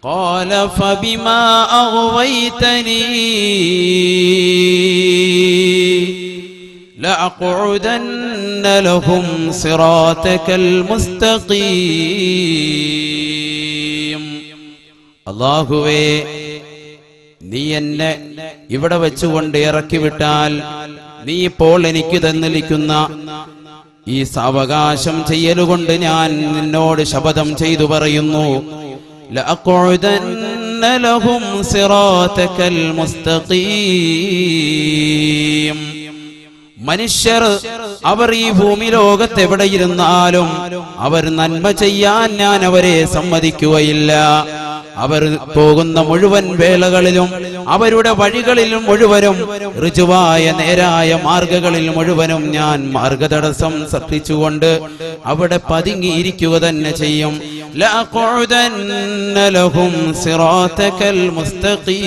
قال فبما أغويتني لأقعدن لهم صراطك المستقيم. അല്ലാഹുവേ, നീ എന്നെ ഇവിടെ വെച്ചുകൊണ്ട് ഇറക്കി വിട്ടാൽ നീ ഇപ്പോൾ എനിക്ക് തന്നിരിക്കുന്ന ഈ സാവകാശം ചെയ്യലുകൊണ്ട് ഞാൻ നിന്നോട് ശപഥം ചെയ്തു പറയുന്നു, ലഅഖഉദന്ന ലഹും സിറാതകൽ മുസ്തഖീം. മനുഷ്യർ അവർ ഈ ഭൂമി ലോകത്ത് എവിടെയിരുന്നാലും അവർ നന്മ ചെയ്യാൻ ഞാൻ അവരെ സമ്മതിക്കുകയില്ല. അവർ പോകുന്ന മുഴുവൻ വേളകളിലും അവരുടെ വഴികളിലും മുഴുവനും ഋജുവായ നേരായ മാർഗങ്ങളിൽ മുഴുവനും ഞാൻ മാർഗതടസ്സം സൃഷ്ടിച്ചുകൊണ്ട് അവിടെ പതുങ്ങിയിരിക്കുക തന്നെ ചെയ്യും. ലഅഖഉദന്ന ലഹും സിറാതകൽ മുസ്തഖീം.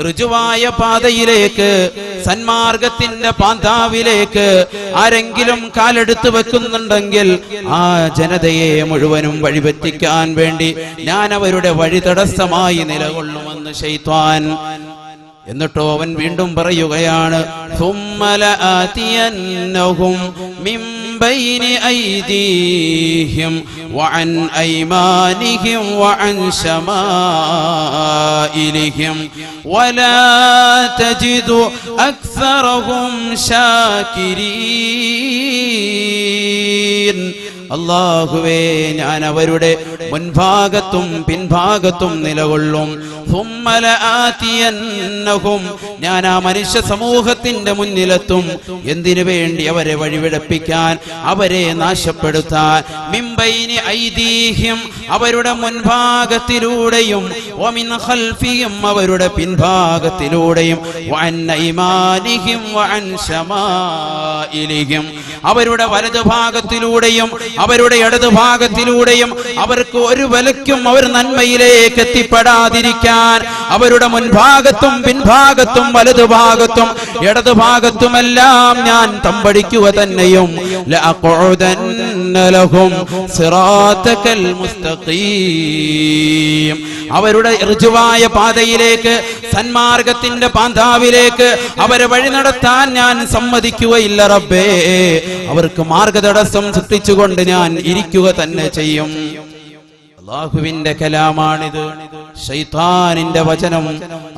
ഋജുവായ പാതയിലേക്ക്, സന്മാർഗത്തിന്റെ പാന്താവിലേക്ക് ആരെങ്കിലും കാലെടുത്തു വെക്കുന്നുണ്ടെങ്കിൽ ആ ജനതയെ മുഴുവനും വഴിപറ്റിക്കാൻ വേണ്ടി ഞാൻ അവരുടെ വഴി തടസ്സമായി നിലകൊള്ളുമെന്ന് ശൈത്വാൻ. എന്നിട്ടോ അവൻ വീണ്ടും പറയുകയാണ്, ثُمَّ لَآتِيَنَّهُمْ مِنْ بَيْنِ أَيْدِيهِمْ وَعَنْ أَيْمَانِهِمْ وَعَنْ شَمَائِلِهِمْ وَلَا تَجِدُ أَكْثَرَهُمْ شَاكِرِينَ. അല്ലാഹുവേ, ഞാൻ അവരുടെ മുൻഭാഗത്തും പിൻഭാഗത്തും നിലകൊള്ളും. ثُمَّ لَآتِيَنَّهُمْ, ഞാൻ ആ മനുഷ്യ സമൂഹത്തിന്റെ മുന്നിലെത്തും. എന്തിനു വേണ്ടി? അവരെ വഴിവിടപ്പിക്കാൻ, അവരെ നാശപ്പെടുത്താൻ. മിൻ ബൈനി ഐദീഹിം, അവരുടെ മുൻഭാഗത്തിലൂടെയും, വമിൻ ഖൽഫിഹിം, അവരുടെ പിൻഭാഗത്തിലൂടെയും, വഅൻ ഐമാനിഹിം വഅൻ ശമാഇലിഹിം, അവരുടെ വലതുഭാഗത്തിലൂടെയും അവരുടെ ഇടതുഭാഗത്തിലൂടെയും. അവർക്ക് ഒരു വിലക്കും അവർ നന്മയിലേക്ക് എത്തിപ്പെടാതിരിക്കാൻ അവരുടെ മുൻഭാഗത്തും പിൻഭാഗത്തും വലതുഭാഗത്തും ഇടതുഭാഗത്തുമെല്ലാം ഞാൻ തമ്പടിക്കുക തന്നെയും. ലഅഖഉദന്ന ലഹും സിറാതകൽ മുസ്തഖീം. അവരുടെ ഋജുവായ പാതയിലേക്ക്, സന്മാർഗത്തിന്റെ പാന്താവിലേക്ക് അവരെ വഴി നടത്താൻ ഞാൻ സമ്മതിക്കുകയില്ല റബ്ബേ. അവർക്ക് മാർഗതടസ്സം സൃഷ്ടിച്ചുകൊണ്ട് ഞാൻ ഇരിക്കുക തന്നെ ചെയ്യും. അല്ലാഹുവിന്റെ കലാമാണിത്, ശൈത്താനിന്റെ വചനം.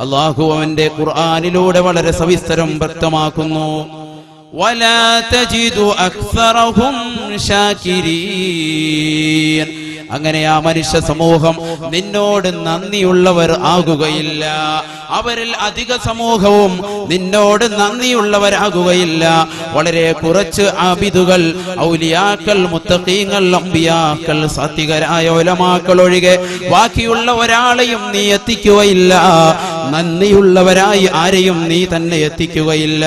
അല്ലാഹു അവന്റെ ഖുർആനിലൂടെ വളരെ സവിസ്തരം വ്യക്തമാക്കുന്നു. വലാ തജിദു അക്സറഹും ശാകിരീൻ. അങ്ങനെ ആ മനുഷ്യ സമൂഹം നിന്നോട് നന്ദിയുള്ളവർ ആകുകയില്ല. അവരിൽ അധിക സമൂഹവും നിന്നോട് നന്ദിയുള്ളവരാകുകയില്ല. വളരെ കുറച്ച് ആബിദുകൾ, ഔലിയാക്കൾ, മുത്തഖീങ്ങൾ, അംബിയാക്കൾ, സാത്വികരായ ഉലമാക്കൾ ഒഴികെ ബാക്കിയുള്ള ഒരാളെയും നീ എത്തിക്കുകയില്ല. നന്ദിയുള്ളവരായി ആരെയും നീ തന്നെ എത്തിക്കുകയില്ല.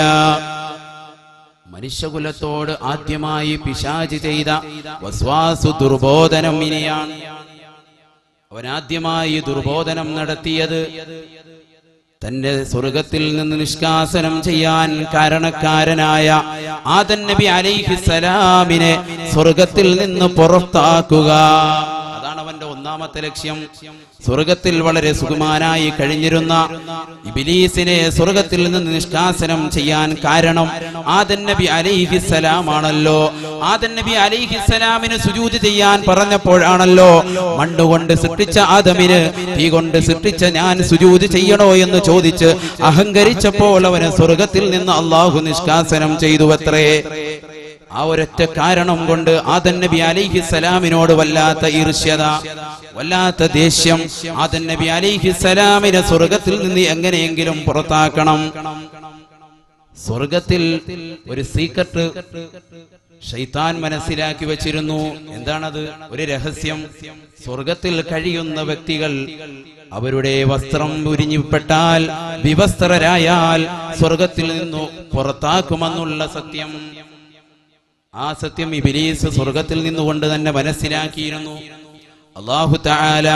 മനുഷ്യകുലത്തോട് ആദ്യമായി പിശാച് ചെയ്ത വസ്വാസു, ദുർബോധനം ഇനിയാണ്. അവനാദ്യമായി ദുർബോധനം നടത്തിയത് തന്റെ സ്വർഗത്തിൽ നിന്ന് നിഷ്കാസനം ചെയ്യാൻ കാരണക്കാരനായ ആദം നബി അലൈഹിസ്സലാമിനെ സ്വർഗത്തിൽ നിന്ന് പുറത്താക്കുക. അതാണ് അവന്റെ ഒന്നാമത്തെ ലക്ഷ്യം. സ്വർഗത്തിൽ വളരെ സുഖമാനായി കഴിഞ്ഞിരുന്ന ഇബ്ലീസിനെ സ്വർഗത്തിൽ നിന്ന് നിഷ്കാസനം ചെയ്യാൻ കാരണം ആദം നബി അലൈഹിസ്സലാമാണല്ലോ. ആദം നബി അലൈഹിസ്സലാമിന് സുജൂദ് ചെയ്യാൻ പറഞ്ഞപ്പോഴാണല്ലോ മണ്ണുകൊണ്ട് സൃഷ്ടിച്ച ആദമിന് തീ കൊണ്ട് സൃഷ്ടിച്ച ഞാൻ സുജൂദ് ചെയ്യണോ എന്ന് ചോദിച്ച് അഹങ്കരിച്ചപ്പോൾ അവന് സ്വർഗത്തിൽ നിന്ന് അല്ലാഹു നിഷ്കാസനം ചെയ്തുവത്രേ. ആ ഒരൊറ്റ കാരണം കൊണ്ട് ആദം നബി അലൈഹിസ്സലാമിനോട് വല്ലാത്ത ഈർഷ്യത, വല്ലാത്ത ദേഷ്യം. ആദം നബി അലൈഹിസ്സലാമിനെ സ്വർഗത്തിൽ നിന്ന് എങ്ങനെയെങ്കിലും പുറത്താക്കണം. സ്വർഗത്തിൽ ഒരു സീക്രട്ട് ശൈത്താൻ മനസ്സിലാക്കി വെച്ചിരുന്നു. എന്താണത്? ഒരു രഹസ്യം. സ്വർഗത്തിൽ കഴിയുന്ന വ്യക്തികൾ അവരുടെ വസ്ത്രം ഉരിഞ്ഞുപെട്ടാൽ, വിവസ്ത്രരായാൽ സ്വർഗത്തിൽ നിന്നു പുറത്താക്കുമെന്നുള്ള സത്യം. ആ സത്യം ഇബ്ലീസ് സ്വർഗത്തിൽ നിന്നുകൊണ്ട് തന്നെ മനസ്സിലാക്കിയിരുന്നു. അല്ലാഹു തആല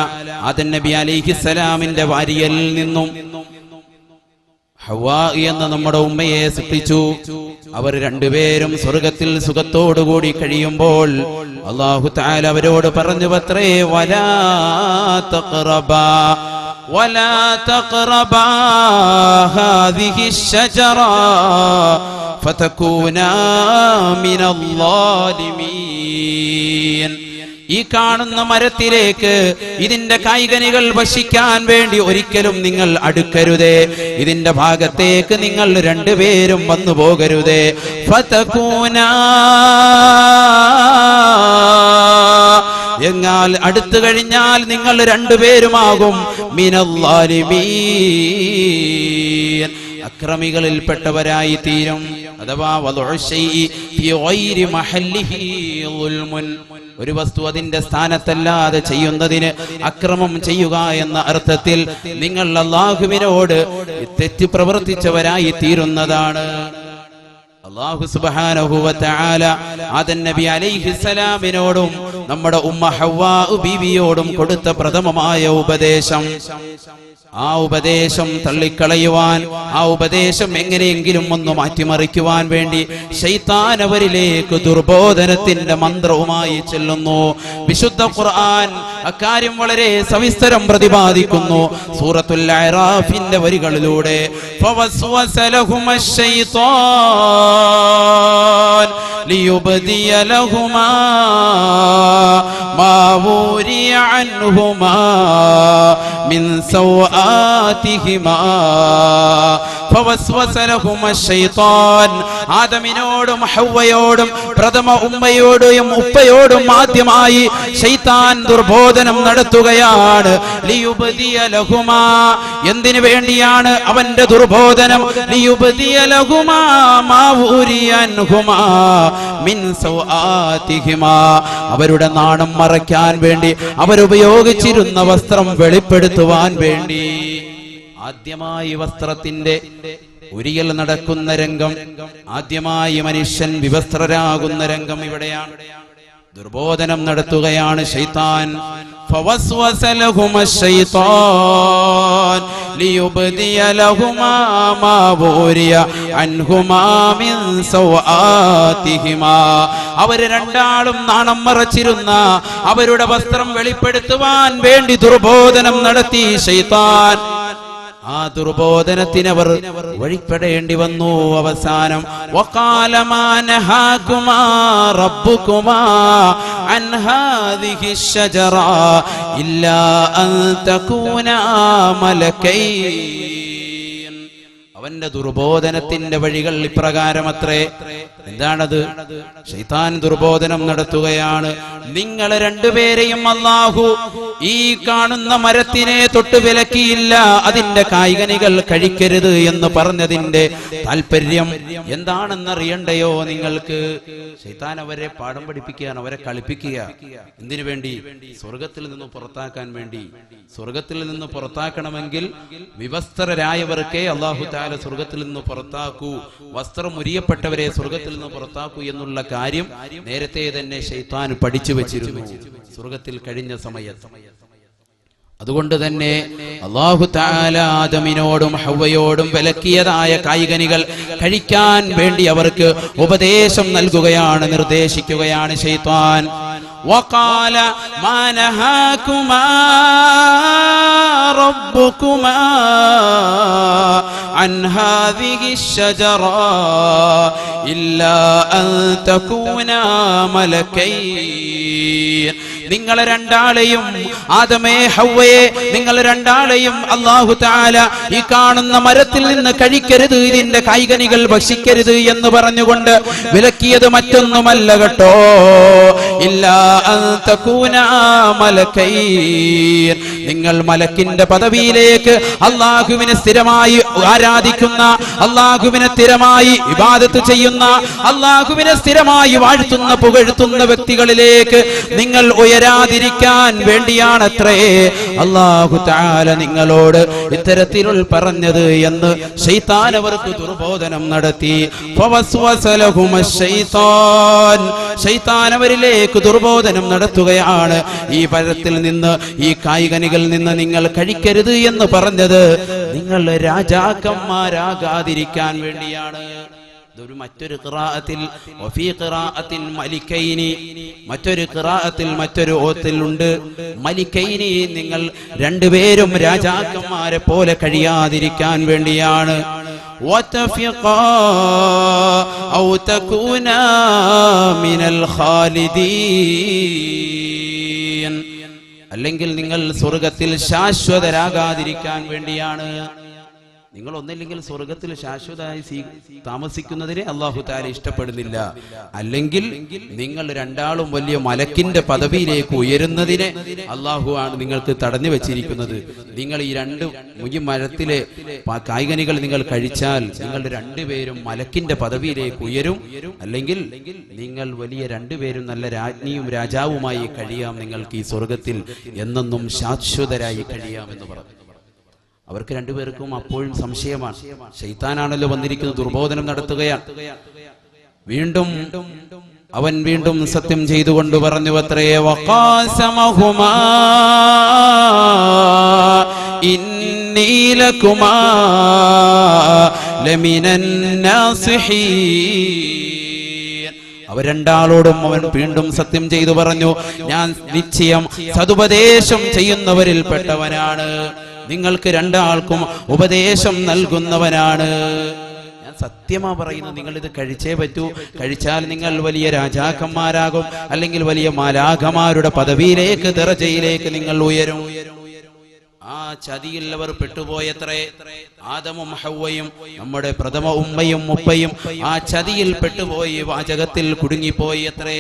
ആദം നബി അലൈഹിസ്സലാമിന്റെ വാരിയലിൽ നിന്നും ഹവ്വാ എന്ന നമ്മുടെ ഉമ്മയെ സൃഷ്ടിച്ചു. അവർ രണ്ടുപേരും സ്വർഗത്തിൽ സുഖത്തോടുകൂടി കഴിയുമ്പോൾ അല്ലാഹു തആല അവരോട് പറഞ്ഞു അത്രേ, വലാ തഖറബാ ഹാദിഹി ശജറ ഫതകൂനാ മിനൽ ളാലിമീൻ. ഈ കാണുന്ന മരത്തിലേക്ക് ഇതിന്റെ കായ്കനികൾ ഭക്ഷിക്കാൻ വേണ്ടി ഒരിക്കലും നിങ്ങൾ അടുക്കരുതേ. ഇതിന്റെ ഭാഗത്തേക്ക് നിങ്ങൾ രണ്ടുപേരും വന്നു പോകരുതേ. ഫതകൂനാ, എന്നാൽ അടുത്തു കഴിഞ്ഞാൽ നിങ്ങൾ രണ്ടുപേരുമാകും മിനൽ ളാലിമീൻ, അക്രമികളിൽപ്പെട്ടവരായി തീരും. അഥവാ ഒരു വസ്തു അതിന്റെ സ്ഥാനത്തല്ലാതെ ചെയ്യുന്നതിന് അക്രമം ചെയ്യുക എന്ന അർത്ഥത്തിൽ നിങ്ങൾ അല്ലാഹുവിനോട് തെറ്റ് പ്രവർത്തിച്ചവരായി തീരുന്നതാണ്. അല്ലാഹു സുബ്ഹാനഹു വ തആല ആദം നബി അലൈഹിസ്സലാമിനോടും നമ്മുടെ ഉമ്മ ഹവ്വാ ബീവിയോടും കൊടുത്ത പ്രഥമമായ ഉപദേശം, ആ ഉപദേശം തള്ളിക്കളയുവാൻ, ആ ഉപദേശം എങ്ങനെയെങ്കിലും ഒന്ന് മാറ്റിമറിക്കുവാൻ വേണ്ടി ശൈത്താൻ അവരിലേക്ക് ദുർബോധനത്തിന്റെ മന്ത്രവുമായി ചെല്ലുന്നു. വിശുദ്ധ ഖുർആൻ അക്കാര്യം വളരെ സവിസ്തരം പ്രതിപാദിക്കുന്നു. സൂറത്തുൽ അഅറാഫിന്റെ വരികളിലൂടെ ഫവസ്വസ ലഹുമശ് ശൈത്താൻ ലിയുബ്ദിയ ലഹുമാ മാ വൂരിയ അൻഹുമാ മിൻ സൗആതിഹിമാ ഫവസ്വസ ലഹുമശ് ശൈത്താൻ. ആദമിനോടും ഹവ്വയോടും പ്രഥമ ഉമ്മയോടും ഉപ്പയോടും ആദ്യമായി ശൈത്താൻ ദുർബോധനം നടത്തുകയാണ്. ലിയുബ്ദിയ ലഹുമാ, എന്തിനു വേണ്ടിയാണ് അവന്റെ ദുർബോധനം? ലിയുബ്ദിയ ലഹുമാ മാ വൂരിയ അൻഹുമാ മിൻ സൗആതിഹിമാ, അവരുടെ നാണം മറയ്ക്കാൻ വേണ്ടി, അവരുപയോഗിച്ചിരുന്ന വസ്ത്രം വെളിപ്പെടുത്തുവാൻ വേണ്ടി. ആദ്യമായി വസ്ത്രത്തിന്റെ ഉരിയൽ നടക്കുന്ന രംഗം, ആദ്യമായി മനുഷ്യൻ വിവസ്ത്രരാകുന്ന രംഗം ഇവിടെയാണ്. ദുർബോധനം നടത്തുകയാണ് ശൈത്താൻ. ഫവസ്വസ ലഹുമശ് ശൈത്താൻ ലിയുബ്ദിയ ലഹുമാ മാ വൂരിയ അൻഹുമാ മിൻ സൗആതിഹിമാ, അവര് രണ്ടാളും നാണം മറച്ചിരുന്ന അവരുടെ വസ്ത്രം വെളിപ്പെടുത്തുവാൻ വേണ്ടി ദുർബോധനം നടത്തി ശൈത്താൻ. ആ ദുർബോധനത്തിന് അവർ വഴിപ്പെടേണ്ടി വന്നു. അവസാനം വഖാല മാ നഹാകുമാ റബ്ബുകുമാ അൻ ഹാദിഹി ശജറ ഇല്ലാ അൻ തകൂനാ മലക്കൈൻ. അവന്റെ ദുർബോധനത്തിന്റെ വഴികൾ ഇപ്രകാരമത്രേ. എന്താണത്? ശൈത്താൻ ദുർബോധനം നടത്തുകയാണ്. നിങ്ങളെ രണ്ടുപേരെയും അല്ലാഹു ഈ കാണുന്ന മരത്തിനെ തൊട്ട് വിലക്കിയില്ല, അതിന്റെ കായ്കനികൾ കഴിക്കരുത് എന്ന് പറഞ്ഞതിന്റെ താല്പര്യം എന്താണെന്നറിയണ്ടയോ നിങ്ങൾക്ക്? ശൈത്താൻ അവരെ പാഠം പഠിപ്പിക്കുകയാണ്, അവരെ കളിപ്പിക്കുക. എന്തിനു വേണ്ടി? സ്വർഗത്തിൽ നിന്ന് പുറത്താക്കാൻ വേണ്ടി. സ്വർഗത്തിൽ നിന്ന് പുറത്താക്കണമെങ്കിൽ വിവസ്ത്രരായവർക്കേ അല്ലാഹു തആല സ്വർഗത്തിൽ നിന്ന് പുറത്താക്കൂ, വസ്ത്രം ഉരിയപ്പെട്ടവരെ സ്വർഗത്തിൽ നിന്ന് പുറത്താക്കൂ എന്നുള്ള കാര്യം നേരത്തെ തന്നെ ശൈത്താൻ പഠിച്ചു വെച്ചിരുന്നു സ്വർഗത്തിൽ കഴിഞ്ഞ സമയത്ത്. അതുകൊണ്ട് തന്നെ അല്ലാഹു തആല ആദമിനോടും ഹവ്വയോടും വിലക്കിയതായ കായ്കനികൾ കഴിക്കാൻ വേണ്ടി അവർക്ക് ഉപദേശം നൽകുകയാണ്, നിർദ്ദേശിക്കുകയാണ് ശൈത്താൻ. വഖാല മാ നഹാകുമാ റബ്ബുകുമാ അൻ ഹാദിഹി ശജറ ഇല്ലാ അൻ തകൂനാ മലക്കൈൻ. നിങ്ങളെ രണ്ടാളെയും, ആദമേ ഹവ്വയെ, നിങ്ങൾ രണ്ടാളെയും അല്ലാഹു തആല ഈ കാണുന്ന മരത്തിൽ നിന്ന് കഴിക്കരുത്, ഇതിന്റെ കായ്കനികൾ ഭക്ഷിക്കരുത് എന്ന് പറഞ്ഞുകൊണ്ട് വിലക്കിയത് മറ്റൊന്നുമല്ല കേട്ടോ. ഇല്ലാ അൻ തകൂനാ മലക്കൈൻ, നിങ്ങൾ മലക്കിന്റെ പദവിയിലേക്ക് അല്ലാഹുവിനെ സ്ഥിരമായി ആരാധിക്കുന്ന, അല്ലാഹുവിനെ സ്ഥിരമായി ഇബാദത്ത് ചെയ്യുന്ന, അല്ലാഹുവിനെ സ്ഥിരമായി വാഴ്ത്തുന്ന പുകഴ്ത്തുന്ന വ്യക്തികളിലേക്ക് നിങ്ങൾ ഉയരാതിരിക്കാൻ വേണ്ടിയാണത്രേ അല്ലാഹു തആല നിങ്ങളോട് ഇത്തരത്തിലുള്ള പറഞ്ഞത് എന്ന് ശൈത്താൻ അവർക്ക് ദുർബോധനം നടത്തി. ഫവസ്വസ ലഹുമശ് ശൈത്താൻ, ശൈത്താൻ അവരിലേക്ക് ജനങ്ങളിലേക്ക് ദുർബോധനം നടത്തുകയാണ്. ഈ പഴത്തിൽ നിന്ന്, ഈ കായ്കനികളിൽ നിന്ന് നിങ്ങൾ കഴിക്കരുത് എന്ന് പറഞ്ഞത് നിങ്ങൾ രാജാക്കന്മാരാകാതിരിക്കാൻ വേണ്ടിയാണ്. ഇതൊരു മറ്റൊരു ഖിറാഅത്തിൽ വഫീ ഖിറാഅത്തിൻ മലിക്കൈനി, മറ്റൊരു ഖിറാഅത്തിൽ മറ്റൊരു ഓത്തിലുണ്ട് മലിക്കൈനി, നിങ്ങൾ രണ്ടുപേരും രാജാക്കന്മാരെ പോലെ കഴിയാതിരിക്കാൻ വേണ്ടിയാണ്. വതഫിഖാ ഔ തകൂനാ മിനൽ ഖാലിദീൻ, അല്ലെങ്കിൽ നിങ്ങൾ സ്വർഗ്ഗത്തിൽ ശാശ്വതരാകാതിരിക്കാൻ വേണ്ടിയാണ്. നിങ്ങൾ ഒന്നില്ലെങ്കിൽ സ്വർഗത്തിൽ ശാശ്വതമായി താമസിക്കുന്നതിനെ അല്ലാഹു തആല ഇഷ്ടപ്പെടുന്നില്ല, അല്ലെങ്കിൽ നിങ്ങൾ രണ്ടാളും വലിയ മലക്കിന്റെ പദവിയിലേക്ക് ഉയരുന്നതിനെ അല്ലാഹു ആണ് നിങ്ങൾക്ക് തടഞ്ഞു വെച്ചിരിക്കുന്നത്. നിങ്ങൾ ഈ രണ്ട് മരത്തിലെ കായ്കനികൾ നിങ്ങൾ കഴിച്ചാൽ നിങ്ങൾ രണ്ടുപേരും മലക്കിന്റെ പദവിയിലേക്ക് ഉയരും, അല്ലെങ്കിൽ നിങ്ങൾ വലിയ രണ്ടുപേരും നല്ല രാജ്ഞിയും രാജാവുമായി കഴിയാം, നിങ്ങൾക്ക് ഈ സ്വർഗത്തിൽ എന്നെന്നും ശാശ്വതരായി കഴിയാമെന്ന് പറഞ്ഞു. അവർക്ക് രണ്ടുപേർക്കും അപ്പോഴും സംശയമാണ്. ശൈത്താനാണല്ലോ വന്നിരിക്കുന്നത്, ദുർബോധനം നടത്തുകയാണ്. അവൻ വീണ്ടും സത്യം ചെയ്തുകൊണ്ട് പറഞ്ഞു അത്രേ, വഖാസമഹുമാ ഇന്നി ലകുമാ ലമിനൻ നാസിഹീൻ. അവർ രണ്ടാളോടും അവൻ വീണ്ടും സത്യം ചെയ്തു പറഞ്ഞു, ഞാൻ നിശ്ചയം സതുപദേശം ചെയ്യുന്നവരിൽ പെട്ടവനാണ്, നിങ്ങൾക്ക് രണ്ടാൾക്കും ഉപദേശം നൽകുന്നവനാണ്. ഞാൻ സത്യമാ പറയുന്നത്, നിങ്ങൾ ഇത് കഴിച്ചേ പറ്റൂ. കഴിച്ചാൽ നിങ്ങൾ വലിയ രാജാക്കന്മാരാകും, അല്ലെങ്കിൽ വലിയ മാലാഖമാരുടെ പദവിയിലേക്ക്, ദറജയിലേക്ക് നിങ്ങൾ ഉയരും. ആ ചതിയിൽ അവർ പെട്ടുപോയത്രേ. ആദമും ഹവ്വയും, നമ്മുടെ പ്രഥമ ഉമ്മയും ഉപ്പയും ആ ചതിയിൽ പെട്ടുപോയി, വാചകത്തിൽ കുടുങ്ങിപ്പോയി അത്രേ.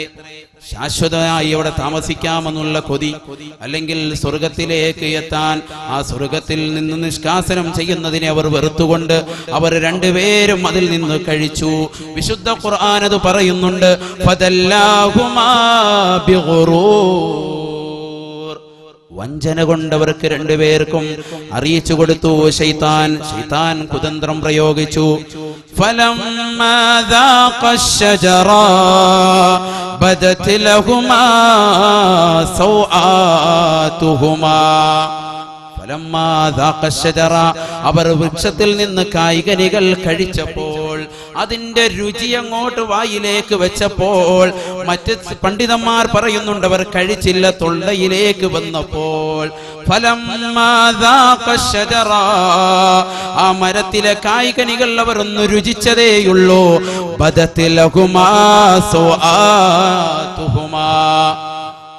ശാശ്വതമായി അവിടെ താമസിക്കാമെന്നുള്ള കൊതി, അല്ലെങ്കിൽ സ്വർഗത്തിലേക്ക് എത്താൻ, ആ സ്വർഗത്തിൽ നിന്ന് നിഷ്കാസനം ചെയ്യുന്നതിനെ അവർ വെറുത്തുകൊണ്ട് അവർ രണ്ടുപേരും അതിൽ നിന്ന് കഴിച്ചു. വിശുദ്ധ ഖുർആൻ അത് പറയുന്നുണ്ട്, ഫദല്ലാഹുമാ ബിഗുറൂർ, വഞ്ചന കൊണ്ടവർക്ക് രണ്ടുപേർക്കും അറിയിച്ചു കൊടുത്തു ശൈത്താൻ കുതന്ത്രം പ്രയോഗിച്ചു. ഫലമ്മാ ദാഖശ്ശജറാ ബദത് ലഹുമാ സൗആതുഹുമാ. ഫലമ്മാ ദാഖശ്ശജറ, അവർ വൃക്ഷത്തിൽ നിന്ന് കായ്കനികൾ കഴിച്ചപ്പോൾ, അതിന്റെ രുചി അങ്ങോട്ട് വായിലേക്ക് വെച്ചപ്പോൾ, മറ്റ് പണ്ഡിതന്മാർ പറയുന്നുണ്ട് അവർ കഴിച്ചില്ല, തൊള്ളയിലേക്ക് വന്നപ്പോൾ, ഫലമ്മാ ദാഖശ്ശജറ, ആ മരത്തിലെ കായ്കനികൾ അവർ ഒന്ന് രുചിച്ചതേയുള്ളൂ. ബദത് ലഹുമാ സൗആതുഹുമാ,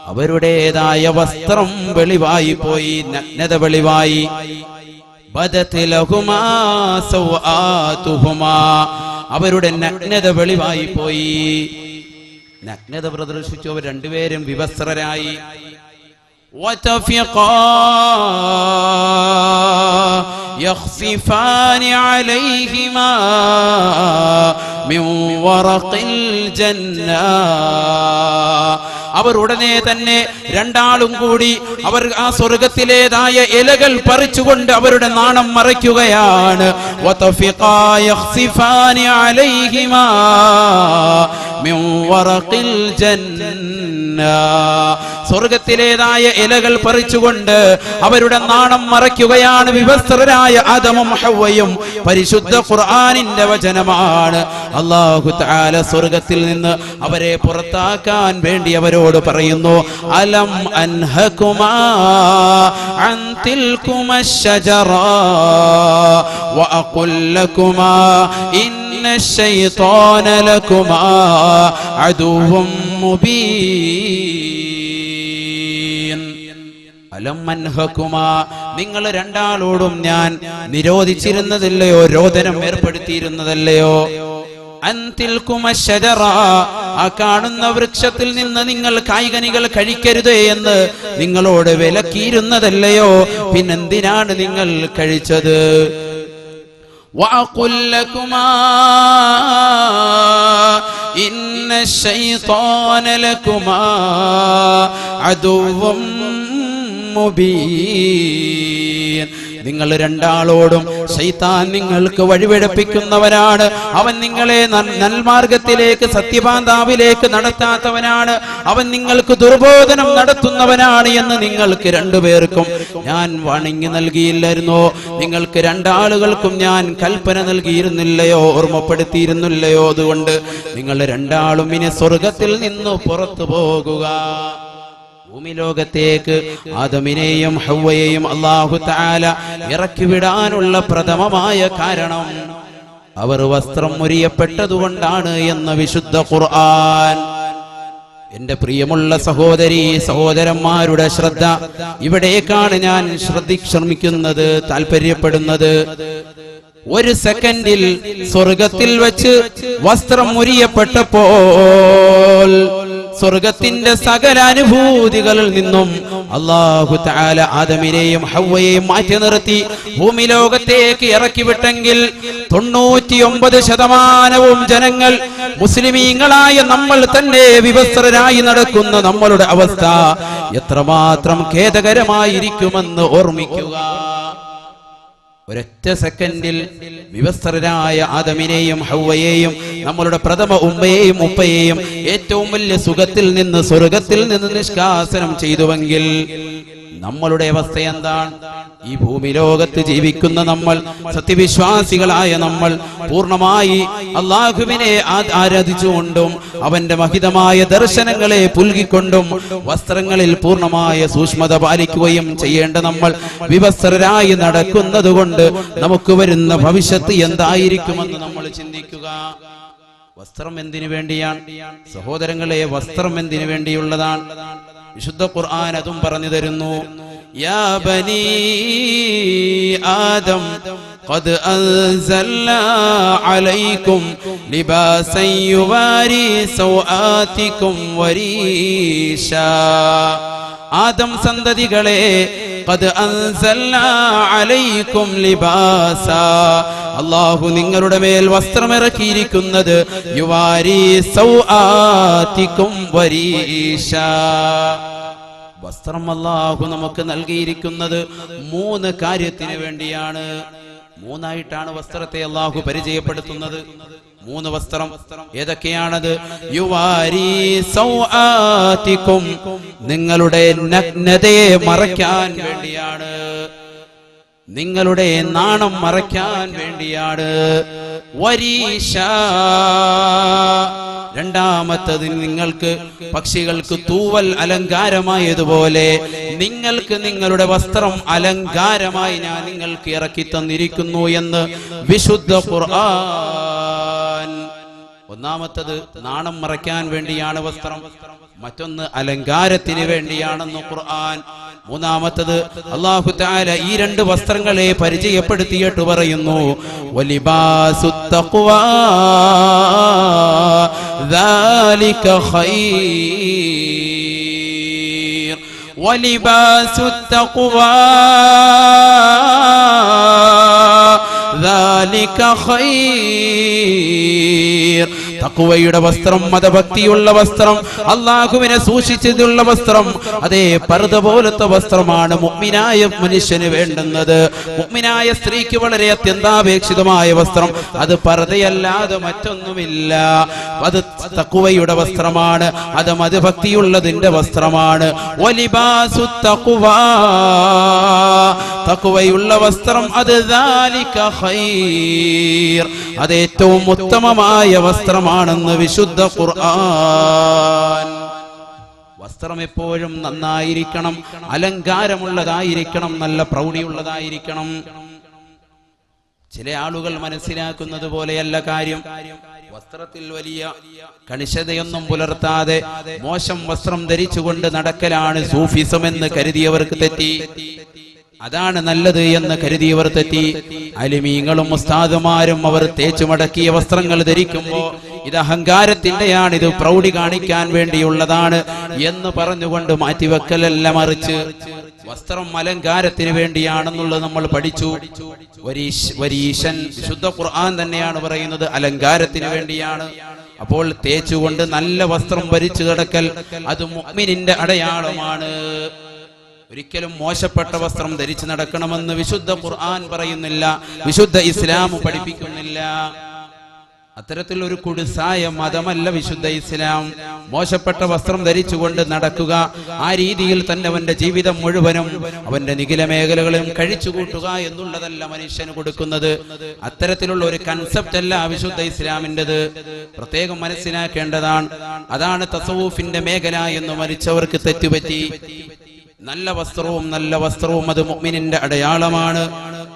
അവരുടേതായ വസ്ത്രം വെളിവായി പോയി, നഗ്നത വെളിവായി. ബദത് ലഹുമാ സൗആതുഹുമാ, അവരുടെ നഗ്നത വെളിവായി പോയി. നഗ്നത പ്രദർശിച്ചു അവർ രണ്ടുപേരും വിവസ്ത്രരായി. വതഫിഖാ യഖ്സിഫാനി അലൈഹിമാ മിൻ വറഖിൽ ജന്ന, അവർ ഉടനെ തന്നെ രണ്ടാളും കൂടി അവർ ആ സ്വർഗത്തിലേതായ ഇലകൾ പറിച്ചുകൊണ്ട് അവരുടെ നാണം മറയ്ക്കുകയാണ്. വതഫിഖാ യഖ്സിഫാനി അലൈഹിമാ മിൻ വറഖിൽ ജന്ന, സ്വർഗത്തിലേതായ ഇലകൾ പറിച്ചുകൊണ്ട് അവരുടെ നാണം മറയ്ക്കുകയാണ് വിവസ്ത്രരായ ആദമും ഹവ്വയും. പരിശുദ്ധ ഖുർആനിന്റെ വചനമാണ്. അല്ലാഹു തആല സ്വർഗത്തിൽ നിന്ന് അവരെ പുറത്താക്കാൻ വേണ്ടി അവരോട് പറയുന്നു, അലം അൻഹകുമാ അൻ തിൽകുമശ്ശജറാ വഅഖുൽ ലകുമാ ഇന്നശ്ശൈത്വാന ലകുമാ അദുവ്വും മുബീൻ. അലം അൻഹകുമാ, നിങ്ങൾ രണ്ടാളോടും ഞാൻ നിരോധിച്ചിരുന്നതല്ലയോ, രോദനം ഏർപ്പെടുത്തിയിരുന്നതല്ലയോ. അൻതിൽകുമശ്ശജറ, ആ കാണുന്ന വൃക്ഷത്തിൽ നിന്ന് നിങ്ങൾ കായ്കനികൾ കഴിക്കരുത് എന്ന് നിങ്ങളോട് വിലക്കിയിരുന്നതല്ലയോ, പിന്നെന്തിനാണ് നിങ്ങൾ കഴിച്ചത്? വഅഖുൽ ലകുമാ ഇന്നശ്ശൈത്വാന ലകുമാ അദുവ്വും മുബീൻ, നിങ്ങൾ രണ്ടാളോടും ശൈത്താൻ നിങ്ങൾക്ക് വഴിപിഴപ്പിക്കുന്നവനാണ്. അവൻ നിങ്ങളെ നൽമാർഗത്തിലേക്ക് സത്യപാന്താവിലേക്ക് നടത്താത്തവനാണ്. അവൻ നിങ്ങൾക്ക് ദുർബോധനം നടത്തുന്നവനാണ് എന്ന് നിങ്ങൾക്ക് രണ്ടുപേർക്കും ഞാൻ വാണിംഗ് നൽകിയില്ലായിരുന്നോ? നിങ്ങൾക്ക് രണ്ടാളുകൾക്കും ഞാൻ കൽപ്പന നൽകിയിരുന്നില്ലയോ, ഓർമ്മപ്പെടുത്തിയിരുന്നില്ലയോ? അതുകൊണ്ട് നിങ്ങൾ രണ്ടാളും ഇനി സ്വർഗത്തിൽ നിന്ന് പുറത്തു പോകുക. ഭൂമി ലോകത്തേക്ക് ആദമിനെയും ഹവ്വയെയും അല്ലാഹു തആല ഇറക്കിവിടാനുള്ള പ്രഥമമായ കാരണം അവർ വസ്ത്രം മുറിയപ്പെട്ടതുകൊണ്ടാണ് എന്ന് വിശുദ്ധ ഖുർആൻ. എന്റെ പ്രിയമുള്ള സഹോദരി സഹോദരന്മാരുടെ ശ്രദ്ധ ഇവിടേക്കാണ് ഞാൻ ശ്രമിക്കുന്നത്, താല്പര്യപ്പെടുന്നത്. ഒരു സെക്കൻഡിൽ സ്വർഗത്തിൽ വെച്ച് വസ്ത്രം മുറിയപ്പെട്ടപ്പോൾ സ്വർഗത്തിന്റെ സകല അനുഭൂതികളിൽ നിന്നും അല്ലാഹു തആല ആദമിനെയും ഹവ്വയെയും മാറ്റി നിർത്തി ഭൂമി ലോകത്തേക്ക് ഇറക്കിവിട്ടെങ്കിൽ 99% ജനങ്ങൾ മുസ്ലിമീങ്ങളായ നമ്മൾ തന്നെ വിവസ്ത്രരായി നടക്കുന്ന നമ്മളുടെ അവസ്ഥ എത്രമാത്രം ഖേദകരമായിരിക്കുമെന്ന് ഓർമ്മിക്കുക. ഒരൊറ്റ സെക്കൻഡിൽ വിവസ്ത്രരായ ആദമിനെയും ഹവ്വയെയും നമ്മളുടെ പ്രഥമ ഉമ്മയെയും ഉപ്പയെയും ഏറ്റവും വലിയ സുഖത്തിൽ നിന്ന് സ്വർഗത്തിൽ നിന്ന് നിഷ്കാസനം ചെയ്തുവെങ്കിൽ നമ്മളുടെ അവസ്ഥ എന്താണ്? ഈ ഭൂമി ലോകത്ത് ജീവിക്കുന്ന നമ്മൾ, സത്യവിശ്വാസികളായ നമ്മൾ, പൂർണ്ണമായി അല്ലാഹുവിനെ ആരാധിച്ചുകൊണ്ടും അവന്റെ മഹിതമായ ദർശനങ്ങളെ പുൽകിക്കൊണ്ടും വസ്ത്രങ്ങളിൽ പൂർണ്ണമായ സൂക്ഷ്മത പാലിക്കുകയും ചെയ്യേണ്ട നമ്മൾ വിവസ്ത്രരായി നടക്കുന്നത് കൊണ്ട് നമുക്ക് വരുന്ന ഭവിഷ്യത്ത് എന്തായിരിക്കുമെന്ന് നമ്മൾ ചിന്തിക്കുക. വസ്ത്രം എന്തിനു വേണ്ടിയാണ് സഹോദരങ്ങളെ? വസ്ത്രം എന്തിനു വേണ്ടിയുള്ളതാണ്? വിശുദ്ധ ഖുർആൻ അതും പറഞ്ഞു തരുന്നു. യാ ബനീ ആദം ഖദ് അൻസൽനാ അലൈക്കും ലിബാസൻ യുവാരി സൗആതികും വരീശാ. ആദം സന്തതികളെ, ഖദ് അൻസൽനാ അലൈക്കും ലിബാസാ, അല്ലാഹു നിങ്ങളുടെ മേൽ വസ്ത്രമിറക്കിയിരിക്കുന്നത് യുവാരി സൗആതികും വരീശാ. വസ്ത്രം അല്ലാഹു നമുക്ക് നൽകിയിരിക്കുന്നത് 3 കാര്യത്തിന് വേണ്ടിയാണ്. 3ആയിട്ടാണ് വസ്ത്രത്തെ അല്ലാഹു പരിചയപ്പെടുത്തുന്നത്. 3 വസ്ത്രം ഏതൊക്കെയാണത്? യുവാരി സൗആതികും, നിങ്ങളുടെ നഗ്നതയെ മറയ്ക്കാൻ വേണ്ടിയാണ്, നിങ്ങളുടെ നാണം മറയ്ക്കാൻ വേണ്ടിയാണ്. വരീശാ, രണ്ടാമത്തത് നിങ്ങൾക്ക് പക്ഷികൾക്ക് തൂവൽ അലങ്കാരമായതുപോലെ നിങ്ങൾക്ക് നിങ്ങളുടെ വസ്ത്രം അലങ്കാരമായി ഞാൻ നിങ്ങൾക്ക് ഇറക്കി തന്നിരിക്കുന്നു എന്ന് വിശുദ്ധ ഖുർആൻ. ഒന്നാമത്തത് നാണം മറയ്ക്കാൻ വേണ്ടിയാണ് വസ്ത്രം, മറ്റൊന്ന് അലങ്കാരത്തിന് വേണ്ടിയാണെന്ന് ഖുർആൻ. മൂന്നാമത്തത് അല്ലാഹു തആല ഈ 2 വസ്ത്രങ്ങളെ പരിചയപ്പെടുത്തിയിട്ട് പറയുന്നു, വലിബാസുത് തഖ്വാ ദാലിക ഖൈർ, വലിബാസുത് തഖ്വാ ദാലിക ഖൈർ. തഖ്വയുടെ വസ്ത്രം, മതഭക്തിയുള്ള വസ്ത്രം, അല്ലാഹുവിനെ സൂക്ഷിച്ചതുള്ള വസ്ത്രം, അതേ പർദ പോലത്തെ വസ്ത്രമാണ് മുഅ്മിനായ മനുഷ്യന് വേണ്ടുന്നത്. മുഅ്മിനായ സ്ത്രീക്ക് വളരെ അത്യന്താപേക്ഷിതമായ വസ്ത്രം അത് പർദയല്ലാതെ മറ്റൊന്നുമില്ല. അത് തഖ്വയുടെ വസ്ത്രമാണ്, അത് മതഭക്തിയുള്ളതിന്റെ വസ്ത്രമാണ്. വലിബാസുത് തഖ്വാ, തഖ്വയുള്ള വസ്ത്രം അത് ദാലിക ഖൈർ, അത് ഏറ്റവും ഉത്തമമായ വസ്ത്രമാണെന്ന് വിശുദ്ധ ഖുർആൻ. വസ്ത്രം എപ്പോഴും നന്നായിരിക്കണം, അലങ്കാരമുള്ളതായിരിക്കണം, നല്ല പ്രൗഢിയുള്ളതായിരിക്കണം. ചില ആളുകൾ മനസ്സിലാക്കുന്നത് പോലെയല്ല കാര്യം. വസ്ത്രത്തിൽ വലിയ കണിശതയൊന്നും പുലർത്താതെ മോശം വസ്ത്രം ധരിച്ചുകൊണ്ട് നടക്കലാണ് സൂഫിസം എന്ന് കരുതിയവർക്ക് തെറ്റി. അതാണ് നല്ലത് എന്ന് കരുതിയവർ തെറ്റി. അലിമീങ്ങളും ഉസ്താദുമാരും അവർ തേച്ചുമടക്കിയ വസ്ത്രങ്ങൾ ധരിക്കുമ്പോ ഇത് അഹങ്കാരത്തിന്റെയാണ്, ഇത് പ്രൗഢി കാണിക്കാൻ വേണ്ടിയുള്ളതാണ് എന്ന് പറഞ്ഞുകൊണ്ട് മാറ്റിവെക്കലല്ല, മറിച്ച് വസ്ത്രം അലങ്കാരത്തിന് വേണ്ടിയാണെന്നുള്ളത് നമ്മൾ പഠിച്ചു. വരീശൻ വിശുദ്ധ ഖുർആൻ തന്നെയാണ് പറയുന്നത് അലങ്കാരത്തിന് വേണ്ടിയാണ്. അപ്പോൾ തേച്ചുകൊണ്ട് നല്ല വസ്ത്രം ഭരിച്ചു കിടക്കൽ അത് മുഅ്മിനിന്റെ അടയാളമാണ്. ഒരിക്കലും മോശപ്പെട്ട വസ്ത്രം ധരിച്ചു നടക്കണമെന്ന് വിശുദ്ധ ഖുർആൻ പറയുന്നില്ല, വിശുദ്ധ ഇസ്ലാം പഠിപ്പിക്കുന്നില്ല. അത്തരത്തിലൊരു കുടുസായ മതമല്ല വിശുദ്ധ ഇസ്ലാം. മോശപ്പെട്ട വസ്ത്രം ധരിച്ചുകൊണ്ട് നടക്കുക, ആ രീതിയിൽ തന്നെ അവന്റെ ജീവിതം മുഴുവനും അവന്റെ നിഖില മേഖലകളും കഴിച്ചുകൂട്ടുക എന്നുള്ളതല്ല മനുഷ്യന് കൊടുക്കുന്നത്. അത്തരത്തിലുള്ള ഒരു കൺസെപ്റ്റ് അല്ല വിശുദ്ധ ഇസ്ലാമിൻ്റെത്. പ്രത്യേകം മനസ്സിലാക്കേണ്ടതാണ്. അതാണ് തസവൂഫിന്റെ മേഖല എന്ന് മരിച്ചവർക്ക് തെറ്റുപറ്റി. നല്ല വസ്ത്രവും അത് മുഅ്മിനിന്റെ അടയാളമാണ്.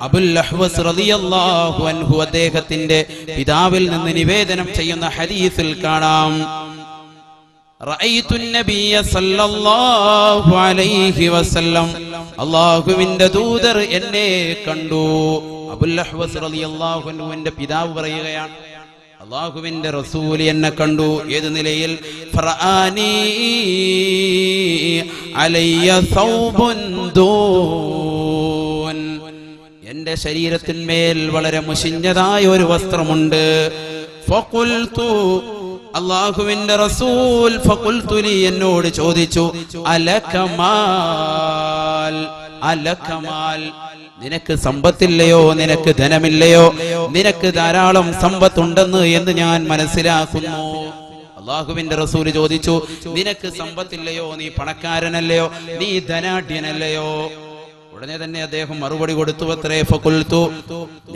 അബുൽ അഹ്വസ് റളിയല്ലാഹു അൻഹു അദ്ദേഹത്തിന്റെ പിതാവിൽ നിന്ന് നിവേദനം ചെയ്യുന്ന ഹദീസിൽ കാണാം, റഅയ്തു നബിയ സല്ലല്ലാഹു അലൈഹി വസല്ലം, അല്ലാഹുവിന്റെ ദൂതർ എന്നെ കണ്ടു. അബുൽ അഹ്വസ് റളിയല്ലാഹു അൻഹുവിന്റെ പിതാവ് പറയുകയാണ്, അല്ലാഹുവിന്റെ റസൂൽ എന്നെ കണ്ടു. ഏത് നിലയിൽ? ഫറആനി അലയ്യ സൗബുൻ ദൂൻ, എന്റെ ശരീരത്തിന്മേൽ വളരെ മുഷിഞ്ഞതായ ഒരു വസ്ത്രമുണ്ട്. ഫഖുൽതു, അല്ലാഹുവിന്റെ റസൂൽ ഫഖുൽതു ലി, എന്നോട് ചോദിച്ചു, അലകമാൽ, അലകമാൽ, നിനക്ക് സമ്പത്തില്ലയോ, നിനക്ക് ധനമില്ലയോ, നിനക്ക് ധാരാളം സമ്പത്തുണ്ടെന്ന് എന്ന് ഞാൻ മനസ്സിലാക്കുന്നു. അല്ലാഹുവിന്റെ റസൂല് ചോദിച്ചു, നിനക്ക് സമ്പത്തില്ലയോ, നീ പണക്കാരനല്ലയോ, നീ ധനാഢ്യനല്ലയോ? ഉടനെ തന്നെ അദ്ദേഹം മറുപടി കൊടുത്തു, അത്രേ, ഫഖുൽതു,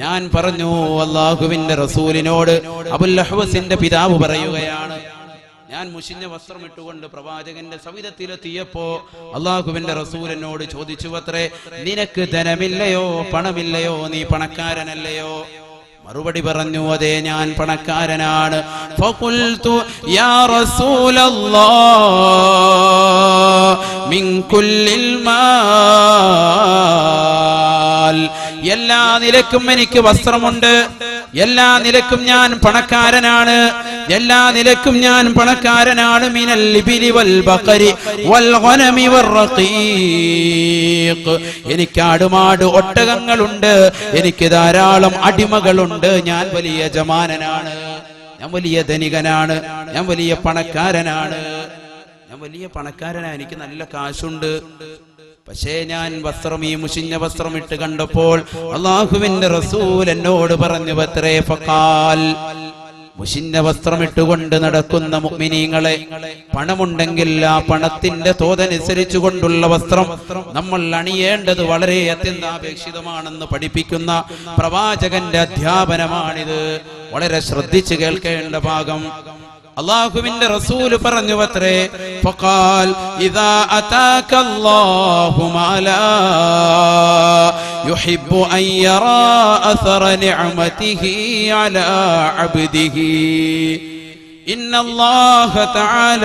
ഞാൻ പറഞ്ഞു അല്ലാഹുവിന്റെ റസൂലിനോട്. അബുൽ അഹ്വസിന്റെ പിതാവ് പറയുകയാണ്, ഞാൻ മുഷിഞ്ഞ വസ്ത്രം ഇട്ടുകൊണ്ട് പ്രവാചകന്റെ സവിധത്തിലെത്തിയപ്പോ അല്ലാഹുവിന്റെ റസൂലിനോട് ചോദിച്ചു, അത്രേ, നിനക്ക് ധനമില്ലയോ, പണമില്ലയോ, നീ പണക്കാരനല്ലയോ? മറുപടി പറഞ്ഞു, അതെ, ഞാൻ പണക്കാരനാണ്. ഫഖുൽതു യാ റസൂലല്ലാഹ് മിൻ കുല്ലിൽ മാൽ, എല്ലാ നിലക്കും എനിക്ക് വസ്ത്രമുണ്ട്, എല്ലാ നിലക്കും ഞാൻ പണക്കാരനാണ്, എല്ലാ നിലക്കും ഞാൻ പണക്കാരനാണ്. മിനൽ ഇബിലി വൽ ബഖരി വൽ ഗനമി വർ റഖീഖ്, എനിക്ക് ആടുമാട് ഒട്ടകങ്ങളുണ്ട്, എനിക്ക് ധാരാളം അടിമകളുണ്ട്, ഞാൻ വലിയ യജമാനനാണ്, ഞാൻ വലിയ ധനികനാണ്, ഞാൻ വലിയ പണക്കാരനാണ്, എനിക്ക് നല്ല കാശുണ്ട്. പക്ഷേ ഞാൻ ഈ മുഷിഞ്ഞ വസ്ത്രം ഇട്ട് കണ്ടപ്പോൾ അല്ലാഹുവിന്റെ റസൂൽ എന്നോട് പറഞ്ഞു, അത്രേ, ഫഖാൽ, മുഷിഞ്ഞ വസ്ത്രം ഇട്ടുകൊണ്ട് നടക്കുന്ന മുഅ്മിനീങ്ങളെ, പണമുണ്ടെങ്കിൽ ആ പണത്തിന്റെ തോതനുസരിച്ചു കൊണ്ടുള്ള വസ്ത്രം നമ്മൾ അണിയേണ്ടത് വളരെ അത്യന്താപേക്ഷിതമാണെന്ന് പഠിപ്പിക്കുന്ന പ്രവാചകന്റെ അധ്യാപനമാണിത്. വളരെ ശ്രദ്ധിച്ചു കേൾക്കേണ്ട ഭാഗം. അല്ലാഹുവിന്റെ റസൂല് പറഞ്ഞു, അത്രേ, ഫഖാൽ ഇദാ അതാകല്ലാഹു മാലാ യുഹിബ്ബു അൻ യറാ അസറ നിഅമതിഹി അലാ അബ്ദിഹി ഇന്നല്ലാഹ തആല,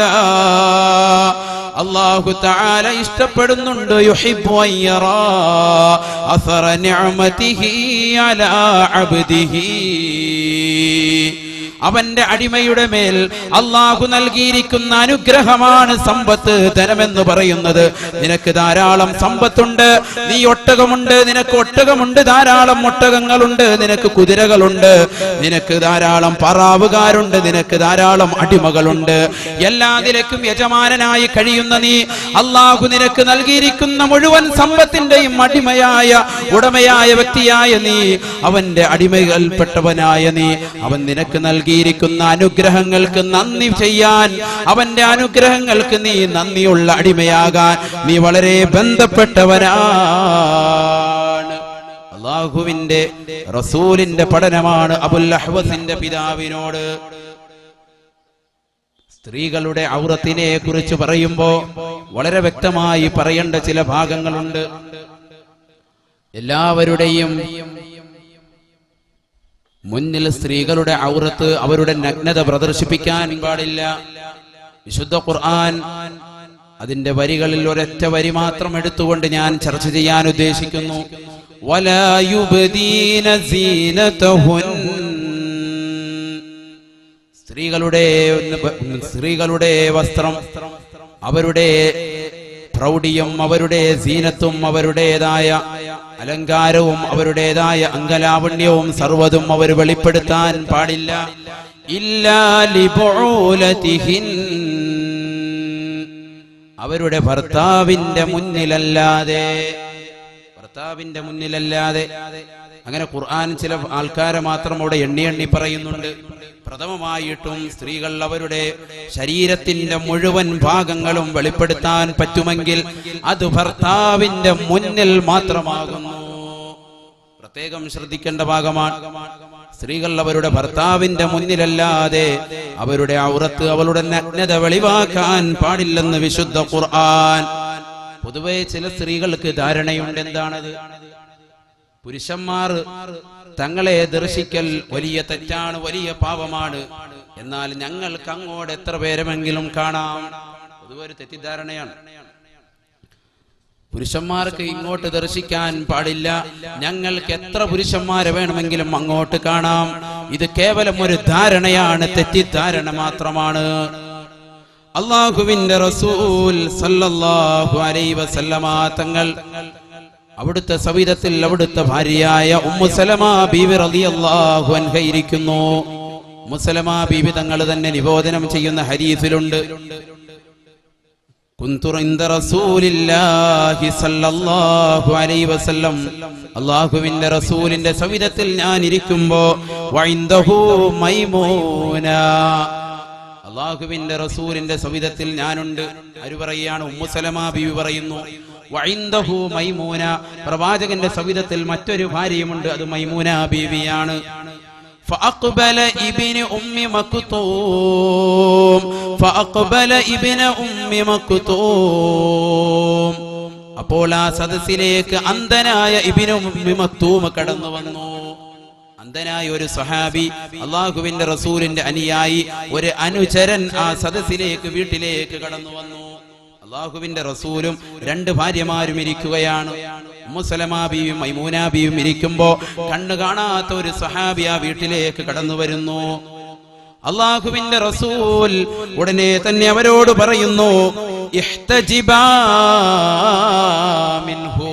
അല്ലാഹു തആല ഇഷ്ടപ്പെടുന്നുണ്ട്, യുഹിബ്ബു അൻ യറാ അസറ നിഅമതിഹി അലാ അബ്ദിഹി, അവന്റെ അടിമയുടെ മേൽ അല്ലാഹു നൽകിയിരിക്കുന്ന അനുഗ്രഹമാണ് സമ്പത്ത്, ധനമെന്ന് പറയുന്നത്. നിനക്ക് ധാരാളം സമ്പത്തുണ്ട്, നീ ഒട്ടകമുണ്ട്, നിനക്ക് ഒട്ടകമുണ്ട്, ധാരാളം ഒട്ടകങ്ങളുണ്ട്, നിനക്ക് കുതിരകളുണ്ട്, നിനക്ക് ധാരാളം പറാവുകാരുണ്ട്, നിനക്ക് ധാരാളം അടിമകളുണ്ട്, എല്ലാ നിലക്കും യജമാനനായി കഴിയുന്ന നീ, അല്ലാഹു നിനക്ക് നൽകിയിരിക്കുന്ന മുഴുവൻ സമ്പത്തിന്റെയും അടിമയായ ഉടമയായ വ്യക്തിയായ നീ, അവന്റെ അടിമകൾപ്പെട്ടവനായ നീ, അവൻ നിനക്ക് നൽകിയിരിക്കുന്ന അനുഗ്രഹങ്ങൾക്ക് നന്ദി ചെയ്യാൻ, അവന്റെ അനുഗ്രഹങ്ങൾക്ക് നീ നന്ദിയുള്ള അടിമയാകാൻ നീ വളരെ ബന്ധപ്പെട്ടവനാണ്. അല്ലാഹുവിന്റെ റസൂലിന്റെ പഠനമാണ് അബുൽ അഹ്വസിന്റെ പിതാവിനോട്. സ്ത്രീകളുടെ ഔറത്തിനെ കുറിച്ച് പറയുമ്പോ വളരെ വ്യക്തമായി പറയേണ്ട ചില ഭാഗങ്ങളുണ്ട്. എല്ലാവരുടെയും മുന്നിൽ സ്ത്രീകളുടെ ഔറത്ത്, അവരുടെ നഗ്നത പ്രദർശിപ്പിക്കാൻ പാടില്ല. വിശുദ്ധ ഖുർആൻ അതിന്റെ വരികളിൽ ഒരൊറ്റ വരി മാത്രം എടുത്തുകൊണ്ട് ഞാൻ ചർച്ച ചെയ്യാൻ ഉദ്ദേശിക്കുന്നു. വലാ യുബ്ദീന സീനതഹുൻ, സ്ത്രീകളുടെ വസ്ത്രം, അവരുടെ പ്രൗഢിയും അവരുടെ സീനത്തും അവരുടേതായ അലങ്കാരവും അവരുടേതായ അംഗലാവണ്യവും സർവ്വതും അവർ വെളിപ്പെടുത്താൻ പാടില്ല. ഇല്ലാ ലിബുലതിഹിൻ, അവരുടെ ഭർത്താവിന്റെ മുന്നിലല്ലാതെ. അങ്ങനെ ഖുർആൻ ചില ആൾക്കാരെ മാത്രം അവിടെ എണ്ണി പറയുന്നുണ്ട്. പ്രഥമമായിട്ടും സ്ത്രീകൾ അവരുടെ ശരീരത്തിന്റെ മുഴുവൻ ഭാഗങ്ങളും വെളിപ്പെടുത്താൻ പറ്റുമെങ്കിൽ അത് ഭർത്താവിന്റെ മുന്നിൽ മാത്രമാകുന്നു. പ്രത്യേകം ശ്രദ്ധിക്കേണ്ട ഭാഗമാണ്. സ്ത്രീകൾ അവരുടെ ഭർത്താവിന്റെ മുന്നിലല്ലാതെ അവരുടെ ഔറത്ത്, അവളുടെ നഗ്നത വെളിവാക്കാൻ പാടില്ലെന്ന് വിശുദ്ധ ഖുർആൻ. പൊതുവെ ചില സ്ത്രീകൾക്ക് ധാരണയുണ്ട്. എന്താണത്? പുരുഷന്മാർ തങ്ങളെ ദർശിക്കൽ വലിയ തെറ്റാണ്, വലിയ പാപമാണ്. എന്നാൽ ഞങ്ങൾക്ക് അങ്ങോട്ട് എത്ര പേരെങ്കിലും കാണാം. പൊതുവെ ഒരു തെറ്റിദ്ധാരണയാണ്. പുരുഷന്മാർക്ക് ഇങ്ങോട്ട് ദർശിക്കാൻ പാടില്ല, ഞങ്ങൾക്ക് എത്ര പുരുഷന്മാരെ വേണമെങ്കിലും അങ്ങോട്ട് കാണാം. ഇത് കേവലം ഒരു ധാരണയാണ്, തെറ്റിദ്ധാരണ മാത്രമാണ്. അല്ലാഹുവിന്റെ റസൂൽ സല്ലല്ലാഹു അലൈഹി വസല്ലമ തങ്ങൾ അവിടുത്തെ സവിധത്തിൽ അവിടുത്തെ ഭാര്യയായ ഉമ്മു സലമ ബീവി റളിയല്ലാഹു അൻഹ ഇരിക്കുന്നു. ഉമ്മു സലമ ബീവി തങ്ങൾ തന്നെ നിവേദനം ചെയ്യുന്ന ഹദീസിലുണ്ട്, കുന്തു ഇൻദ റസൂലില്ലാഹി സല്ലല്ലാഹു അലൈഹി വസല്ലം, അല്ലാഹുവിന്റെ റസൂലിന്റെ സവിധത്തിൽ ഞാൻ ഇരിക്കുമ്പോ വഇൻദഹു മൈമൂന, അല്ലാഹുവിന്റെ റസൂലിന്റെ സവിധത്തിൽ ഞാനുണ്ട്. ആര് പറയുകയാണ്? ഉമ്മു സലമ ബീവി പറയുന്നു. വഇൻദഹു മൈമൂന, പ്രവാചകന്റെ സവിധത്തിൽ മറ്റൊരു ഭാര്യയുമുണ്ട്, അത് മൈമൂന ബീവിയാണ്. فأقبل ابن أم مكتوم അപ്പോൾ ആ സദസ്സിലേക്ക് അന്ധനായ ഇബ്നു ഉമ്മി മക്തൂം കടന്നു വന്നു. അന്ധനായ ഒരു സഹാബി, അല്ലാഹുവിന്റെ റസൂലിന്റെ അനുയായി, ഒരു അനുചരൻ ആ സദസ്സിലേക്ക്, വീട്ടിലേക്ക് കടന്നു വന്നു. അല്ലാഹുവിന്റെ റസൂലും രണ്ട് ഭാര്യമാരും ഇരിക്കുകയാണ്. ഉമ്മു സലമ ബീവിയും മൈമൂന ബീവിയും ഇരിക്കുമ്പോ കണ്ണു കാണാത്ത ഒരു സഹാബി ആ വീട്ടിലേക്ക് കടന്നു വരുന്നു. അല്ലാഹുവിന്റെ റസൂൽ ഉടനെ തന്നെ അവരോട് പറയുന്നു, ഇഹ്തജിബാ മിൻഹു,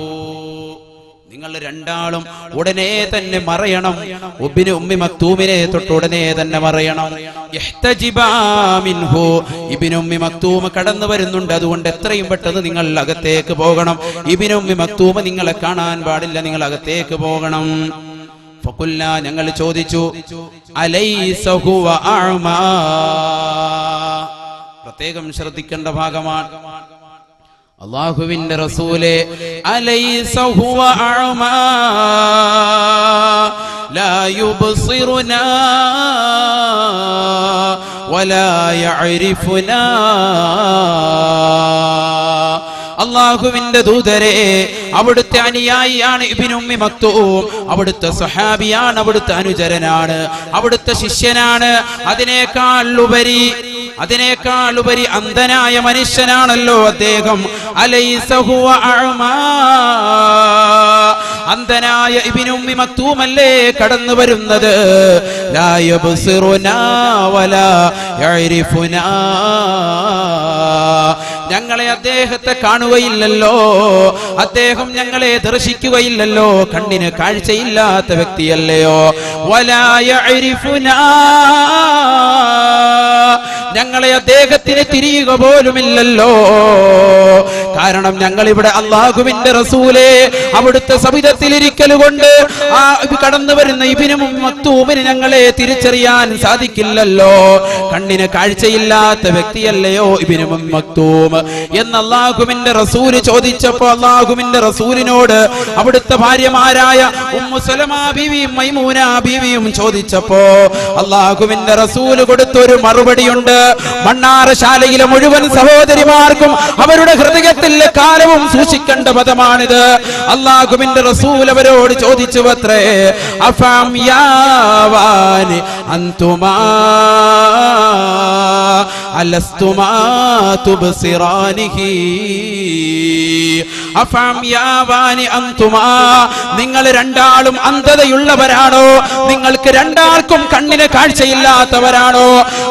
നിങ്ങൾ രണ്ടാളും ഉടനെ തന്നെ മറയണം. ഇബ്നു ഉമ്മി മക്തൂമിനെ തൊട്ട് ഉടനെ തന്നെ മറയണം. ഇഹ്തജിബാ മിൻഹു, ഇബ്നു ഉമ്മി മക്തൂം കടന്നു വരുന്നുണ്ട്, അതുകൊണ്ട് എത്രയും പെട്ടെന്ന് നിങ്ങൾ അകത്തേക്ക് പോകണം. ഇബ്നു ഉമ്മി മക്തൂം നിങ്ങളെ കാണാൻ പാടില്ല, നിങ്ങൾ അകത്തേക്ക് പോകണം. ഫഖുൽന, ഞങ്ങൾ ചോദിച്ചു, അലൈസ ഹുവ അഅ്മാ, പ്രത്യേകം ശ്രദ്ധിക്കേണ്ട ഭാഗമാണ്. അല്ലാഹുവിന്റെ റസൂലേ, അലൈസ ഹുവ അഅ്മാ ലാ യുബ്സിറുനാ വലാ യഅരിഫുനാ, അല്ലാഹുവിന്റെ ദൂതരെ, അവിടുത്തെ അനുയായിയാണ് ഇബ്നു ഉമ്മി മക്തൂം, അവിടുത്തെ സഹാബിയാണ്, അവിടുത്തെ അനുചരനാണ്, അവിടുത്തെ ശിഷ്യനാണ്. അതിനേക്കാൾ ഉപരി അന്ധനായ മനുഷ്യനാണല്ലോ അദ്ദേഹം. അലൈസ ഹുവ അഅ്മാ, അന്ധനായ ഇബ്നു ഉമ്മി മക്തൂമല്ലേ കടന്നു വരുന്നത്. ലാ യബ്സിറുനാ വലാ യഅരിഫുനാ, ഞങ്ങളെ അദ്ദേഹത്തെ കാണുകയില്ലല്ലോ, അദ്ദേഹം ഞങ്ങളെ ദർശിക്കുകയില്ലല്ലോ, കണ്ണിന് കാഴ്ചയില്ലാത്ത വ്യക്തിയല്ലയോ. വലാ യഅരിഫുനാ, ഞങ്ങളെ അദ്ദേഹത്തിന് തിരിയുക പോലുമില്ലല്ലോ. കാരണം ഞങ്ങൾ ഇവിടെ അല്ലാഹുവിന്റെ റസൂലേ അവിടുത്തെ സവിധത്തിലിരിക്കലുകൊണ്ട് ആ കടന്നു വരുന്ന ഇബ്നു ഉമ്മി മക്തൂമിന് ഞങ്ങളെ തിരിച്ചറിയാൻ സാധിക്കില്ലല്ലോ, കണ്ണിന് കാഴ്ചയില്ലാത്ത വ്യക്തിയല്ലയോ ഇബ്നു ഉമ്മി മക്തൂം എന്ന് അല്ലാഹുവിന്റെ റസൂല് ചോദിച്ചപ്പോ, അല്ലാഹുവിന്റെ റസൂലിനോട് അവിടുത്തെ ഭാര്യമാരായ ഉമ്മു സലമ ബീവിയും മൈമൂന ബീവിയും ചോദിച്ചപ്പോ അല്ലാഹുവിന്റെ റസൂല് കൊടുത്തൊരു മറുപടിയുണ്ട്. മണ്ണാറശാലയിലെ മുഴുവൻ സഹോദരിമാർക്കും അവരുടെ ഹൃദയത്തിൽ കാലവും സൂക്ഷിക്കേണ്ട പദമാണിത്. അല്ലാഹുവിന്റെ റസൂൽ അവരോട് ചോദിച്ചു അത്രേ, അഫാം യാവാനി അൻതുമാ അലസ്തുമാ തുബ്സിറാനിഹി, അഫാം യാവാനി അൻതുമാ, നിങ്ങൾ രണ്ടാളും അന്ധതയുള്ളവരാണോ? നിങ്ങൾക്ക് രണ്ടാൾക്കും കണ്ണിന് കാഴ്ചയില്ലാത്തവരാണോ?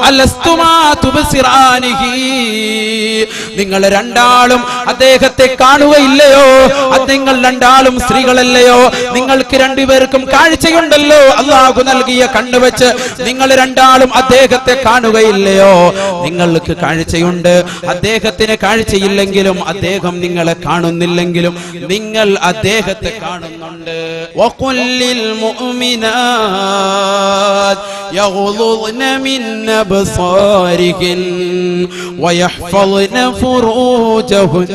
അലസ്തുമാ തുബ്സിറാനിഹി, നിങ്ങൾ രണ്ടാളും അദ്ദേഹത്തെ കാണുകയില്ലയോ? നിങ്ങൾ രണ്ടാളും സ്ത്രീകളല്ലയോ, നിങ്ങൾക്ക് രണ്ടുപേർക്കും കാഴ്ചയുണ്ടല്ലോ, അള്ളാഹു നൽകിയ കണ്ണുവെച്ച് നിങ്ങൾ രണ്ടാളും അദ്ദേഹത്തെ കാണുകയില്ലയോ? നിങ്ങൾക്ക് കാഴ്ചയുണ്ട്, അദ്ദേഹത്തിന് കാഴ്ചയില്ലെങ്കിലും അദ്ദേഹം നിങ്ങളെ കാണുന്നില്ലെങ്കിലും നിങ്ങൾ അദ്ദേഹത്തെ കാണുന്നുണ്ട്. വഖുല്ലിൽ മുഅ്മിനാത് യഗ്ളുദ്ന മിൻ അബ്സാരിഹിൻ വയഹ്ഫദ്ന ഫുറൂജഹുൻ.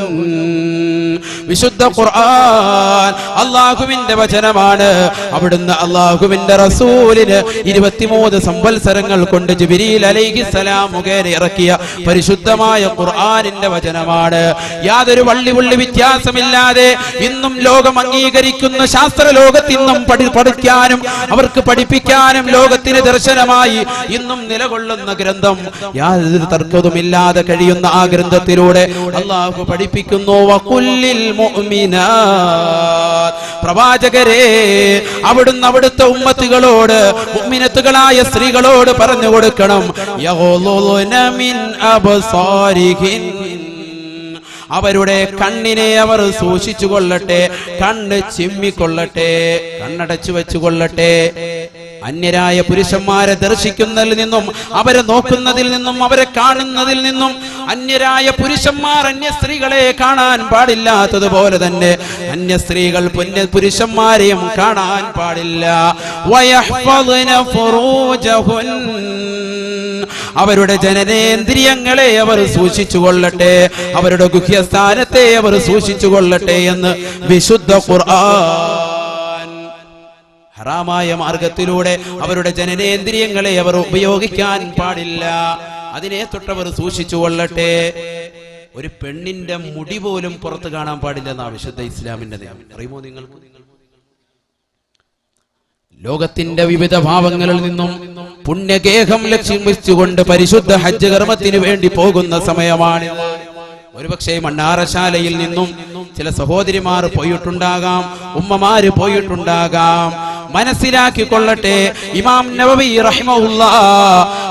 വിശുദ്ധ ഖുർആൻ അല്ലാഹുവിന്റെ വചനമാണ്. അവിടുന്ന് അല്ലാഹുവിന്റെ റസൂലിന് 23 സംവത്സരങ്ങൾ കൊണ്ട് ജിബ്രീൽ അലൈഹിസ്സലാം മുഖേന ഇറക്കിയ പരിശുദ്ധമായ ഖുർആനിന്റെ വചനമാണ്. യാതൊരു വള്ളിപുള്ളി വ്യത്യാസമില്ലാതെ ഇന്നും ലോകം അംഗീകരിക്കുന്ന ശാസ്ത്ര ലോകത്ത് ഇന്നും പഠിക്കാനും അവർക്ക് പഠിപ്പിക്കാനും ലോകത്തിന് ദർശനമായി ഇന്നും നിലകൊള്ളുന്ന ഗ്രന്ഥം, യാതൊരു തർക്കവുമില്ലാതെ കഴിയുന്ന ആ ഗ്രന്ഥത്തിലൂടെ അല്ലാഹു പഠിപ്പിക്കുന്നു. വഖുല്ലിൽ മുഅ്മിനാത്, പ്രവാചകരെ അവിടുന്ന് അവിടുത്തെ ഉമ്മത്തുകളോട്, മുഅ്മിനത്തുകളായ സ്ത്രീകളോട് പറഞ്ഞു കൊടുക്കണം, യഗ്ളുദ്ന മിൻ അബ്സാരിഹിൻ, അവരുടെ കണ്ണിനെ അവർ സൂക്ഷിച്ചു കൊള്ളട്ടെ, കണ്ണ് ചിമ്മിക്കൊള്ളട്ടെ, കണ്ണടച്ചു വെച്ചുകൊള്ളട്ടെ. അന്യരായ പുരുഷന്മാരെ ദർശിക്കുന്നതിൽ നിന്നും അവരെ നോക്കുന്നതിൽ നിന്നും അവരെ കാണുന്നതിൽ നിന്നും അന്യരായ പുരുഷന്മാർ അന്യ സ്ത്രീകളെ കാണാൻ പാടില്ലാത്തതുപോലെ തന്നെ അന്യ സ്ത്രീകൾ പുരുഷന്മാരെയും കാണാൻ പാടില്ല. വയഹ്ഫദ്ന ഫുറൂജഹുൻ, അവരുടെ ജനനേന്ദ്രിയങ്ങളെ അവർ സൂക്ഷിച്ചു കൊള്ളട്ടെ, അവരുടെ ഗുഹ്യസ്ഥാനത്തെ അവർ സൂക്ഷിച്ചു കൊള്ളട്ടെ എന്ന് വിശുദ്ധ ഖുർആൻ. ഹറാമായ മാർഗത്തിലൂടെ അവരുടെ ജനനേന്ദ്രിയങ്ങളെ അവർ ഉപയോഗിക്കാൻ പാടില്ല, അതിനെ തൊട്ടവർ സൂക്ഷിച്ചു കൊള്ളട്ടെ. ഒരു പെണ്ണിന്റെ മുടി പോലും പുറത്ത് കാണാൻ പാടില്ല എന്നാണ് വിശുദ്ധ ഇസ്ലാമിന്റെ നിയമം. അറിയുമോ നിങ്ങൾക്ക്? ലോകത്തിന്റെ വിവിധ ഭാവങ്ങളിൽ നിന്നും പുണ്യഗേഹം ലക്ഷ്യം വെച്ചുകൊണ്ട് പരിശുദ്ധ ഹജ്ജ് കർമ്മത്തിന് വേണ്ടി പോകുന്ന സമയമാണിത്. ഒരുപക്ഷെ മണ്ണാറശാലയിൽ നിന്നും ചില സഹോദരിമാർ പോയിട്ടുണ്ടാകാം, ഉമ്മമാര് പോയിട്ടുണ്ടാകാം. മനസ്സിലാക്കിക്കൊള്ളട്ടെ, ഇമാം നവവി റഹിമഹുല്ലാ,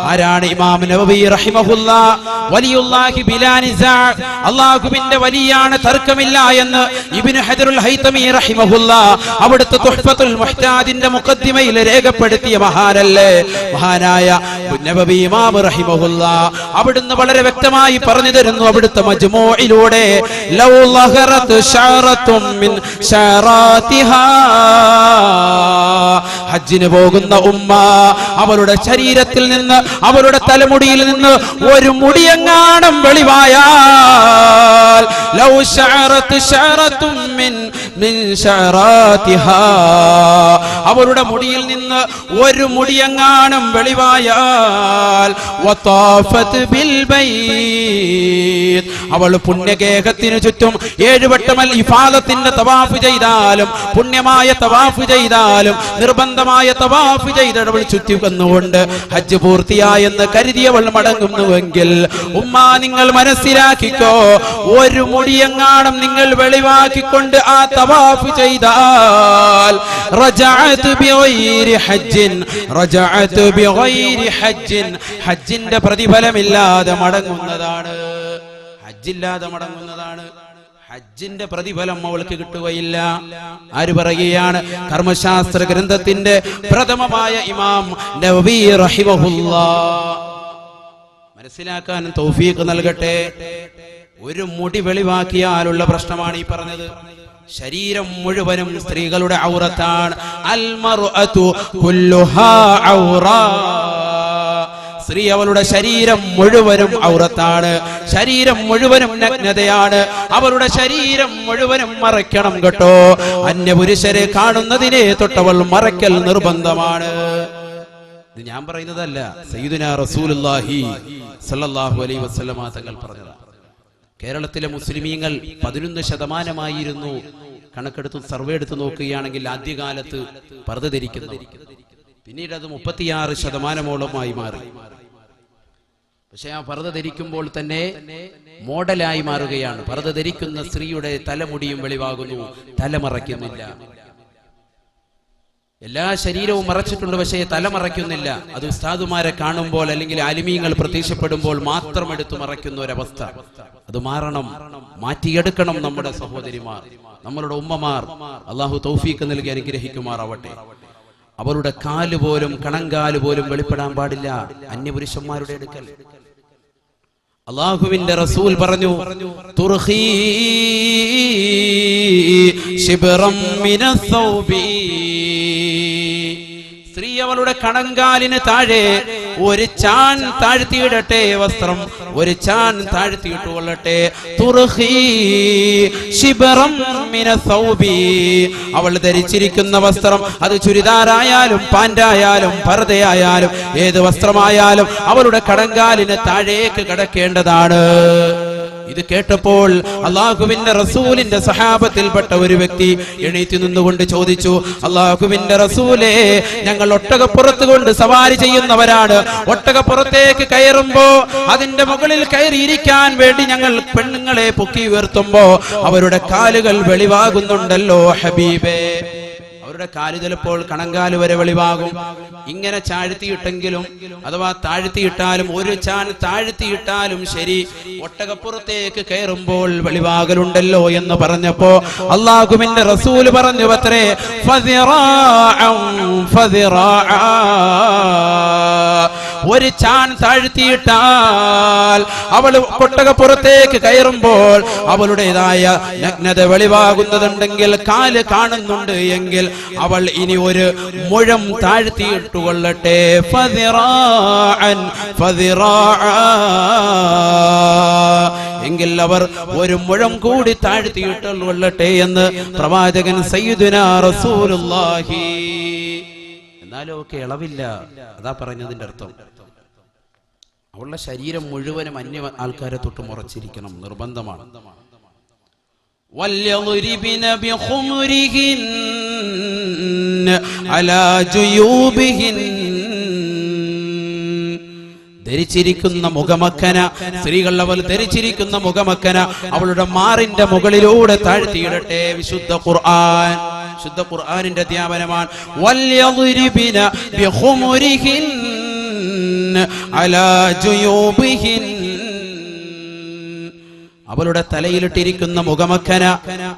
ആരാണ് ഇമാം നവവി റഹിമഹുല്ലാ? വലിയുല്ലാഹി ബിലാ നിസാ, അല്ലാഹുവിന്റെ വലിയാണ്, തർക്കമില്ല എന്ന് ഇബ്നു ഹജറുൽ ഹൈതമി റഹിമഹുല്ലാ അവിടുത്തെ തുഹ്ഫത്തുൽ മുഹ്താദിന്റെ മുഖദ്ദിമയിൽ രേഖപ്പെടുത്തിയ മഹാനല്ലേ, മഹാനായ നവവി ഇമാം റഹിമഹുല്ലാ. അവിടുന്ന് വളരെ വ്യക്തമായി പറഞ്ഞു തരുന്നു അവിടുത്തെ മജ്മൂഇലൂടെ, ലൗ ലഹറത് ശഅറത്തും മിൻ ശഅറാതിഹാ, ഹജ്ജിന് പോകുന്ന ഉമ്മ അവരുടെ ശരീരത്തിൽ നിന്ന്, അവരുടെ തലമുടിയിൽ നിന്ന് ഒരു മുടിയെങ്ങാനും വെളിവായാൽ, ലൗ ശഅറത് ശഅറത്തും മിൻ ശഅറാതിഹാ, അവരുടെ മുടിയിൽ നിന്ന് ഒരു മുടിയെങ്ങാനും വെളിവായാൽ, വതാഫത് ബിൽ ബൈത്ത്, അവൾ പുണ്യഗേഹത്തിനു ചുറ്റും 7 വട്ടമൽ ഇഫാദത്തിന്റെ തവാഫ് ചെയ്താലും, പുണ്യമായ തവാഫ് ചെയ്താലും, നിർബന്ധമായ തവാഫ് ചെയ്തവൾ ചുറ്റി വന്നുകൊണ്ട് ഹജ്ജ് പൂർത്തിയായെന്ന് കരുതിയവൾ മടങ്ങുന്നുവെങ്കിൽ, ഉമ്മ നിങ്ങൾ മനസ്സിലാക്കിക്കോ, ഒരു മുടിയെങ്ങാനും നിങ്ങൾ വെളിവാക്കിക്കൊണ്ട് ആ തവാഫ് ചെയ്താൽ, റജഅത് ബിഗൈരി ഹജ്ജിൻ, റജഅത് ബിഗൈരി ഹജ്ജിൻ, ഹജ്ജിന്റെ പ്രതിഫലമില്ലാതെ മടങ്ങുന്നതാണ്, ഹജ്ജില്ലാതെ മടങ്ങുന്നതാണ്. ഹജ്ജിന്റെ പ്രതിഫലം അവൾക്ക് കിട്ടുകയില്ല. ആര് പറയുകയാണ്? കർമ്മശാസ്ത്ര ഗ്രന്ഥത്തിന്റെ പ്രഥമമായ ഇമാം നവവി റഹിമഹുല്ലാഹ്. മനസ്സിലാക്കാൻ തൗഫീഖ് നൽകട്ടെ. ഒരു മുടി വെളിവാക്കിയാലുള്ള പ്രശ്നമാണ് ഈ പറഞ്ഞത്. ശരീരം മുഴുവനും സ്ത്രീകളുടെ ഔറത്താണ്. അൽ മർഅതു കുല്ലുഹാ ഔറാ, സ്ത്രീ അവളുടെ ശരീരം മുഴുവനും ഔറത്താണ്, ശരീരം മുഴുവനും നഗ്നതയാണ്, അവളുടെ ശരീരം മുഴുവനും മറയ്ക്കണം കേട്ടോ. അന്യപുരുഷരെ കാണുന്നതിനെ തൊട്ടവൾ മറയ്ക്കൽ നിർബന്ധമാണ്. ഇത് ഞാൻ പറയുന്നതല്ല, സയ്യിദുനാ റസൂലുള്ളാഹി സ്വല്ലല്ലാഹു അലൈഹി വസല്ലമ തങ്ങൾ പറഞ്ഞതാണ്. കേരളത്തിലെ മുസ്ലിമീങ്ങൾ 11% കണക്കെടുത്ത് സർവേ എടുത്ത് നോക്കുകയാണെങ്കിൽ ആദ്യകാലത്ത് പർദ്ദ ധരിക്കുന്നു. പിന്നീട് അത് 36% മാറി. പക്ഷെ ആ പർദ്ദ ധരിക്കുമ്പോൾ തന്നെ മോഡലായി മാറുകയാണ്. പർദ്ദ ധരിക്കുന്ന സ്ത്രീയുടെ തലമുടിയും വെളിവാകുന്നു, തലമറയ്ക്കുന്നില്ല. എല്ലാ ശരീരവും മറച്ചിട്ടുണ്ട്, പക്ഷേ തല മറയ്ക്കുന്നില്ല. അത് ഉസ്താദുമാരെ കാണുമ്പോൾ അല്ലെങ്കിൽ ആലിമീങ്ങൾ പ്രത്യക്ഷപ്പെടുമ്പോൾ മാത്രം എടുത്തു മറയ്ക്കുന്ന ഒരവസ്ഥ. അത് മാറണം, മാറ്റിയെടുക്കണം. നമ്മുടെ സഹോദരിമാർ, നമ്മളുടെ ഉമ്മമാർ അള്ളാഹു തൗഫീഖ് നൽകി അനുഗ്രഹിക്കുമാറാവട്ടെ. അവരുടെ കാല് പോലും, കണങ്കാല് പോലും വെളിപ്പെടാൻ പാടില്ല അന്യപുരുഷന്മാരുടെ അടുക്കൽ. അള്ളാഹുവിന്റെ റസൂൽ പറഞ്ഞു, തുർഖീ ശിബ്റം മിനസ് സൗബി, സ്ത്രീ അവളുടെ കണങ്കാലിന് താഴെ ഒരു ചാൺ താഴ്ത്തിയിടട്ടെ, വസ്ത്രം ഒരു ചാൺ താഴ്ത്തിയിട്ടുകൊള്ളട്ടെ. തുർഖീ ശിബ്റം മിനസ് സൗബി, അവൾ ധരിച്ചിരിക്കുന്ന വസ്ത്രം അത് ചുരിദാറായാലും പാന്റായാലും പർദയായാലും ഏത് വസ്ത്രമായാലും അവളുടെ കണങ്കാലിന് താഴേക്ക് കടക്കേണ്ടതാണ്. ഇത് കേട്ടപ്പോൾ അള്ളാഹുവിന്റെ റസൂലിന്റെ സഹാബത്തിൽപ്പെട്ട ഒരു വ്യക്തി എണീറ്റ് നിന്നുകൊണ്ട് ചോദിച്ചു, അള്ളാഹുവിന്റെ റസൂലേ, ഞങ്ങൾ ഒട്ടകപ്പുറത്ത് കൊണ്ട് സവാരി ചെയ്യുന്നവരാണ്. ഒട്ടകപ്പുറത്തേക്ക് കയറുമ്പോ അതിന്റെ മുകളിൽ കയറിയിരിക്കാൻ വേണ്ടി ഞങ്ങൾ പെണ്ണുങ്ങളെ പൊക്കി ഉയർത്തുമ്പോ അവരുടെ കാലുകൾ വെളിവാകുന്നുണ്ടല്ലോ ഹബീബേ. അവരുടെ കാല് ചിലപ്പോൾ കണങ്കാല് വരെ വെളിവാകും. ഇങ്ങനെ ചാഴ്ത്തിയിട്ടെങ്കിലും അഥവാ താഴ്ത്തിയിട്ടാലും, ഒരു ചാൺ താഴ്ത്തിയിട്ടാലും ശരി, ഒട്ടകപ്പുറത്തേക്ക് കയറുമ്പോൾ വെളിവാകലുണ്ടല്ലോ എന്ന് പറഞ്ഞപ്പോ അല്ലാഹുവിന്റെ റസൂല് പറഞ്ഞു അത്രേ, ഒരു ചാൺ താഴ്ത്തിയിട്ടാൽ അവൾ ഒട്ടകപ്പുറത്തേക്ക് കയറുമ്പോൾ അവളുടേതായ നഗ്നത വെളിവാകുന്നതുണ്ടെങ്കിൽ, കാല് കാണുന്നുണ്ട് എങ്കിൽ അവൾ ഇനി ഒരു മുഴം താഴ്ത്തിയിട്ടുകൊള്ളട്ടെ. എങ്കിൽ അവർ ഒരു മുഴം കൂടി താഴ്ത്തിയിട്ടുകൊള്ളട്ടെ എന്ന് പ്രവാചകൻ സയ്യിദുനാ റസൂലുള്ളാഹി. എന്നാലും ഒക്കെ ഇളവില്ല, അതാ പറഞ്ഞതിന്റെ അർത്ഥം. അവളുടെ ശരീരം മുഴുവനും അന്യ ആൾക്കാരെ തൊട്ട് മുറച്ചിരിക്കണം, നിർബന്ധമാണ്. وَلْيَضْرِبْنَ بِخُمُرِهِنَّ عَلَى جُيُوبِهِنَّ, ധരിച്ചിരിക്കുന്ന മുഖമക്കന, സ്ത്രീകൾ അവൾ ധരിച്ചിരിക്കുന്ന മുഖമക്കന അവളുടെ മാറിന്റെ മുകളിലൂടെ താഴ്ത്തിയിടട്ടെ. വിശുദ്ധ ഖുർആൻ, ശുദ്ധ ഖുർആനിന്റെ അധ്യാപനമാണ്. വൽയദ്രിബിന ബിഖുമുരിഹിന്ന അലാ ജുയൂബിഹിൻ, അവളുടെ തലയിലിട്ടിരിക്കുന്ന മുഖമക്കന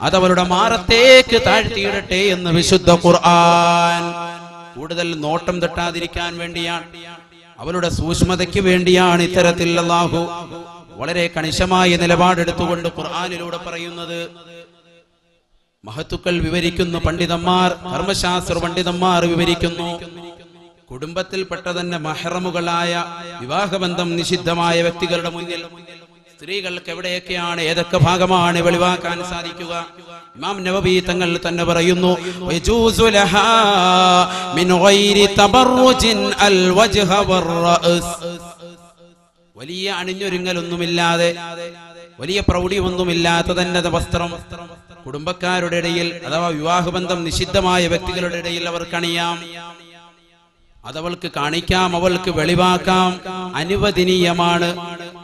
അതവളുടെ മാറത്തേക്ക് താഴ്ത്തിയിടട്ടെ എന്ന് വിശുദ്ധ ഖുർആൻ. കൂടുതൽ നോട്ടം തട്ടാതിരിക്കാൻ വേണ്ടിയാണ്, അവളുടെ സൂക്ഷ്മതയ്ക്ക് വേണ്ടിയാണ് ഇത്തരത്തിൽ അല്ലാഹു വളരെ കണിശമായ നിലപാടെടുത്തുകൊണ്ട് ഖുർആനിലൂടെ പറയുന്നത്. മഹത്തുക്കൾ വിവരിക്കുന്നു, പണ്ഡിതന്മാർ, കർമ്മശാസ്ത്ര പണ്ഡിതന്മാർ വിവരിക്കുന്നു, കുടുംബത്തിൽപ്പെട്ട തന്നെ മഹ്റമുകളായ വിവാഹബന്ധം നിഷിദ്ധമായ വ്യക്തികളുടെ മുന്നിൽ സ്ത്രീകൾക്ക് എവിടെയൊക്കെയാണ്, ഏതൊക്കെ ഭാഗമാണ് വെളിവാക്കാൻ സാധിക്കുക? ഇമാം നവവി തങ്ങൾ തന്നെ പറയുന്നു, വയജൂസു ലഹാ മിൻ ഗൈരി തബറുജിൻ അൽ വജ്ഹ വറഅസ്, വലിയ അണിഞ്ഞൊരുങ്ങലൊന്നുമില്ലാതെ, വലിയ പ്രൗഢിയൊന്നുമില്ലാത്ത തന്നെ വസ്ത്രം കുടുംബക്കാരുടെ ഇടയിൽ അഥവാ വിവാഹബന്ധം നിഷിദ്ധമായ വ്യക്തികളുടെ ഇടയിൽ അവർക്ക് അണിയാം, അതവൾക്ക് കാണിക്കാം, അവൾക്ക് വെളിവാക്കാം. അനുവദനീയമാണ്,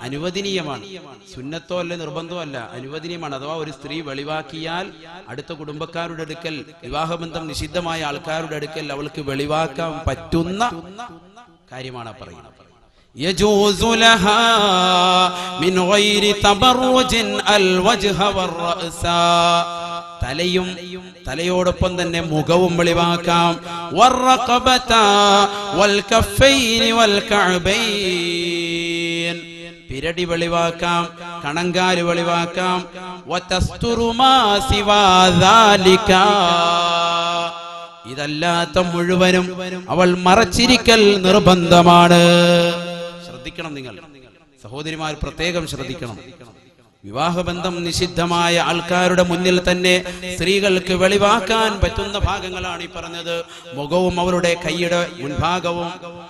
അനുവദനീയമാണ്. സുന്നത്തോ അല്ല, നിർബന്ധമോ അല്ല, അനുവദനീയമാണ്. അഥവാ ഒരു സ്ത്രീ വെളിവാക്കിയാൽ അടുത്ത കുടുംബക്കാരുടെ അടുക്കൽ, വിവാഹബന്ധം നിഷിദ്ധമായ ആൾക്കാരുടെ അടുക്കൽ അവൾക്ക് വെളിവാക്കാൻ പറ്റുന്ന കാര്യമാണ് പറയുന്നത്. യജൂസു ലഹാ മിൻ ഗൈരി തബറുജിൻ അൽ വജ്ഹ വറഅസ, തലയും തലയോടൊപ്പം തന്നെ മുഖവും വെളിവാക്കാം. വറഖബത വൽ കഫൈനി വൽ കഅബൈൻ, പിരടി വെളിവാക്കാം, കണങ്കാല് വെളിവാക്കാം. വതസ്തുറു മാ സിവാ ദാലിക, ഇതല്ലാത്ത മുഴുവനും അവൾ മറച്ചിരിക്കൽ നിർബന്ധമാണ്. ശ്രദ്ധിക്കണം, നിങ്ങൾ സഹോദരിമാർ പ്രത്യേകം ശ്രദ്ധിക്കണം. വിവാഹബന്ധം നിഷിദ്ധമായ ആൾക്കാരുടെ മുന്നിൽ തന്നെ സ്ത്രീകൾക്ക് വെളിവാക്കാൻ പറ്റുന്ന ഭാഗങ്ങളാണ് ഈ പറഞ്ഞത്. മുഖവും അവരുടെ കൈയുടെ മുൻഭാഗവും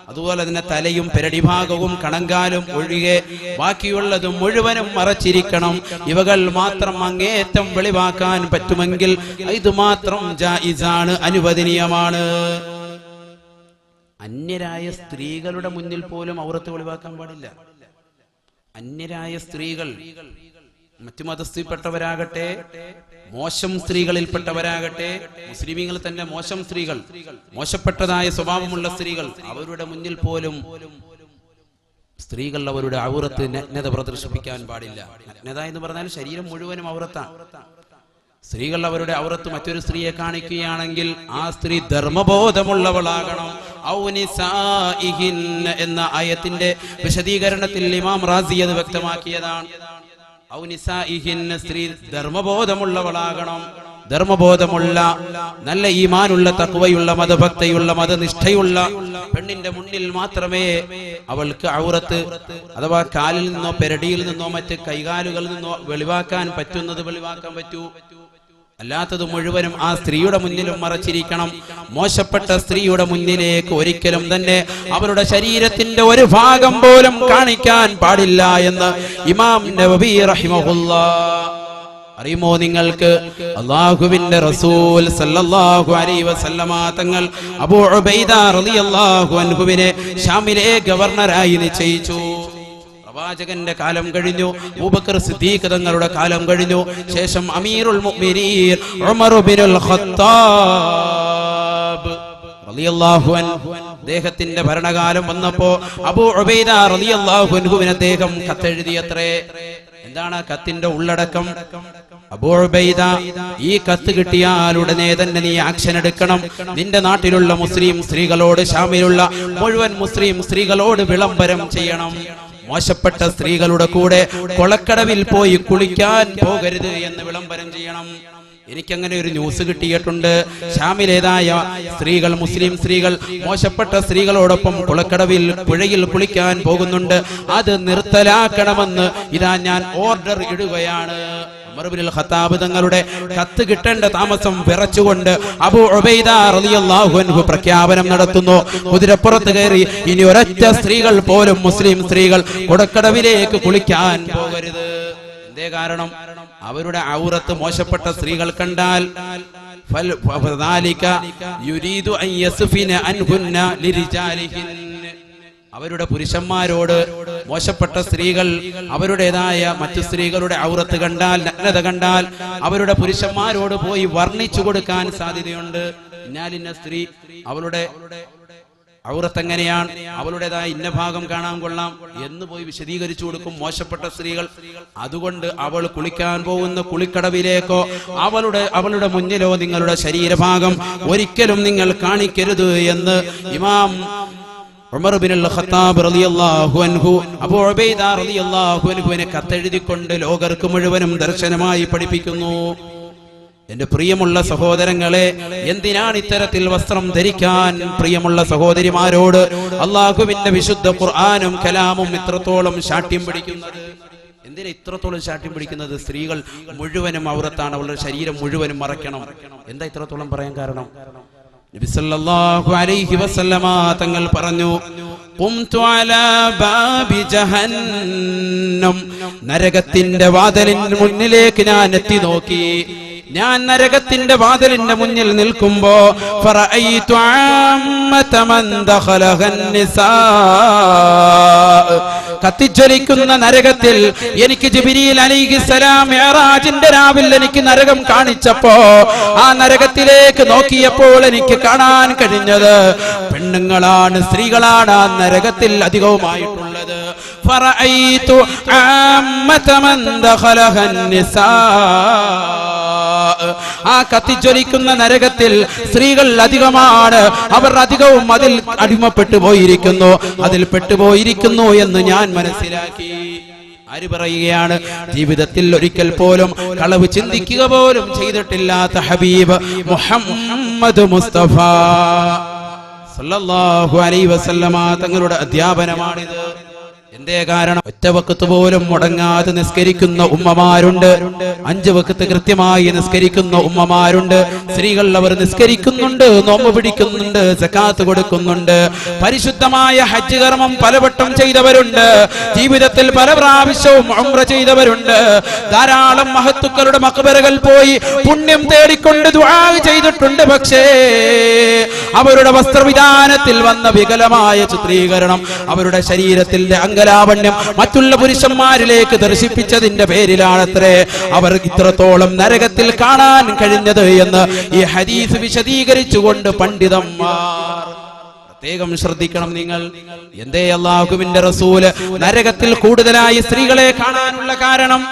അതുപോലെ തന്നെ തലയും പെരടി ഭാഗവും കണങ്കാലും ഒഴികെ ബാക്കിയുള്ളതും മുഴുവനും മറച്ചിരിക്കണം. ഇവകൾ മാത്രം അങ്ങേയറ്റം വെളിവാക്കാൻ പറ്റുമെങ്കിൽ ഇത് മാത്രം ജായിസാണ്, അനുവദനീയമാണ്. അന്യരായ സ്ത്രീകളുടെ മുന്നിൽ പോലും ഔറത്ത് വെളിവാക്കാൻ പാടില്ല. അന്യരായ സ്ത്രീകൾ മറ്റു മതസ്ഥിൽപ്പെട്ടവരാകട്ടെ, മോശം സ്ത്രീകളിൽപ്പെട്ടവരാകട്ടെ, മുസ്ലിമീങ്ങൾ തന്നെ മോശം സ്ത്രീകൾ, മോശപ്പെട്ടതായ സ്വഭാവമുള്ള സ്ത്രീകൾ, അവരുടെ മുന്നിൽ പോലും സ്ത്രീകൾ അവരുടെ ഔറത്ത് നഗ്നത പ്രദർശിപ്പിക്കാൻ പാടില്ല. നഗ്നത എന്ന് പറഞ്ഞാൽ ശരീരം മുഴുവനും ഔറത്താണ്. സ്ത്രീകൾ അവരുടെ ഔറത്ത് മറ്റൊരു സ്ത്രീയെ കാണിക്കുകയാണെങ്കിൽ ആ സ്ത്രീ ധർമ്മബോധമുള്ളവളാകണം. ഔ നിസാഇഹിന്ന എന്ന ആയത്തിന്റെ വിശദീകരണത്തിൽ ഇമാം റാസി അത് വ്യക്തമാക്കിയതാണ്. ഔ നിസാഇഹിന്ന, സ്ത്രീ ധർമ്മബോധമുള്ളവളാകണം. ധർമ്മബോധമുള്ള, നല്ല ഈമാനുള്ള, തഖ്വയുള്ള, മതഭക്തിയുള്ള, മതനിഷ്ഠയുള്ള പെണ്ണിന്റെ മുന്നിൽ മാത്രമേ അവൾക്ക് ഔറത്ത് അഥവാ കാലിൽ നിന്നോ പെരടിയിൽ നിന്നോ മറ്റ് കൈകാലുകളിൽ നിന്നോ വെളിവാക്കാൻ പറ്റുന്നത് വെളിവാക്കാൻ പറ്റൂ. അല്ലാത്തത് മുഴുവനും ആ സ്ത്രീയുടെ മുന്നിലും മറച്ചിരിക്കണം. മോശപ്പെട്ട സ്ത്രീയുടെ മുന്നിലേക്ക് ഒരിക്കലും തന്നെ അവരുടെ ശരീരത്തിന്റെ ഒരു ഭാഗം പോലും കാണിക്കാൻ പാടില്ല എന്ന് ഇമാം നവവി റഹിമഹുല്ലാഹ്. അറിയുമോ നിങ്ങൾക്ക്, അല്ലാഹുവിന്റെ റസൂൽ സല്ലല്ലാഹു അലൈഹി വസല്ലമ തങ്ങൾ അബൂ ഉബൈദ റളിയല്ലാഹു അൻഹുവിനെ ഷാമിലെ ഗവർണറായി നിശ്ചയിച്ചു. പ്രവാചകന്റെ കാലം കഴിഞ്ഞു, അബൂബക്കർ സിദ്ദീഖ് തങ്ങളുടെ കാലം കഴിഞ്ഞു. ശേഷം അമീറുൽ മുഅ്മിനീൻ ഉമർ ഇബ്നുൽ ഖത്താബ് റളിയല്ലാഹു അൻഹു അദ്ദേഹത്തിന്റെ ഭരണകാലം വന്നപ്പോ അബൂ ഉബൈദ റളിയല്ലാഹു അൻഹുവിനെ അദ്ദേഹം കത്തെഴുതിയത്രേ. എന്താണ് കത്തിന്റെ ഉള്ളടക്കം? അബൂ ഉബൈദ, ഈ കത്ത് കിട്ടിയാൽ ഉടനെ തന്നെ നീ ആക്ഷൻ എടുക്കണം. നിന്റെ നാട്ടിലുള്ള മുസ്ലിം സ്ത്രീകളോട്, ഷാമിലുള്ള മുഴുവൻ മുസ്ലിം സ്ത്രീകളോട് വിളംബരം ചെയ്യണം. മോശപ്പെട്ട സ്ത്രീകളുടെ കൂടെ കൊളക്കടവിൽ പോയി കുളിക്കാൻ പോകരുത് എന്ന് വിളംബരം ചെയ്യണം. എനിക്കങ്ങനെ ഒരു ന്യൂസ് കിട്ടിയിട്ടുണ്ട്. ഷാമിലേതായ സ്ത്രീകൾ, മുസ്ലിം സ്ത്രീകൾ മോശപ്പെട്ട സ്ത്രീകളോടൊപ്പം കുളക്കടവിൽ പുഴയിൽ കുളിക്കാൻ പോകുന്നുണ്ട്. അത് നിർത്തലാക്കണമെന്ന് ഇതാ ഞാൻ ഓർഡർ ഇടുകയാണ്. ഉമർ ഇബ്നുൽ ഖത്താബ് തങ്ങളുടെ കത്ത് കിട്ടേണ്ട താമസം വിറച്ചുകൊണ്ട് അബൂ ഉബൈദ റളിയല്ലാഹു അൻഹു പ്രഖ്യാപനം നടത്തുന്നു. കുതിരപ്പുറത്ത് കയറി ഇനി ഒരൊറ്റ സ്ത്രീകൾ പോലും, മുസ്ലിം സ്ത്രീകൾ കുളക്കടവിലേക്ക് കുളിക്കാൻ പോകരുത്. എന്തേ കാരണം? അവരുടെ ഔറത്ത് മോശപ്പെട്ട സ്ത്രീകൾ കണ്ടാൽ അവരുടെ പുരുഷന്മാരോട് മോശപ്പെട്ട സ്ത്രീകൾ അവരുടേതായ മറ്റു സ്ത്രീകളുടെ ഔറത്ത് കണ്ടാൽ, നഗ്നത കണ്ടാൽ അവരുടെ പുരുഷന്മാരോട് പോയി വർണ്ണിച്ചു കൊടുക്കാൻ സാധ്യതയുണ്ട്. ഇന്നാലിന്ന സ്ത്രീ അവളുടെ ഔറത്ത് എങ്ങനെയാണ്, അവളുടേതായ ഇന്ന ഭാഗം കാണാൻ കൊള്ളാം എന്ന് പോയി വിശദീകരിച്ചു കൊടുക്കും മോശപ്പെട്ട സ്ത്രീകൾ. അതുകൊണ്ട് അവൾ കുളിക്കാൻ പോകുന്ന കുളിക്കടവിലേക്കോ അവളുടെ മുന്നിലോ നിങ്ങളുടെ ശരീരഭാഗം ഒരിക്കലും നിങ്ങൾ കാണിക്കരുത് എന്ന് ഇമാം ഉമർ ഇബ്നുൽ ഖത്താബ് റളിയല്ലാഹു അൻഹു അബൂ ഉബൈദ റളിയല്ലാഹു അൻഹുവിനെ കത്തെഴുതിക്കൊണ്ട് ലോകർക്ക് മുഴുവനും ദർശനമായി പഠിപ്പിക്കുന്നു. എന്റെ പ്രിയമുള്ള സഹോദരങ്ങളെ, എന്തിനാണ് ഇത്തരത്തിൽ വസ്ത്രം ധരിക്കാൻ പ്രിയമുള്ള സഹോദരിമാരോട് അല്ലാഹുവിന്റെ വിശുദ്ധ ഖുർആനും കലാമും ഇത്രത്തോളം ശാഠ്യം പിടിക്കുന്നത്? എന്തിനാ ഇത്രത്തോളം ശാഠ്യം പിടിക്കുന്നത്? സ്ത്രീകൾ മുഴുവനും ഔറത്താണ്, അവളുടെ ശരീരം മുഴുവനും മറയ്ക്കണം. എന്താ ഇത്രത്തോളം പറയാൻ കാരണം? നബി സല്ലല്ലാഹു അലൈഹി വസല്ലമ തങ്ങൾ പറഞ്ഞു, ഖുംതു അലാ ബാബി ജഹന്നം, നരകത്തിന്റെ വാതിലിന് മുന്നിലേക്ക് ഞാൻ എത്തി നോക്കി. ഞാൻ നരകത്തിന്റെ വാതിലിന്റെ മുന്നിൽ നിൽക്കുമ്പോ ഫറഅയ്തു അമ്മത മൻ ദഖലഹൻ നിസാ, കത്തിജ്വലിക്കുന്ന നരകത്തിൽ എനിക്ക് ജിബ്രീൽ അലൈഹിസ്സലാം മിഅ്റാജിന്റെ രാവിൽ എനിക്ക് നരകം കാണിച്ചപ്പോ ആ നരകത്തിലേക്ക് നോക്കിയപ്പോൾ എനിക്ക് കാണാൻ കഴിഞ്ഞത് പെണ്ണുങ്ങളാണ്, സ്ത്രീകളാണ് ആ നരകത്തിൽ അധികവുമായിട്ടുള്ളത്. ഫറഅയ്തു അമ്മത മൻ ദഖലഹൻ നിസാ, ആ കത്തിജ്വലിക്കുന്ന നരകത്തിൽ സ്ത്രീകൾ അധികമാണ്, അവർ അധികവും അതിൽ അടിമപ്പെട്ടു പോയിരിക്കുന്നു, അതിൽ പെട്ടുപോയിരിക്കുന്നു എന്ന് ഞാൻ മനസ്സിലാക്കി. ആര് പറയുകയാണ്? ജീവിതത്തിൽ ഒരിക്കൽ പോലും കളവ് ചിന്തിക്കുക പോലും ചെയ്തിട്ടില്ലാത്ത ഹബീബ് മുഹമ്മദ് മുസ്തഫ സല്ലല്ലാഹു അലൈഹി വസല്ലമ തങ്ങളുടെ അധ്യാപനമാണിത്. എന്തേ കാരണം? ഒറ്റ വഖത്ത് പോലും മുടങ്ങാതെ നിസ്കരിക്കുന്ന ഉമ്മമാരുണ്ട്, 5 വഖത്ത് കൃത്യമായി നിസ്കരിക്കുന്ന ഉമ്മമാരുണ്ട്. സ്ത്രീകൾ അവർ നിസ്കരിക്കുന്നുണ്ട്, നോമ്പ് പിടിക്കുന്നുണ്ട്, സകാത്ത് കൊടുക്കുന്നുണ്ട്, പരിശുദ്ധമായ ഹജ്ജ് കർമ്മം പലവട്ടം ചെയ്തവരുണ്ട്, ജീവിതത്തിൽ പല പ്രാവശ്യവും ഉംറ ചെയ്തവരുണ്ട്, ധാരാളം മഹത്തുക്കളുടെ മഖ്ബറകൾ പോയി പുണ്യം തേടിക്കൊണ്ട് ദുആ ചെയ്തിട്ടുണ്ട്. പക്ഷേ അവരുടെ വസ്ത്രവിധാനത്തിൽ വന്ന വികലമായ ചിത്രീകരണം, അവരുടെ ശരീരത്തിന്റെ അംഗലാവണ്യം മറ്റുള്ള പുരുഷന്മാരിലേക്ക് ദർശിപ്പിച്ചതിന്റെ പേരിലാണത്രേ അവർ ഇത്രത്തോളം നരകത്തിൽ കാണാൻ കഴിഞ്ഞത് എന്ന് ഈ ഹദീസ് വിശദീകരിച്ചുകൊണ്ട് പണ്ഡിതന്മാർ പ്രത്യേകം ശ്രദ്ധിക്കണം. നിങ്ങൾ എന്തേ അല്ലാഹുവിന്റെ റസൂല് നരകത്തിൽ കൂടുതലായി സ്ത്രീകളെ കാണാനുള്ള കാരണം?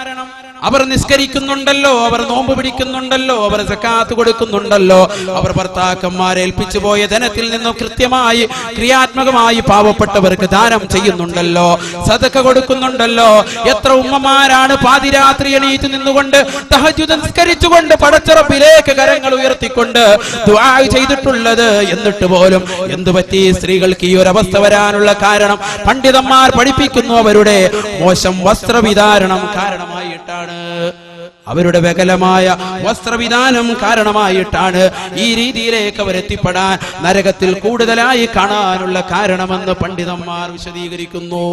അവർ നിസ്കരിക്കുന്നുണ്ടല്ലോ, അവർ നോമ്പ് പിടിക്കുന്നുണ്ടല്ലോ, അവർ സക്കാത്ത് കൊടുക്കുന്നുണ്ടല്ലോ, അവർ ഭർത്താക്കന്മാരെ ഏൽപ്പിച്ചു പോയ ധനത്തിൽ നിന്നും കൃത്യമായി ക്രിയാത്മകമായി പാവപ്പെട്ടവർക്ക് ദാനം ചെയ്യുന്നുണ്ടല്ലോ, സദഖ കൊടുക്കുന്നുണ്ടല്ലോ. എത്ര ഉമ്മമാരാണ് പാതിരാത്രി എണീറ്റ് നിന്നുകൊണ്ട് തഹജ്ജുദ് നിസ്കരിച്ചുകൊണ്ട് പടച്ചറപ്പിലേക്ക് കരങ്ങൾ ഉയർത്തിക്കൊണ്ട് ദുആ ചെയ്തിട്ടുള്ളത്. എന്നിട്ട് പോലും എന്തുപറ്റി സ്ത്രീകൾക്ക് ഈ ഒരു അവസ്ഥ വരാനുള്ള കാരണം? പണ്ഡിതന്മാർ പഠിപ്പിക്കുന്നു, അവരുടെ മോശം വസ്ത്രവിധാരണം കാരണമായിട്ടാണ്, അവരുടെ വികലമായ വസ്ത്രവിധാനം കാരണമായിട്ടാണ് ഈ രീതിയിലേക്ക് അവർ എത്തിപ്പെടാൻ നരകത്തിൽ കൂടുതലായി കാണാനുള്ള കാരണമെന്ന് പണ്ഡിതന്മാർ വിശദീകരിക്കുന്നു.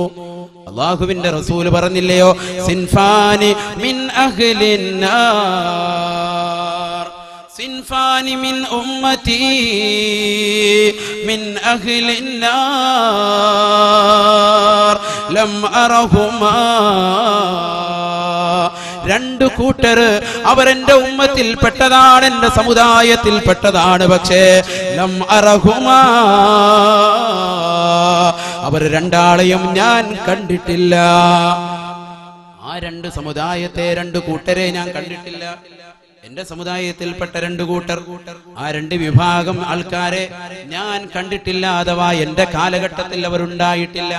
അല്ലാഹുവിന്റെ റസൂൽ പറഞ്ഞില്ലയോ, സിൻഫാനി മിൻ അഹ്ലിന്നാർ സിൻഫാനി മിൻ ഉമ്മതി മിൻ അഹ്ലിന്നാർ ലം അറഹുമാ. രണ്ടു കൂട്ടർ അവർ എന്റെ ഉമ്മത്തിൽ പെട്ടതാണ്, എന്റെ സമുദായത്തിൽ പെട്ടതാണ്, പക്ഷേ ലം അറഹുമാ, അവർ രണ്ടാളെയും ഞാൻ കണ്ടിട്ടില്ല. ആ രണ്ട് സമുദായത്തെ, രണ്ട് കൂട്ടരെ ഞാൻ കണ്ടിട്ടില്ല. എന്റെ സമുദായത്തിൽപ്പെട്ട രണ്ട് കൂട്ടർ, ആ രണ്ട് വിഭാഗം ആൾക്കാരെ ഞാൻ കണ്ടിട്ടില്ല, അഥവാ എന്റെ കാലഘട്ടത്തിൽ അവരുണ്ടായിട്ടില്ല.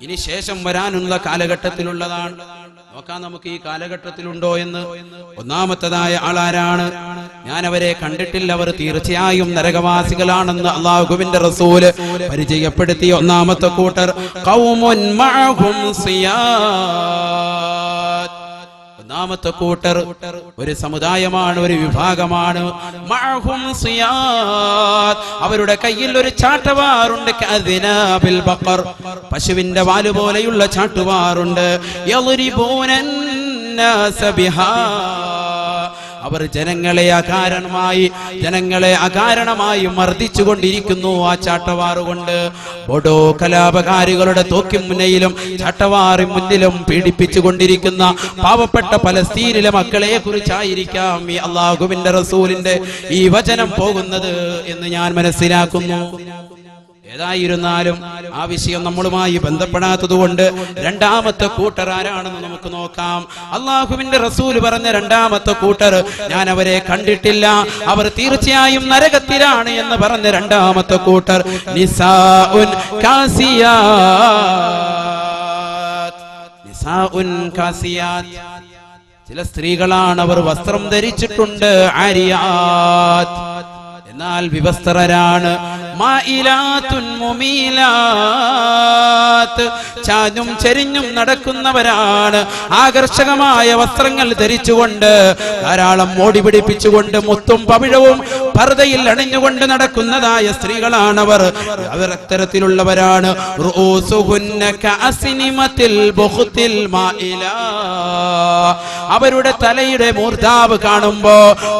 ഇനി ശേഷം വരാനുള്ള കാലഘട്ടത്തിലുള്ളതാണ്. നോക്കാം നമുക്ക് ഈ കാലഘട്ടത്തിലുണ്ടോ എന്ന്. ഒന്നാമത്തതായ ആളാരാണ്? ഞാൻ അവരെ കണ്ടിട്ടില്ല, അവർ തീർച്ചയായും നരകവാസികളാണെന്ന് അല്ലാഹുവിന്റെ റസൂല് പരിചയപ്പെടുത്തിയ ഒന്നാമത്തെ കൂട്ടർ ഖൗമുൻ മഅഹും സിയാത്ത്. ഒന്നാമത്തെ കൂട്ടർ ഒരു സമുദായമാണ്, ഒരു വിഭാഗമാണ്. മഅഹും സിയാത്ത്, അവരുടെ കയ്യിൽ ഒരു ചാട്ടവാറുണ്ട്. കഅദിനാബിൽ ബഖർ, പശുവിന്റെ വാല് പോലെയുള്ള ചാട്ടുവാറുണ്ട്. യദ്രിബൂനൻ നാസ ബിഹാ, അവർ ജനങ്ങളെ അകാരണമായി മർദ്ദിച്ചുകൊണ്ടിരിക്കുന്നു ആ ചാട്ടവാറുകൊണ്ട്. ബോഡോ കലാപകാരികളുടെ തോക്കി മുന്നയിലും ചാട്ടവാറി മുന്നിലും പീഡിപ്പിച്ചുകൊണ്ടിരിക്കുന്ന പാവപ്പെട്ട പലസ്തീനിലെ മക്കളെ കുറിച്ചായിരിക്കാം ഈ അല്ലാഹുവിന്റെ റസൂലിന്റെ ഈ വചനം പോകുന്നത് എന്ന് ഞാൻ മനസ്സിലാക്കുന്നു. ഏതായിരുന്നാലും ആ വിഷയം നമ്മളുമായി ബന്ധപ്പെടാത്തതുകൊണ്ട് രണ്ടാമത്തെ കൂട്ടർ ആരാണെന്ന് നമുക്ക് നോക്കാം. അല്ലാഹുവിന്റെ റസൂൽ പറഞ്ഞ രണ്ടാമത്തെ കൂട്ടർ, ഞാൻ അവരെ കണ്ടിട്ടില്ല, അവർ തീർച്ചയായും നരകത്തിലാണ് എന്ന് പറഞ്ഞ രണ്ടാമത്തെ കൂട്ടർ നിസാഉൻ കാസിയാത്ത്. നിസാഉൻ കാസിയാത്ത്, ചില സ്ത്രീകളാണ്, അവർ വസ്ത്രം ധരിച്ചിട്ടുണ്ട്. ആരിയാത്ത്, എന്നാൽ വിവസ്ത്രരാണ്. മായിലാത്തുൻ മുമീലാത്ത്, ചാഞ്ഞും ചെരിഞ്ഞും നടക്കുന്നവരാണ്. ആകർഷകമായ വസ്ത്രങ്ങൾ ധരിച്ചുകൊണ്ട്, ധാരാളം മോടി പിടിപ്പിച്ചുകൊണ്ട്, മുത്തും പവിഴവും പർദയിൽ അണിഞ്ഞുകൊണ്ട് നടക്കുന്നതായ സ്ത്രീകളാണവർ. അവർ അത്തരത്തിലുള്ളവരാണ്. റൂസുഹുന്ന കഅസ്നിമത്തിൽ ബുഖ്തിൽ മായിലാ, അവരുടെ തലയുടെ മൂർധാവ് കാണുമ്പോ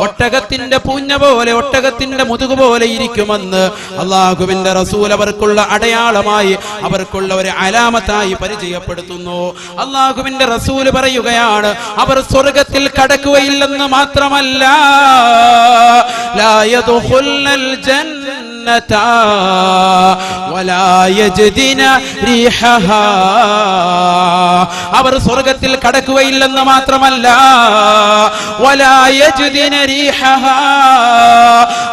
ഒട്ടകത്തിന്റെ പൂഞ്ഞ പോലെ, ഒട്ടകത്തിന്റെ മുതുകു പോലെ ഇരിക്കുമെന്ന് അല്ലാഹുവിന്റെ റസൂൽ അവർക്കുള്ള അടയാളമായി, അവർക്കുള്ള ഒരു അലാമത്തായി പരിചയപ്പെടുത്തുന്നു. അല്ലാഹുവിന്റെ റസൂൽ പറയുകയാണ്, അവർ സ്വർഗ്ഗത്തിൽ കടക്കുകയില്ലെന്ന് മാത്രമല്ല, ലാ യദ്ഖുൽനൽ ജന്നത വലാ യജ്ദിന റീഹഹാ, അവർ സ്വർഗ്ഗത്തിൽ കടക്കുകയില്ലെന്ന് മാത്രമല്ല, വലാ യജ്ദിന റീഹഹാ,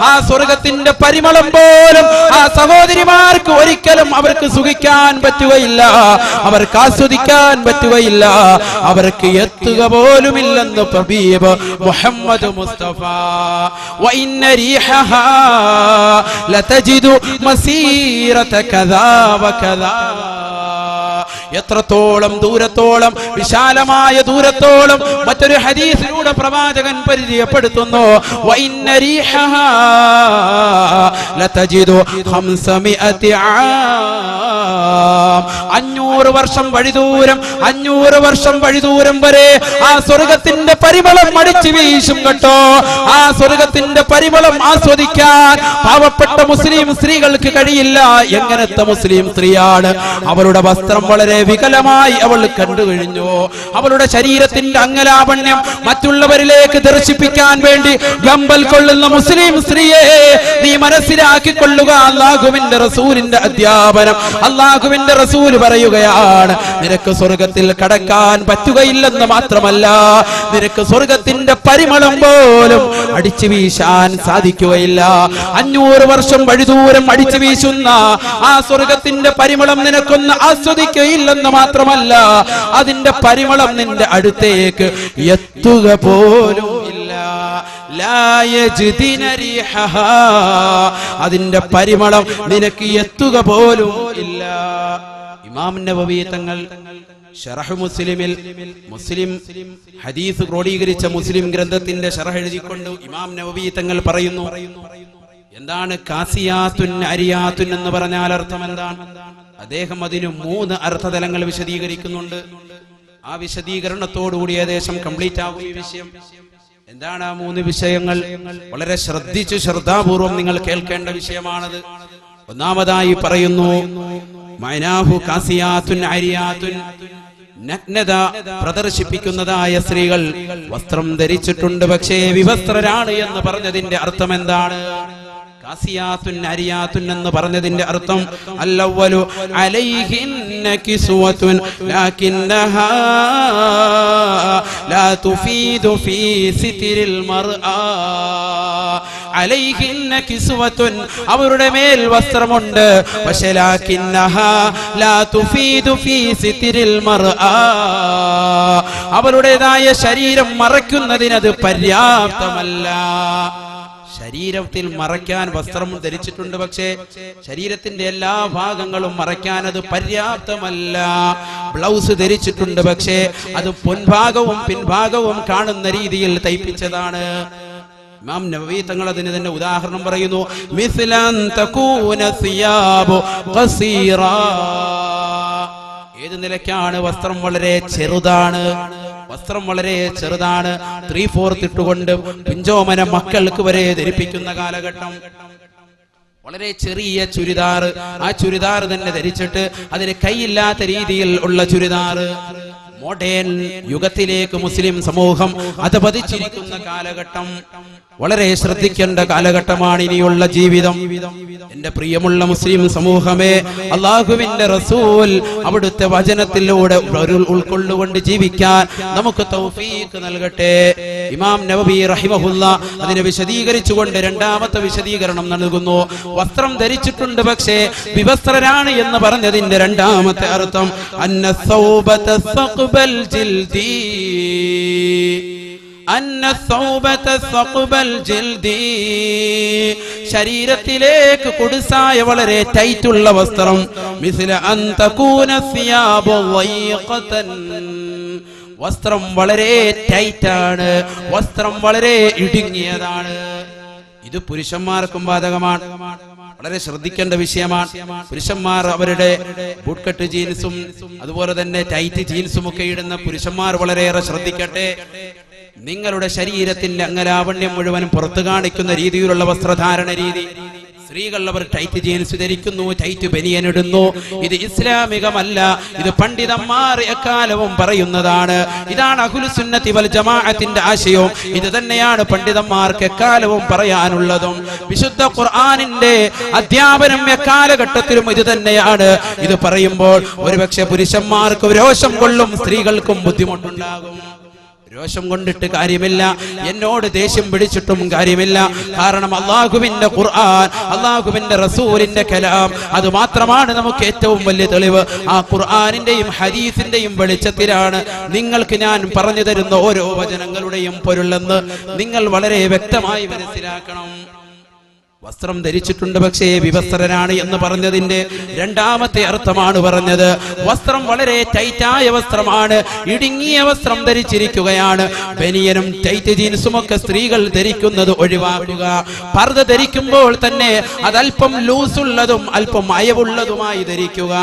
ആ സ്വർഗ്ഗത്തിന്റെ പരിമളം പോലും ആ സഹോദരിമാർക്ക് ഒരിക്കലും അവർക്ക് സുഖിക്കാൻ പറ്റുകയില്ല, അവർക്ക് ആസ്വദിക്കാൻ പറ്റുകയില്ല, അവർക്ക് എത്തുക പോലുമില്ലെന്ന് ഹബീബ് മുഹമ്മദ് മുസ്തഫ. വഇന്ന റീഹഹാ ലതജിദു മസീറത കദാ വകദാ, എത്രത്തോളം ദൂരത്തോളം, വിശാലമായ ദൂരത്തോളം. മറ്റൊരു ഹദീസിലൂടെ പ്രവാചകൻ പരിചയപ്പെടുത്തുന്നു, വഇന്ന റീഹഹാ ലതജിദു 500 ആം, 500 വർഷം വഴിദൂരം, 500 വർഷം വഴിദൂരം വരെ ആ സ്വർഗ്ഗത്തിന്റെ പരിമളം അടിച്ചു വീശും കേട്ടോ. ആ സ്വർഗ്ഗത്തിന്റെ പരിമളം ആസ്വദിക്കാൻ പാവപ്പെട്ട മുസ്ലിം സ്ത്രീകൾക്ക് കഴിയില്ല. എങ്ങനത്തെ മുസ്ലിം സ്ത്രീയാണ്? അവരുടെ വസ്ത്രം വളരെ വികലമായി അവൾ കണ്ടു കഴിഞ്ഞു. അവളുടെ ശരീരത്തിന്റെ അംഗലാവണ്യം മറ്റുള്ളവരിലേക്ക് ദർശിപ്പിക്കാൻ വേണ്ടി വെമ്പൽ കൊള്ളുന്ന മുസ്ലിം സ്ത്രീയെ നീ മനസ്സിലാക്കിക്കൊള്ളുക. അല്ലാഹുവിന്റെ റസൂലിന്റെ അധ്യാപനം, അല്ലാഹുവിന്റെ റസൂൽ പറയുകയാണ്, നിനക്ക് സ്വർഗത്തിൽ കടക്കാൻ പറ്റുകയില്ലെന്ന് മാത്രമല്ല, നിനക്ക് സ്വർഗത്തിന്റെ പരിമളം പോലും അടിച്ചു വീശാൻ സാധിക്കുകയില്ല. 500 വർഷം വഴിദൂരം അടിച്ചു വീശുന്ന ആ സ്വർഗത്തിന്റെ പരിമളം നിനക്കൊന്ന് ആസ്വദിക്കുകയില്ലെന്ന് മാത്രമല്ല, അതിന്റെ പരിമളം നിന്റെ അടുത്തേക്ക് എത്തുക പോലും ഇല്ല. അതിന്റെ പരിമളം നിനക്ക് എത്തുക പോലും ഇല്ല. ഇമാം നവവി തങ്ങൾ ശറഹ് മുസ്ലിമിൽ മുസ്ലിം ഹദീസ് ക്രോഡീകരിച്ച മുസ്ലിം ഗ്രന്ഥത്തിന്റെ ശറഹ് എഴുതിക്കൊണ്ട് ഇമാം നവവി തങ്ങൾ പറയുന്നു, എന്താണ് കാസിയാത്തുൻ അരിയാത്തുൻ എന്ന് പറഞ്ഞാൽ അർത്ഥം എന്താണ്? അദ്ദേഹം അതിന് 3 അർത്ഥതലങ്ങൾ വിശദീകരിക്കുന്നുണ്ട്. ആ വിശദീകരണത്തോടുകൂടി ഏകദേശം കംപ്ലീറ്റ് ആകും ഈ വിഷയം. എന്താണ് ആ 3 വിഷയങ്ങൾ? വളരെ ശ്രദ്ധിച്ചു ശ്രദ്ധാപൂർവം നിങ്ങൾ കേൾക്കേണ്ട വിഷയമാണത്. ഒന്നാമതായി പറയുന്നു, മഅനാഹു കാസിയാത്തുൻ അരിയാത്തുൻ, നഗ്നത പ്രദർശിപ്പിക്കുന്നതായ സ്ത്രീകൾ വസ്ത്രം ധരിച്ചിട്ടുണ്ട് പക്ഷേ വിവസ്ത്രരാണ് എന്ന് പറഞ്ഞതിന്റെ അർത്ഥം എന്താണ്? കാസിയാത്തുൻ അരിയാത്തുൻ എന്ന് പറഞ്ഞതിന്റെ അർത്ഥം അല്ലവ്വലു അലൈഹിന്ന കിസ്വത്തുൻ ലാകിന്നഹാ ലാ തുഫീദു ഫീ സിത്രിൽ മർആ. അലൈഹിന്ന കിസ്വത്തുൻ, അവരുടെ മേൽ വസ്ത്രമുണ്ട് പക്ഷേ ലാകിന്നഹാ ലാ തുഫീദു ഫീ സിത്രിൽ മർആ, അവരുടേതായ ശരീരം മറയ്ക്കുന്നതിനത് പര്യാപ്തമല്ല. ശരീരത്തിൽ മറയ്ക്കാൻ വസ്ത്രം ധരിച്ചിട്ടുണ്ട് പക്ഷേ ശരീരത്തിന്റെ എല്ലാ ഭാഗങ്ങളും മറയ്ക്കാൻ അത് പര്യാപ്തമല്ല. ബ്ലൗസ് ധരിച്ചിട്ടുണ്ട് പക്ഷേ അത് പൊൻഭാഗവും പിൻഭാഗവും കാണുന്ന രീതിയിൽ തയ്പ്പിച്ചതാണ്. ഇമാം നവവി തങ്ങൾ അതിന് തന്നെ ഉദാഹരണം പറയുന്നു, മിസ്ലൻ തകൂന സിയാബു ഖസീറാ. ഏത് നിലയ്ക്കാണ് വസ്ത്രം വളരെ ചെറുതാണ്, വസ്ത്രം വളരെ ചെറുതാണ്, 3/4 ഇട്ടുകൊണ്ട് പിഞ്ചോമന മക്കൾക്ക് വരെ ധരിപ്പിക്കുന്ന കാലഘട്ടം. വളരെ ചെറിയ ചുരിദാർ, ആ ചുരിദാർ തന്നെ ധരിച്ചിട്ട് അതിന് കൈയില്ലാത്ത രീതിയിൽ ഉള്ള ചുരിദാർ. മോഡേൺ യുഗത്തിലേക്ക് മുസ്ലിം സമൂഹം അധപതിച്ചിരിക്കുന്ന കാലഘട്ടം. വളരെ ശ്രദ്ധിക്കേണ്ട കാലഘട്ടമാണ് ഇനിയുള്ള ജീവിതം. എന്റെ പ്രിയമുള്ള മുസ്ലിം സമൂഹമേ, അല്ലാഹുവിന്റെ റസൂൽ അവിടുത്തെ വചനത്തിലൂടെ ഉൾക്കൊള്ളുകൊണ്ട് ജീവിക്കാൻ നമുക്ക് തൗഫീഖ് നൽകട്ടെ. ഇമാം നവവി റഹിമഹുല്ല അതിനെ വിശദീകരിച്ചുകൊണ്ട് 2ാമത്തെ വിശദീകരണം നൽകുന്നു. വസ്ത്രം ധരിച്ചിട്ടുണ്ട് പക്ഷേ വിവസ്ത്രരാണ് എന്ന് പറഞ്ഞതിന്റെ 2ാമത്തെ അർത്ഥം അന്ന സൗബത സഖ്ബൽ ജിൽദി, ശരീരത്തിലേക്ക് കുടുസായ വളരെ ടൈറ്റുള്ള വസ്ത്രം. വസ്ത്രം വളരെ ടൈറ്റാണ്, വസ്ത്രം വളരെ ഇടുങ്ങിയതാണ്. ഇത് പുരുഷന്മാർക്കും ബാധകമാണ്. വളരെ ശ്രദ്ധിക്കേണ്ട വിഷയമാണ്. പുരുഷന്മാർ അവരുടെ ബൂട്ട്കട്ട് ജീൻസും അതുപോലെ തന്നെ ടൈറ്റ് ജീൻസും ഒക്കെ ഇടുന്ന പുരുഷന്മാർ വളരെയേറെ ശ്രദ്ധിക്കട്ടെ. നിങ്ങളുടെ ശരീരത്തിന്റെ അംഗലാവണ്യം മുഴുവൻ പുറത്തു കാണിക്കുന്ന രീതിയിലുള്ള വസ്ത്രധാരണ രീതി. സ്ത്രീകൾ അവർ ടൈറ്റ് ജീൻസ് ധരിക്കുന്നു, ടൈറ്റ് ബനിയൻ ഇടുന്നു. ഇത് ഇസ്ലാമികമല്ല. ഇത് പണ്ഡിതന്മാർ എക്കാലവും പറയുന്നതാണ്. ഇതാണ് അഹ്ലുസുന്നത്തി വൽ ജമാഅത്തിന്റെ ആശയവും. ഇത് തന്നെയാണ് പണ്ഡിതന്മാർക്ക് എക്കാലവും പറയാനുള്ളതും. വിശുദ്ധ ഖുർആനിന്റെ അധ്യാപനം എക്കാലഘട്ടത്തിലും ഇത് തന്നെയാണ്. ഇത് പറയുമ്പോൾ ഒരുപക്ഷെ പുരുഷന്മാർക്ക് രോഷം കൊള്ളും, സ്ത്രീകൾക്കും ബുദ്ധിമുട്ടുണ്ടാകും. രോഷം കൊണ്ടിട്ട് കാര്യമില്ല, എന്നോട് ദേഷ്യം പിടിച്ചിട്ടും കാര്യമില്ല. കാരണം അല്ലാഹുവിന്റെ ഖുർആൻ, അല്ലാഹുവിന്റെ റസൂലിന്റെ കലാം, അത് മാത്രമാണ് നമുക്ക് ഏറ്റവും വലിയ തെളിവ്. ആ ഖുർആനിന്റെയും ഹദീസിന്റെയും വെളിച്ചത്തിലാണ് നിങ്ങൾക്ക് ഞാൻ പറഞ്ഞു തരുന്ന ഓരോ വചനങ്ങളുടെയും പൊരുളെന്ന് നിങ്ങൾ വളരെ വ്യക്തമായി മനസ്സിലാക്കണം. വസ്ത്രം ധരിച്ചിട്ടുണ്ട് പക്ഷേ വിവസ്ത്രനാണ് എന്ന് പറഞ്ഞതിന്റെ 2ാമത്തെ അർത്ഥമാണ് പറഞ്ഞത്. വസ്ത്രം വളരെ ടൈറ്റായ വസ്ത്രമാണ്, ഇടുങ്ങിയ വസ്ത്രം ധരിച്ചിരിക്കുകയാണ്. ബനിയനും ടൈറ്റ് ജീൻസും ഒക്കെ സ്ത്രീകൾ ധരിക്കുന്നത് ഒഴിവാക്കുക. പർദ്ദ ധരിക്കുമ്പോൾ തന്നെ അതല്പം ലൂസുള്ളതും അല്പം അയവുള്ളതുമായി ധരിക്കുക.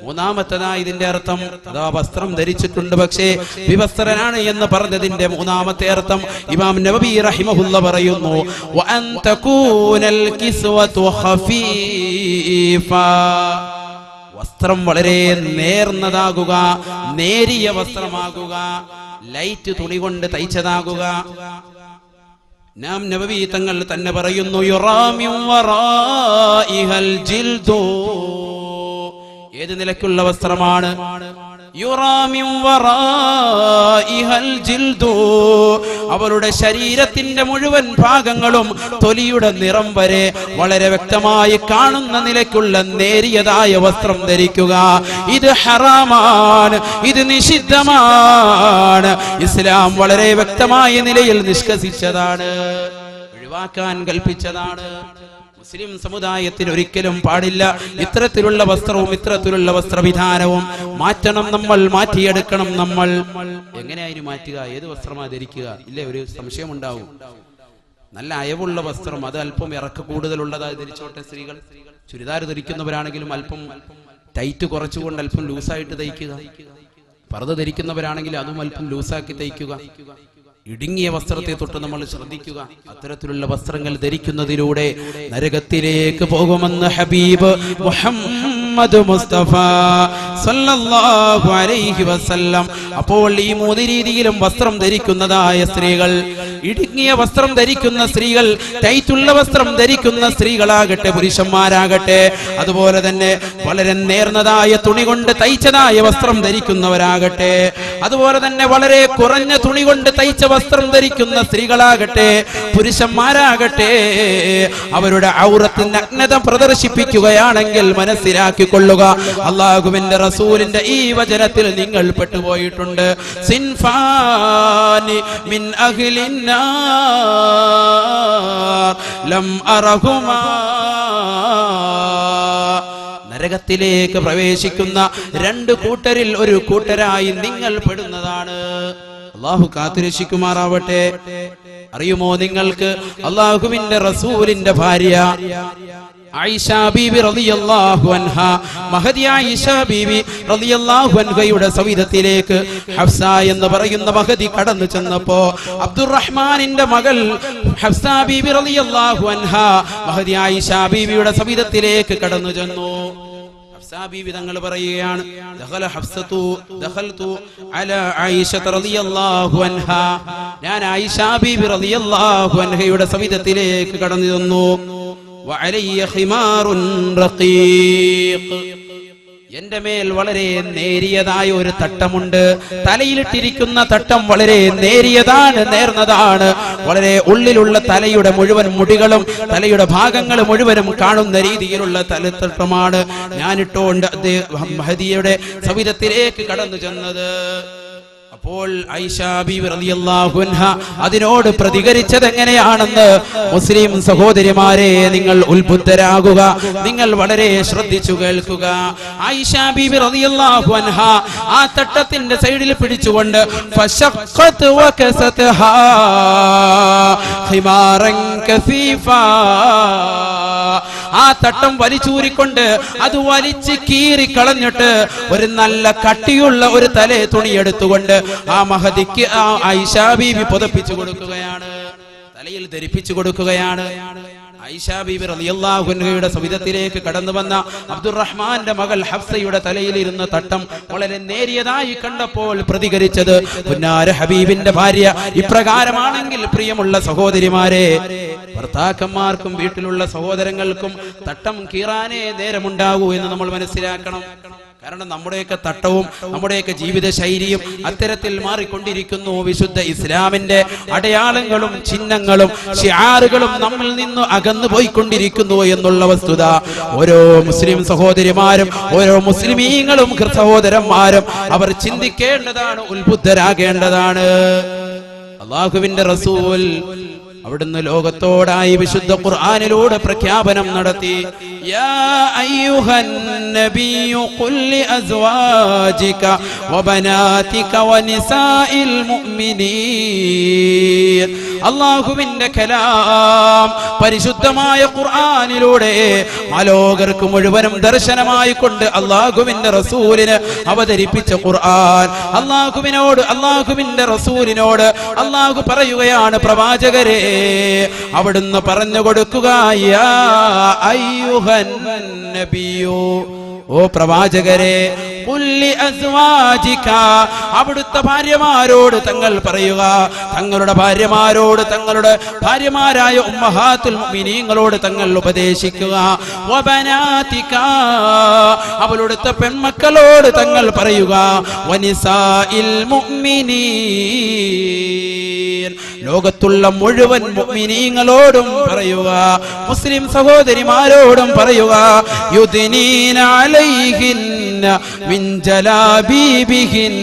മൂന്നാമത്തതായി ഇതിന്റെ അർത്ഥം അതാ വസ്ത്രം ധരിച്ചിട്ടുണ്ട് പക്ഷേ വിവസ്ത്രനാണ് എന്ന് പറഞ്ഞതിന്റെ 3ാമത്തെ അർത്ഥം ഇമാം നവവി റഹിമഹുല്ല പറയുന്നു, വഅൻ തകൂനൽ കിസ്വതു ഖഫീഫ. വസ്ത്രം വളരെ നേർന്നതാകുക, നേരിയ വസ്ത്രമാകുക, ലൈറ്റ് തുണി കൊണ്ട് തയ്ച്ചതാകുക. നാം നബവി തങ്ങൾ തന്നെ പറയുന്നു, യുറാമിൻ വറാഇഹൽ ജിൽദു. ഏത് നിലയ്ക്കുള്ള വസ്ത്രമാണ്? യുറാമിൻ വറാഇഹൽ ജിൽദു. അവരുടെ ശരീരത്തിന്റെ മുഴുവൻ ഭാഗങ്ങളും തൊലിയുടെ നിറം വരെ വളരെ വ്യക്തമായി കാണുന്ന നിലയ്ക്കുള്ള നേരിയതായ വസ്ത്രം ധരിക്കുക. ഇത് ഹറാമാണ്, ഇത് നിഷിദ്ധമാണ്. ഇസ്ലാം വളരെ വ്യക്തമായ നിലയിൽ നിഷ്കർഷിച്ചതാണ്, ഒഴിവാക്കാൻ കൽപ്പിച്ചതാണ്. മുസ്ലിം സമുദായത്തിൽ ഒരിക്കലും പാടില്ല ഇത്തരത്തിലുള്ള വസ്ത്രവും ഇത്തരത്തിലുള്ള വസ്ത്രവിധാനവും. മാറ്റണം, നമ്മൾ മാറ്റിയെടുക്കണം. നമ്മൾ എങ്ങനെയായിരുന്നു മാറ്റുക? ഏത് വസ്ത്രമാ ധരിക്കുക? ഇല്ലേ, ഒരു സംശയം ഉണ്ടാവും. നല്ല അയവുള്ള വസ്ത്രം, അത് അല്പം ഇറക്ക കൂടുതലുള്ളതായി ധരിച്ചോട്ടെ സ്ത്രീകൾ. ചുരിദാർ ധരിക്കുന്നവരാണെങ്കിലും അല്പം ടൈറ്റ് കുറച്ചുകൊണ്ട് അല്പം ലൂസായിട്ട് തയ്ക്കുക. പർദ്ദ ധരിക്കുന്നവരാണെങ്കിൽ അതും അല്പം ലൂസാക്കി തയ്ക്കുക. ഇടുങ്ങിയ വസ്ത്രത്തെ തൊട്ട് നമ്മൾ ശ്രദ്ധിക്കുക. അത്തരത്തിലുള്ള വസ്ത്രങ്ങൾ ധരിക്കുന്നതിലൂടെ നരകത്തിലേക്ക് പോകുമെന്ന് ഹബീബ് മുഹമ്മദ് മുസ്തഫ സല്ലല്ലാഹു അലൈഹി വസല്ലം. അപ്പോൾ ഈ മൂന്ന് രീതിയിലും വസ്ത്രം ധരിക്കുന്നതായ സ്ത്രീകൾ, ഇടുങ്ങിയ വസ്ത്രം ധരിക്കുന്ന സ്ത്രീകൾ, ടൈറ്റുള്ള വസ്ത്രം ധരിക്കുന്ന സ്ത്രീകളാകട്ടെ പുരുഷന്മാരാകട്ടെ, അതുപോലെ തന്നെ വളരെ നേർന്നതായ തുണി കൊണ്ട് തയ്ച്ചതായ വസ്ത്രം ധരിക്കുന്നവരാകട്ടെ, അതുപോലെ തന്നെ വളരെ കുറഞ്ഞ തുണി കൊണ്ട് തയ്ച്ച വസ്ത്രം ധരിക്കുന്ന സ്ത്രീകളാകട്ടെ പുരുഷന്മാരാകട്ടെ, അവരുടെ ഔറത്തിന്റെ നഗ്നത പ്രദർശിപ്പിക്കുകയാണെങ്കിൽ മനസ്സിലാക്കിക്കൊള്ളുക, അല്ലാഹുവിന്റെ റസൂലിന്റെ ഈ വചനത്തിൽ നിങ്ങൾ പെട്ടുപോയിട്ടുണ്ട്. സിൻഫാനി മിൻ അഹ്ലിന്നാർ ലം അറഹുമാ. നരകത്തിലേക്ക് പ്രവേശിക്കുന്ന രണ്ട് കൂട്ടരിൽ ഒരു കൂട്ടരായി നിങ്ങൾ പെടുന്നതാണ്. അല്ലാഹു കാത്തുരക്ഷിക്കുമാറാവട്ടെ. അറിയുമോ നിങ്ങൾക്ക്, അല്ലാഹുവിന്റെ റസൂലിന്റെ ഭാര്യ ആയിഷ ബീബി റളിയല്ലാഹു അൻഹ, മഹദി ആയിഷ ബീബി റളിയല്ലാഹു അൻഹയുടെ സവിധത്തിലേക്ക് ഹഫ്സ എന്ന് പറയുന്ന മഹദി കടന്നു ചെന്നപ്പോ അബ്ദുറഹ്മാനിന്റെ മകൾ ഹഫ്സ ബീബി റളിയല്ലാഹു അൻഹ മഹദി ആയിഷ ബീബിയുടെ സവിധത്തിലേക്ക് കടന്നു ചെന്നു. ഹഫ്സ ബീബി തങ്ങൾ പറയുകയാണ്, ദഖൽതു അലാ ആയിഷ റളിയല്ലാഹു അൻഹ, ഞാൻ ആയിഷ ബീബി റളിയല്ലാഹു അൻഹയുടെ സവിധത്തിലേക്ക് കടന്നു ചെന്നു. വഅലയ്യ ഖിമാറുൻ റഖീഖ്, എന്റെ മേൽ വളരെ നേരിയതായ ഒരു തട്ടമുണ്ട്. തലയിലിട്ടിരിക്കുന്ന തട്ടം വളരെ നേരിയതാണ്, നേർന്നതാണ്. വളരെ ഉള്ളിലുള്ള തലയുടെ മുഴുവൻ മുടികളും തലയുടെ ഭാഗങ്ങൾ മുഴുവനും കാണുന്ന രീതിയിലുള്ള തലത്തട്ടമാണ് ഞാനിട്ടുകൊണ്ട് മഹദിയുടെ സവിധത്തിലേക്ക് കടന്നു ചെന്നത്. അപ്പോൾ ആയിഷ ബീവി റളിയല്ലാഹു അൻഹ അതിനോട് പ്രതികരിച്ചത് എങ്ങനെയാണെന്ന് മുസ്ലിം സഹോദരിമാരെ നിങ്ങൾ ഉത്ബുദ്ധരാകുക, നിങ്ങൾ വളരെ ശ്രദ്ധിച്ചു കേൾക്കുക. ആയിഷ ബീവി റളിയല്ലാഹു അൻഹ ആ തട്ടത്തിന്റെ സൈഡിൽ പിടിച്ചുകൊണ്ട് ഫശഖ്ഖത് വകസതഹാ ഖിമാറൻ കസീഫാ, ആ തട്ടം വലിച്ചൂരിക്കൊണ്ട് അത് വലിച്ച് കീറി കളഞ്ഞിട്ട് ഒരു നല്ല കട്ടിയുള്ള ഒരു തലേ തുണിയെടുത്തുകൊണ്ട് ആ മഹദിക്ക് ആ ആയിഷ ബീബി പുതപ്പിച്ചു കൊടുക്കുകയാണ്, തലയിൽ ധരിപ്പിച്ചു കൊടുക്കുകയാണ്. ആയിഷ ബീബി റളിയല്ലാഹു അൻഹയുടെ സവിധത്തിലേക്ക് കടന്നു വന്ന അബ്ദുറഹ്മാന്റെ മകൾ ഹഫ്സയുടെ തലയിലിരുന്ന തട്ടം വളരെ നേരിയതായി കണ്ടപ്പോൾ പ്രതികരിച്ചത് പുന്നാര ഹബീബിന്റെ ഭാര്യ ഇപ്രകാരമാണെങ്കിൽ, പ്രിയമുള്ള സഹോദരിമാരെ, ഭർത്താക്കന്മാർക്കും വീട്ടിലുള്ള സഹോദരങ്ങൾക്കും തട്ടം കീറാനേ നേരമുണ്ടാകൂ എന്ന് നമ്മൾ മനസ്സിലാക്കണം. കാരണം നമ്മുടെയൊക്കെ തട്ടവും നമ്മുടെയൊക്കെ ജീവിത ശൈലിയും അത്തരത്തിൽ മാറിക്കൊണ്ടിരിക്കുന്നു. വിശുദ്ധ ഇസ്ലാമിന്റെ അടയാളങ്ങളും ചിഹ്നങ്ങളും ശിആറുകളും നമ്മിൽ നിന്ന് അകന്നു പോയിക്കൊണ്ടിരിക്കുന്നു എന്നുള്ള വസ്തുത ഓരോ മുസ്ലിം സഹോദരിമാരും ഓരോ മുസ്ലിമീങ്ങളും സഹോദരന്മാരും അവർ ചിന്തിക്കേണ്ടതാണ്, ഉത്ബുദ്ധരാകേണ്ടതാണ്. അല്ലാഹുവിന്റെ റസൂൽ അവിടുന്ന് ലോകത്തോടായി വിശുദ്ധ ഖുർആനിലൂടെ പ്രഖ്യാപനം നടത്തി. യാ അയ്യുഹൻ നബിയ്യു ഖുൽ ലി അസ്വാജിക വബനാതിക വനിസാഇൽ മുഅ്മിനീൻ. അല്ലാഹുവിന്റെ കലാം പരിശുദ്ധമായ ഖുർആനിലൂടെ ആലോകർക്ക് മുഴുവനും ദർശനമായി കൊണ്ട് അല്ലാഹുവിന്റെ റസൂലിനെ അവതരിപ്പിച്ച ഖുർആൻ, അല്ലാഹുവിന്റെ റസൂലിനോട് അല്ലാഹു പറയുകയാണ്, പ്രവാചകരെ അവിടുന്ന് പറഞ്ഞു കൊടുക്കുക, യാ അയ്യുഹൻ നബിയ്യു, ഓ ഓ പ്രവാചകരെ, ഖുല്ലി അസ്വാജിക, അവിടുത്തെ ഭാര്യമാരോട് തങ്ങൾ പറയുക, തങ്ങളുടെ ഭാര്യമാരോട്, തങ്ങളുടെ ഭാര്യമാരായ ഉമ്മഹാത്തുൽ മുഅ്മിനീങ്ങളോട് തങ്ങൾ ഉപദേശിക്കുക. വബനാതിക, അവളുടെ പെൺമക്കളോട് തങ്ങൾ പറയുക. വനിസാഇൽ മുഅ്മിനീൻ, ലോകത്തുള്ള മുഴുവൻ മുഅ്മിനീങ്ങളോടും പറയുക, മുസ്ലിം സഹോദരിമാരോടും പറയുക. യുദ്നീന അലൈഹിന്ന മിൻ ജലാബീബിഹിൻ,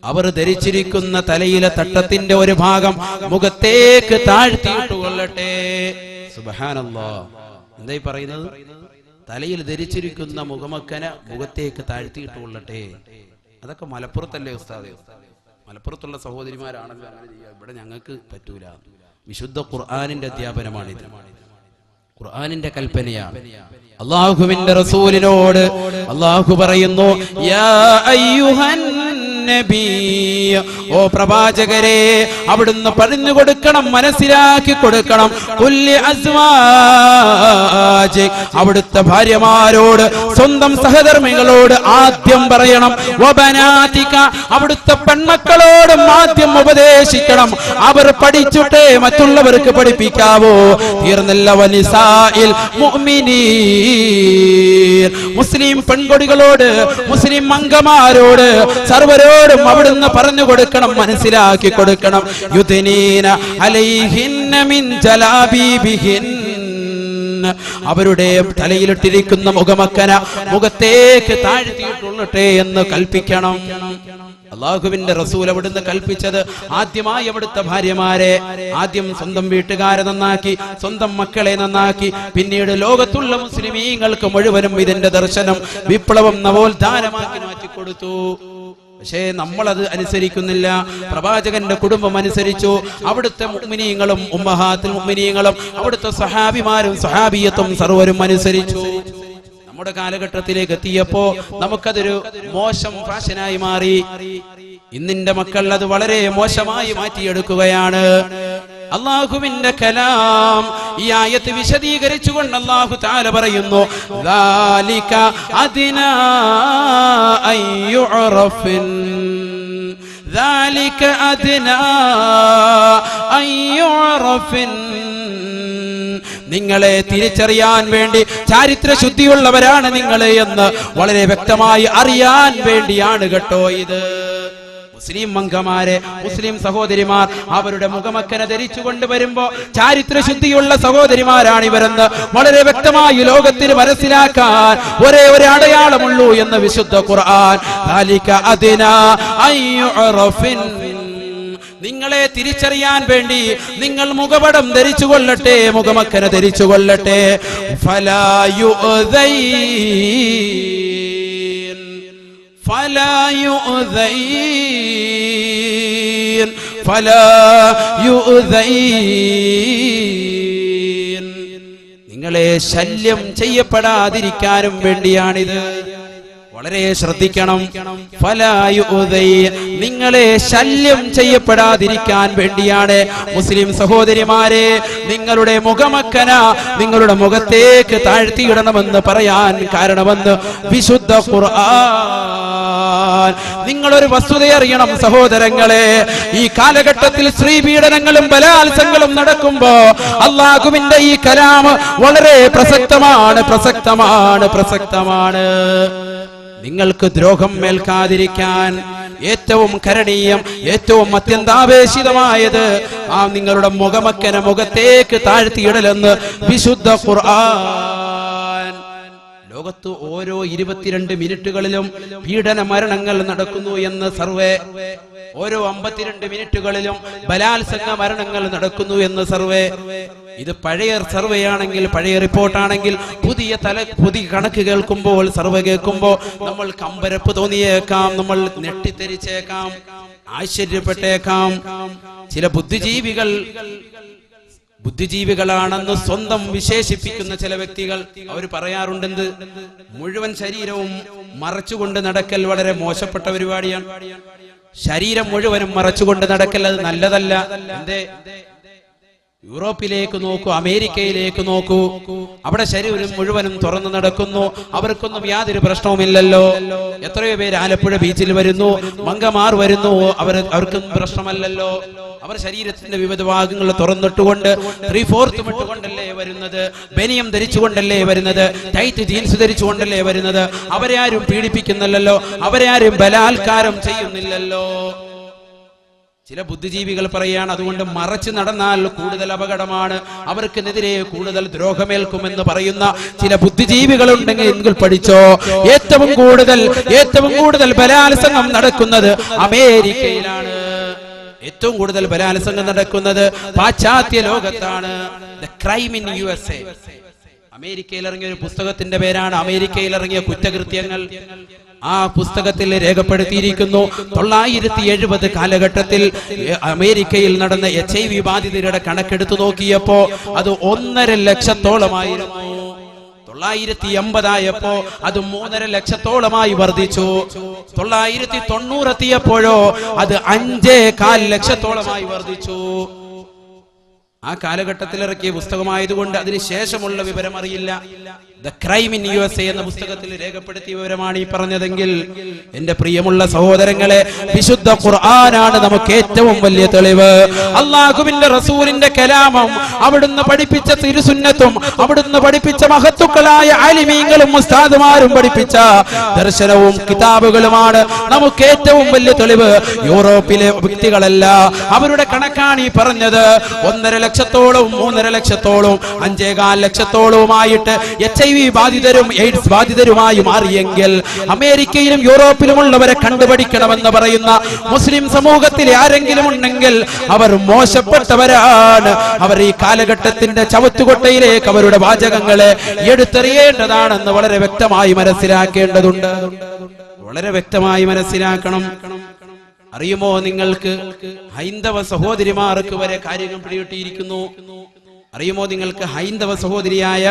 അവർ ധരിച്ചിരിക്കുന്ന തലയിലെ തട്ടത്തിന്റെ ഒരു ഭാഗം മുഖത്തേക്ക് താഴ്ത്തിയിട്ടുകൊള്ളട്ടെ. സുബ്ഹാനല്ലാഹ്, എന്തായി പറയുന്നത്? തലയിൽ ധരിച്ചിരിക്കുന്ന മുഖമക്കന മുഖത്തേക്ക് താഴ്ത്തിയിട്ടുകൊള്ളട്ടെ. അതൊക്കെ മലപ്പുറത്തല്ലേ ഉസ്താദേ? മലപ്പുറത്തുള്ള സഹോദരിമാരാണല്ലോ അങ്ങനെ ചെയ്യുക. ഇവിടെ ഞങ്ങൾക്ക് പറ്റൂല. വിശുദ്ധ ഖുർആനിന്റെ അധ്യാപനമാണിത്, ഖുർആനിന്റെ കൽപ്പനയാണ്. അല്ലാഹുവിന്റെ റസൂലിനോട് അല്ലാഹു പറയുന്നു, യാ അയ്യുഹൻ നബി, ഓ പ്രവാചകരെ, അവിടുന്ന് പറഞ്ഞു കൊടുക്കണം, മനസ്സിലാക്കി കൊടുക്കണം. ഖുല്ലി അസ്വാജി, അവിടുത്തെ ഭാര്യമാരോട്, സ്വന്തം സഹധർമ്മികളോട് ആദ്യം പറയണം. വബനാതിക, അവിടുത്തെ പെൺമക്കളോടും ആദ്യം ഉപദേശിക്കണം. അവർ പഠിച്ചിട്ടേ മറ്റുള്ളവർക്ക് പഠിപ്പിക്കാവോ. തീർന്നില്ല. വനിസാഇൽ മുഅ്മിനീൻ, മുസ്ലിം പെൺകൊടികളോട്, മുസ്ലിം അംഗമാരോട്, സർവരോടും അവിടുന്ന് പറഞ്ഞു കൊടുക്കണം, മനസ്സിലാക്കി കൊടുക്കണം. യുദ്നീന അലൈഹിന്ന മിൻ ജലാബീബിഹിൻ, അവരുടെ തലയിലിട്ടിരിക്കുന്ന മുഖമക്കന മുഖത്തേക്ക് താഴ്ത്തിയിട്ടുള്ളട്ടെ എന്ന് കൽപ്പിക്കണം. അള്ളാഹുവിന്റെ റസൂൽ അവിടുന്ന് കൽപ്പിച്ചത് ആദ്യമായി അവിടുത്തെ ഭാര്യമാരെ, ആദ്യം സ്വന്തം വീട്ടുകാരെ നന്നാക്കി, സ്വന്തം മക്കളെ നന്നാക്കി, പിന്നീട് ലോകത്തുള്ള മുസ്ലിമീങ്ങൾക്ക് മുഴുവനും ഇതിന്റെ ദർശനം, വിപ്ലവം, നവോത്ഥാനമാക്കി മാറ്റിക്കൊടുത്തു. പക്ഷേ നമ്മളത് അനുസരിക്കുന്നില്ല. പ്രവാചകന്റെ കുടുംബം അനുസരിച്ചു. അവിടുത്തെ മുഅ്മിനീങ്ങളും ഉമ്മഹാത്തുൽ മുഅ്മിനീങ്ങളും അവിടുത്തെ സഹാബിമാരും സഹാബിയത്തും സർവരും അനുസരിച്ചു. നമ്മുടെ കാലഘട്ടത്തിലേക്ക് എത്തിയപ്പോ നമുക്കതൊരു മോശം ഫാഷനായി മാറി. ഇന്നിന്റെ മക്കൾ അത് വളരെ മോശമായി മാറ്റിയെടുക്കുകയാണ്. അല്ലാഹുവിന്റെ കലാം ഈ ആയത്ത് വിശദീകരിച്ചുകൊണ്ട് അല്ലാഹു തആല പറയുന്നു, ദാലിക അദ്നാ അയ്യുറഫിൻ, ദാലിക അദ്നാ അയ്യുറഫിൻ, നിങ്ങളെ തിരിച്ചറിയാൻ വേണ്ടി, ചാരിത്ര ശുദ്ധിയുള്ളവരാണ് നിങ്ങൾ എന്ന് വളരെ വ്യക്തമായി അറിയാൻ വേണ്ടിയാണ് കേട്ടോ ഇത്. മുസ്ലിം അംഗമാരെ, മുസ്ലിം സഹോദരിമാർ അവരുടെ മുഖമക്കന ധരിച്ചുകൊണ്ട് വരുമ്പോ ചാരിത്ര ശുദ്ധിയുള്ള സഹോദരിമാരാണ് ഇവരെന്ന് വളരെ വ്യക്തമായി ലോകത്തിന് മനസ്സിലാക്കാൻ ഒരേ ഒരു അടയാളമുള്ളൂ എന്ന് വിശുദ്ധ ഖുർആൻ. ദാലിക അദ്നാ അയ്യുറഫിൻ, നിങ്ങളെ തിരിച്ചറിയാൻ വേണ്ടി നിങ്ങൾ മുഖപടം ധരിച്ചു കൊള്ളട്ടെ, മുഖമക്കന ധരിച്ചു കൊള്ളട്ടെ. ഫലാ യുഅദൈൻ, ഫലാ യുഅദൈൻ, ഫലാ യുഅദൈൻ, നിങ്ങളെ ശല്യം ചെയ്യപ്പെടാതിരിക്കാനും വേണ്ടിയാണിത്. വളരെ ശ്രദ്ധിക്കണം. ഫലാ യുഅദൈൻ, നിങ്ങളെ ശല്യം ചെയ്യപ്പെടാതിരിക്കാൻ വേണ്ടിയാണ്. മുസ്ലിം സഹോദരിമാരെ, നിങ്ങളുടെ മുഖമക്കന നിങ്ങളുടെ മുഖത്തേക്ക് താഴ്ത്തിയിടണമെന്ന് പറയാൻ കാരണമെന്ന് വിശുദ്ധ ഖുർആൻ. നിങ്ങളൊരു വസ്തുത അറിയണം സഹോദരങ്ങളെ, ഈ കാലഘട്ടത്തിൽ സ്ത്രീ പീഡനങ്ങളും ബലാത്സംഗങ്ങളും നടക്കുമ്പോ അല്ലാഹുവിന്റെ ഈ കലാം വളരെ പ്രസക്തമാണ്. നിങ്ങൾക്ക് ദ്രോഹം മേൽക്കാതിരിക്കാൻ ഏറ്റവും കരണീയം, ഏറ്റവും അത്യന്താപേക്ഷിതമായത് ആ നിങ്ങളുടെ മുഖമക്കന മുഖത്തേക്ക് താഴ്ത്തിയിടലെന്ന് വിശുദ്ധ ഖുർആൻ. ലോകത്ത് ഓരോ 22 മിനിറ്റുകളിലും പീഡന മരണങ്ങൾ നടക്കുന്നു എന്ന് സർവേ. ഓരോ 52 മിനിറ്റുകളിലും ബലാത്സംഗ മരണങ്ങൾ നടക്കുന്നു എന്ന് സർവേ. ഇത് പഴയ സർവേ ആണെങ്കിൽ, പഴയ റിപ്പോർട്ടാണെങ്കിൽ, പുതിയ കണക്ക് കേൾക്കുമ്പോൾ, സർവേ കേൾക്കുമ്പോൾ നമ്മൾ കമ്പരപ്പ് തോന്നിയേക്കാം, നമ്മൾ ഞെട്ടിത്തെരിച്ചേക്കാം, ആശ്ചര്യപ്പെട്ടേക്കാം. ചില ബുദ്ധിജീവികളാണെന്ന് സ്വന്തം വിശേഷിപ്പിക്കുന്ന ചില വ്യക്തികൾ അവർ പറയാറുണ്ടെന്ത്, മുഴുവൻ ശരീരവും മറച്ചുകൊണ്ട് നടക്കൽ വളരെ മോശപ്പെട്ട പരിപാടിയാണ്. ശരീരം മുഴുവനും മറച്ചുകൊണ്ട് നടക്കൽ അത് നല്ലതല്ല. എന്തേ? യൂറോപ്പിലേക്ക് നോക്കൂ, അമേരിക്കയിലേക്ക് നോക്കൂ, അവിടെ ശരീരം മുഴുവനും തുറന്നു നടക്കുന്നു. അവർക്കൊന്നും യാതൊരു പ്രശ്നവുമില്ലല്ലോ. എത്രയോ പേര് ആലപ്പുഴ ബീച്ചിൽ വരുന്നു, മങ്കമാർ വരുന്നു, അവർക്കും പ്രശ്നമല്ലല്ലോ. അവർ ശരീരത്തിന്റെ വിവിധ ഭാഗങ്ങൾ തുറന്നിട്ടുകൊണ്ട് 3/4 ഇട്ടുകൊണ്ടല്ലേ വരുന്നത്, ബനിയം ധരിച്ചുകൊണ്ടല്ലേ വരുന്നത്, ടൈറ്റ് ജീൻസ് ധരിച്ചുകൊണ്ടല്ലേ വരുന്നത്. അവരെ ആരും പീഡിപ്പിക്കുന്നില്ലല്ലോ, അവരെ ആരും ബലാത്കാരം ചെയ്യുന്നില്ലല്ലോ. ചില ബുദ്ധിജീവികൾ പറയാണ് അതുകൊണ്ട് മറച്ചു നടന്നാൽ കൂടുതൽ അപകടമാണ്, അവർക്കെതിരെ കൂടുതൽ ദ്രോഹമേൽക്കുമെന്ന് പറയുന്ന ചില ബുദ്ധിജീവികൾ ഉണ്ടെങ്കിൽ നിങ്ങൾ പഠിച്ചോ. ഏറ്റവും കൂടുതൽ ബലാത്സംഗം നടക്കുന്നത് അമേരിക്കയിലാണ്. ഏറ്റവും കൂടുതൽ ബലാത്സംഗം നടക്കുന്നത് പാശ്ചാത്യ ലോകത്താണ്. The crime in USA. അമേരിക്കയിൽ ഇറങ്ങിയ ഒരു പുസ്തകത്തിന്റെ പേരാണ് അമേരിക്കയിൽ ഇറങ്ങിയ കുറ്റകൃത്യങ്ങൾ. ആ പുസ്തകത്തിൽ രേഖപ്പെടുത്തിയിരിക്കുന്നു 970 കാലഘട്ടത്തിൽ അമേരിക്കയിൽ നടന്ന HIV ബാധിതരുടെ കണക്കെടുത്തു നോക്കിയപ്പോ അത് 1.5 ലക്ഷത്തോളമായിരുന്നു. 980 ആയപ്പോ അത് 3.5 ലക്ഷത്തോളമായി വർദ്ധിച്ചു. 990 എത്തിയപ്പോഴോ അത് 5.25 ലക്ഷത്തോളമായി വർദ്ധിച്ചു. ആ കാലഘട്ടത്തിൽ ഇറക്കിയ പുസ്തകമായതുകൊണ്ട് അതിന് ശേഷമുള്ള വിവരം അറിയില്ല. ദ ക്രൈം ഇൻ USA എന്ന പുസ്തകത്തിൽ രേഖപ്പെടുത്തിയ വിവരമാണ് ഈ പറഞ്ഞതെങ്കിൽ എന്റെ പ്രിയമുള്ള സഹോദരങ്ങളെ, വിശുദ്ധ ഖുർആനാണ് നമുക്ക് ഏറ്റവും വലിയ തെളിവ്. അല്ലാഹുവിന്റെ റസൂലിന്റെ കലാമം, അവിടുന്ന് പഠിപ്പിച്ച തിരുസുന്നത്തും അവിടുന്ന് പഠിപ്പിച്ച മഹത്തുക്കളായ ആലിമീങ്ങളും ഉസ്താദുമാരും പഠിപ്പിച്ച ദർശനവും കിതാബുകളുമാണ് നമുക്ക് ഏറ്റവും വലിയ തെളിവ്. യൂറോപ്പിലെ വ്യക്തികളല്ല, അവരുടെ കണക്കാണ് ഈ പറഞ്ഞത്. 1.5 ലക്ഷത്തോളവും 3.5 ലക്ഷത്തോളവും 5.25 ലക്ഷത്തോളവുമായിട്ട് HIV ബാധിതരും എയ്ഡ്സ് ബാധിതരുമായി മാറിയെങ്കിൽ അമേരിക്കയിലും യൂറോപ്പിലുമുള്ളവരെ കണ്ടുപിടിക്കണമെന്ന് പറയുന്ന മുസ്ലിം സമൂഹത്തിൽ ആരെങ്കിലും ഉണ്ടെങ്കിൽ അവർ മോശപ്പെട്ടവരാണ്. അവർ ഈ കാലഘട്ടത്തിന്റെ ചവറ്റുകൊട്ടയിലേക്ക് അവരുടെ വാചകങ്ങളെ എടുത്തെറിയേണ്ടതാണെന്ന് വളരെ വ്യക്തമായി മനസ്സിലാക്കേണ്ടതുണ്ട്. വളരെ വ്യക്തമായി മനസ്സിലാക്കണം. അറിയുമോ നിങ്ങൾക്ക്, ഹൈന്ദവ സഹോദരിമാർക്ക് വരെ കാര്യങ്ങൾ പിടികിട്ടിയിരിക്കുന്നു. അറിയുമോ നിങ്ങൾക്ക്, ഹൈന്ദവ സഹോദരിയായ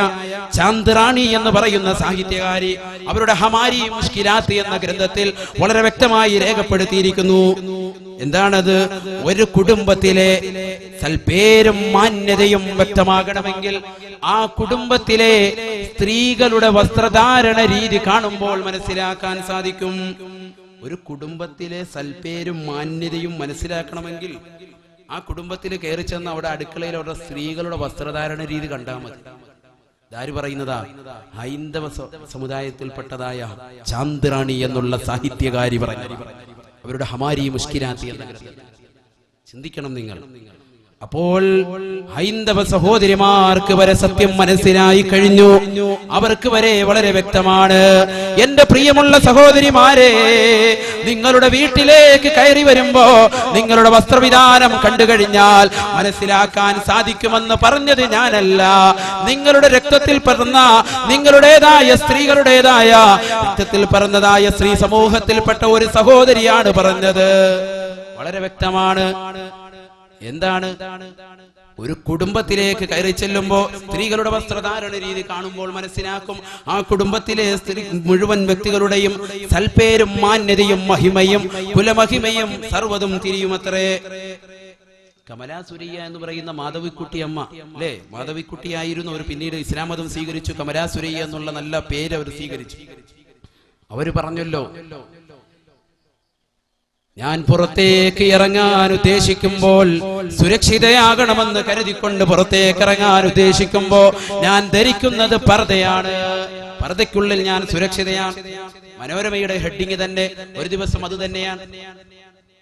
ചാന്ദ്രാണി എന്ന് പറയുന്ന സാഹിത്യകാരി അവരുടെ ഹമാരി മുഷ്കിലാത്ത് എന്ന ഗ്രന്ഥത്തിൽ വളരെ വ്യക്തമായി രേഖപ്പെടുത്തിയിരിക്കുന്നു. എന്താണത്? ഒരു കുടുംബത്തിലെ സൽപേരും മാന്യതയും വ്യക്തമാകണമെങ്കിൽ ആ കുടുംബത്തിലെ സ്ത്രീകളുടെ വസ്ത്രധാരണ രീതി കാണുമ്പോൾ മനസ്സിലാക്കാൻ സാധിക്കും. ഒരു കുടുംബത്തിലെ സൽപേരും മാന്യതയും മനസ്സിലാക്കണമെങ്കിൽ ആ കുടുംബത്തിൽ കയറി ചെന്ന് അവിടെ അടുക്കളയിൽ അവരുടെ സ്ത്രീകളുടെ വസ്ത്രധാരണ രീതി കണ്ടാൽ മതി. ഇതാര് പറയുന്നതാ? ഹൈന്ദവ സമുദായത്തിൽപ്പെട്ടതായ ചാന്ദ്രാണി എന്നുള്ള സാഹിത്യകാരി പറഞ്ഞു. അവരുടെ ഹമാരി മുഷ്കിലാത്തി എന്ന ഗ്രന്ഥം ചിന്തിക്കണം നിങ്ങൾ. അപ്പോൾ ഹൈന്ദവ സഹോദരിമാർക്ക് വരെ സത്യം മനസ്സിലായി കഴിഞ്ഞു. അവർക്ക് വരെ വളരെ വ്യക്തമാണ്. എന്റെ പ്രിയമുള്ള സഹോദരിമാരെ, നിങ്ങളുടെ വീട്ടിലേക്ക് കയറി വരുമ്പോ നിങ്ങളുടെ വസ്ത്രവിധാനം കണ്ടു കഴിഞ്ഞാൽ മനസ്സിലാക്കാൻ സാധിക്കുമെന്ന് പറഞ്ഞത് ഞാനല്ല. നിങ്ങളുടെ രക്തത്തിൽ പിറന്ന നിങ്ങളുടേതായ സ്ത്രീകളുടേതായ രക്തത്തിൽ പിറന്നതായ സ്ത്രീ സമൂഹത്തിൽപ്പെട്ട ഒരു സഹോദരിയാണ് പറഞ്ഞത്. വളരെ വ്യക്തമാണ്. എന്താണ്? ഒരു കുടുംബത്തിലേക്ക് കയറി ചെല്ലുമ്പോൾ സ്ത്രീകളുടെ വസ്ത്രധാരണ രീതി കാണുമ്പോൾ മനസ്സിലാക്കും ആ കുടുംബത്തിലെ സ്ത്രീ മുഴുവൻ വ്യക്തികളുടെയും സൽപേരും മാന്യതയും മഹിമയും കുലമഹിമയും സർവ്വതും തിരിയുമത്രേ. കമലാസുരയ്യ എന്ന് പറയുന്ന മാധവിക്കുട്ടി അമ്മ അല്ലേ, മാധവിക്കുട്ടിയായിരുന്നു അവർ. പിന്നീട് ഇസ്ലാം മതം സ്വീകരിച്ചു. കമലാസുരയ്യ എന്നുള്ള നല്ല പേര് അവർ സ്വീകരിച്ചു. അവര് പറഞ്ഞല്ലോ, ഞാൻ പുറത്തേക്ക് ഇറങ്ങാൻ ഉദ്ദേശിക്കുമ്പോൾ സുരക്ഷിതയാകണമെന്ന് കരുതിക്കൊണ്ട് പുറത്തേക്ക് ഇറങ്ങാൻ ഉദ്ദേശിക്കുമ്പോ ഞാൻ ധരിക്കുന്നത് പർദ്ദയാണ്. പർദ്ദയ്ക്കുള്ളിൽ ഞാൻ സുരക്ഷിതയാണ്. മനോരമയുടെ ഹെഡിങ് തന്നെ ഒരു ദിവസം അത് തന്നെയാണ്.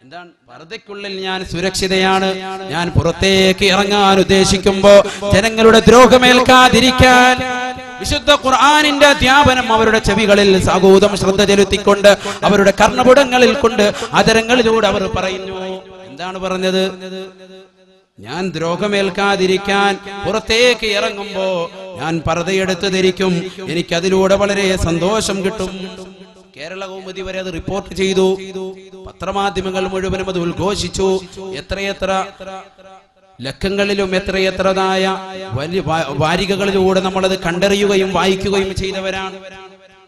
എന്താണ്? പർദ്ദയ്ക്കുള്ളിൽ ഞാൻ സുരക്ഷിതയാണ്. ഞാൻ പുറത്തേക്ക് ഇറങ്ങാൻ ഉദ്ദേശിക്കുമ്പോ ജനങ്ങളുടെ ദ്രോഹമേൽക്കാതിരിക്കാൻ വിശുദ്ധ ഖുർആനിന്റെ അധ്യാപനം അവരുടെ ചെവികളിൽ സാഗൂതം ശ്രദ്ധ ചെലുത്തിക്കൊണ്ട് അവരുടെ കർണപുടങ്ങളിൽ കൊണ്ട് അതരങ്ങളിലൂടെ അവർ പറയുന്നു. എന്താണ് പറഞ്ഞത്? ഞാൻ ദ്രോഹമേൽക്കാതിരിക്കാൻ പുറത്തേക്ക് ഇറങ്ങുമ്പോ ഞാൻ പർദ്ദയെടുത്ത് ധരിക്കും. എനിക്കതിലൂടെ വളരെ സന്തോഷം കിട്ടും. കേരള കൗമുദി വരെ അത് റിപ്പോർട്ട് ചെയ്തു. പത്രമാധ്യമങ്ങൾ മുഴുവനും അത് ഉദ്ഘോഷിച്ചു. എത്രയെത്ര ലക്കങ്ങളിലും എത്രയെത്രതായ വലിയ വാരികകളിലൂടെ നമ്മളത് കണ്ടറിയുകയും വായിക്കുകയും ചെയ്തവരാണ്.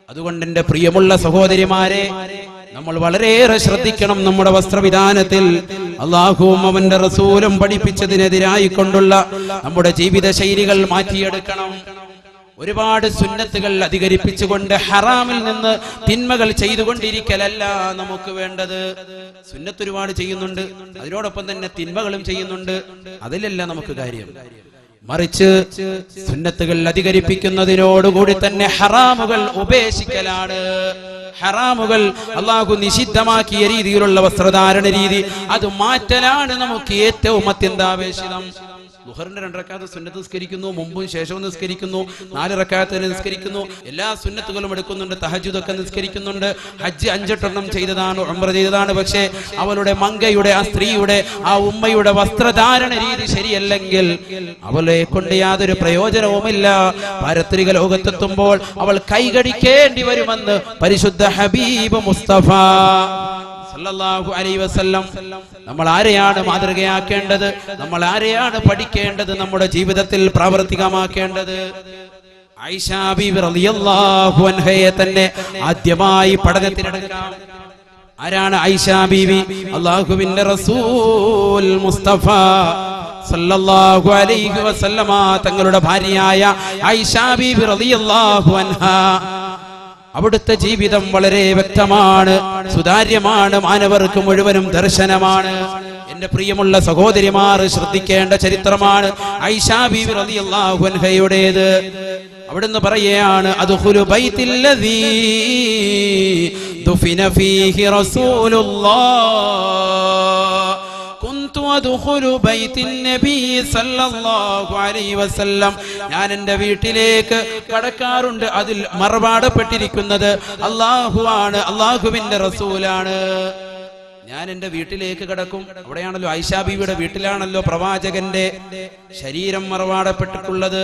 അതുകൊണ്ട് എന്റെ പ്രിയമുള്ള സഹോദരിമാരെ, നമ്മൾ വളരെയേറെ ശ്രദ്ധിക്കണം നമ്മുടെ വസ്ത്രവിധാനത്തിൽ. അല്ലാഹുവും അവന്റെ റസൂലും പഠിപ്പിച്ചതിനെതിരായി കൊണ്ടുള്ള നമ്മുടെ ജീവിത ശൈലികൾ മാറ്റിയെടുക്കണം. ഒരുപാട് സുന്നത്തുകൾ അധികരിപ്പിച്ചുകൊണ്ട് ഹറാമിൽ നിന്ന് തിന്മകൾ ചെയ്തുകൊണ്ടിരിക്കലല്ല നമുക്ക് വേണ്ടത്. സുന്നത്ത് ഒരുപാട് ചെയ്യുന്നുണ്ട്, അതിനോടൊപ്പം തന്നെ തിന്മകളും ചെയ്യുന്നുണ്ട്, അതിലല്ല നമുക്ക് കാര്യം. മറിച്ച് സുന്നത്തുകൾ അധികരിപ്പിക്കുന്നതിനോടുകൂടി തന്നെ ഹറാമുകൾ ഉപേക്ഷിക്കലാണ്. ഹറാമുകൾ അല്ലാഹു നിഷിദ്ധമാക്കിയ രീതിയിലുള്ള വസ്ത്രധാരണ രീതി അത് മാറ്റലാണ് നമുക്ക് ഏറ്റവും അത്യന്താപേക്ഷിതം. ദുഹറിന്റെ 2 റക്അത്ത് സുന്നത്ത് നിസ്കരിക്കുന്നു, മുമ്പും ശേഷവും നിസ്കരിക്കുന്നു, 4 റക്അത്ത് നിസ്കരിക്കുന്നു, എല്ലാ സുന്നത്തുകളും എടുക്കുന്നുണ്ട്, തഹജ്ജുദൊക്കെ നിസ്കരിക്കുന്നുണ്ട്, ഹജ്ജ് 5 എണ്ണം ചെയ്തതാണ്, ഉംറ ചെയ്തതാണ്. പക്ഷേ അവളുടെ മങ്കയുടെ, ആ സ്ത്രീയുടെ, ആ ഉമ്മയുടെ വസ്ത്രധാരണ രീതി ശരിയല്ലെങ്കിൽ അവളെ കൊണ്ട് യാതൊരു പ്രയോജനവുമില്ല. പാരത്രിക ലോകത്തെത്തുമ്പോൾ അവൾ കൈകടിക്കേണ്ടി വരുമെന്ന് പരിശുദ്ധ ഹബീബ് മുസ്തഫ സല്ലല്ലാഹു അലൈഹി വസല്ലം. നമ്മൾ ആരെയാണ് മാതൃകയാക്കേണ്ടത്? നമ്മൾ ആരെയാണ് പഠിക്കേണ്ടത്? നമ്മുടെ ജീവിതത്തിൽ പ്രാവർത്തികമാക്കേണ്ടത്? ആയിഷ ബീവി റളിയല്ലാഹു അൻഹയെ തന്നെ ആദ്യമായി പഠനത്തിനെടുക്കാം. ആരാണ് ആയിഷ ബീവി? അല്ലാഹുവിന്റെ റസൂൽ മുസ്തഫ സല്ലല്ലാഹു അലൈഹി വസല്ലമ തങ്ങളുടെ ഭാര്യയായ ആയിഷ ബീവി റളിയല്ലാഹു അൻഹാ. അവിടുത്തെ ജീവിതം വളരെ വ്യക്തമാണ്, സുതാര്യമാണ്, മാനവർക്ക് മുഴുവനും ദർശനമാണ്. എന്റെ പ്രിയമുള്ള സഹോദരിമാർ ശ്രദ്ധിക്കേണ്ട ചരിത്രമാണ് ആയിഷ ബീവി റളിയല്ലാഹു അൻഹയുടേത്. അവിടുന്ന് പറയുകയാണ്, അദ്ഖുലു ബൈത്തില്ലദീ ദുഫിന ഫീഹി റസൂലുള്ളാഹ് കുന്തു അദ്ഖുലു ബൈത്തിൻ നബി സല്ലല്ലാഹു അലൈഹി വസല്ലം. ഞാൻ എൻ്റെ വീട്ടിലേക്ക് കടക്കാറുണ്ട്, അതിൽ മറപാടപ്പെട്ടിരിക്കുന്നത് അല്ലാഹു ആണ്, അല്ലാഹുവിന്റെ റസൂലാണ്. ഞാൻ എൻ്റെ വീട്ടിലേക്ക് കടക്കും. അവിടെയാണല്ലോ ആയിഷ ബീവിയുടെ വീട്ടിലാണല്ലോ പ്രവാചകന്റെ ശരീരം മറപാടപ്പെട്ടിട്ടുള്ളത്.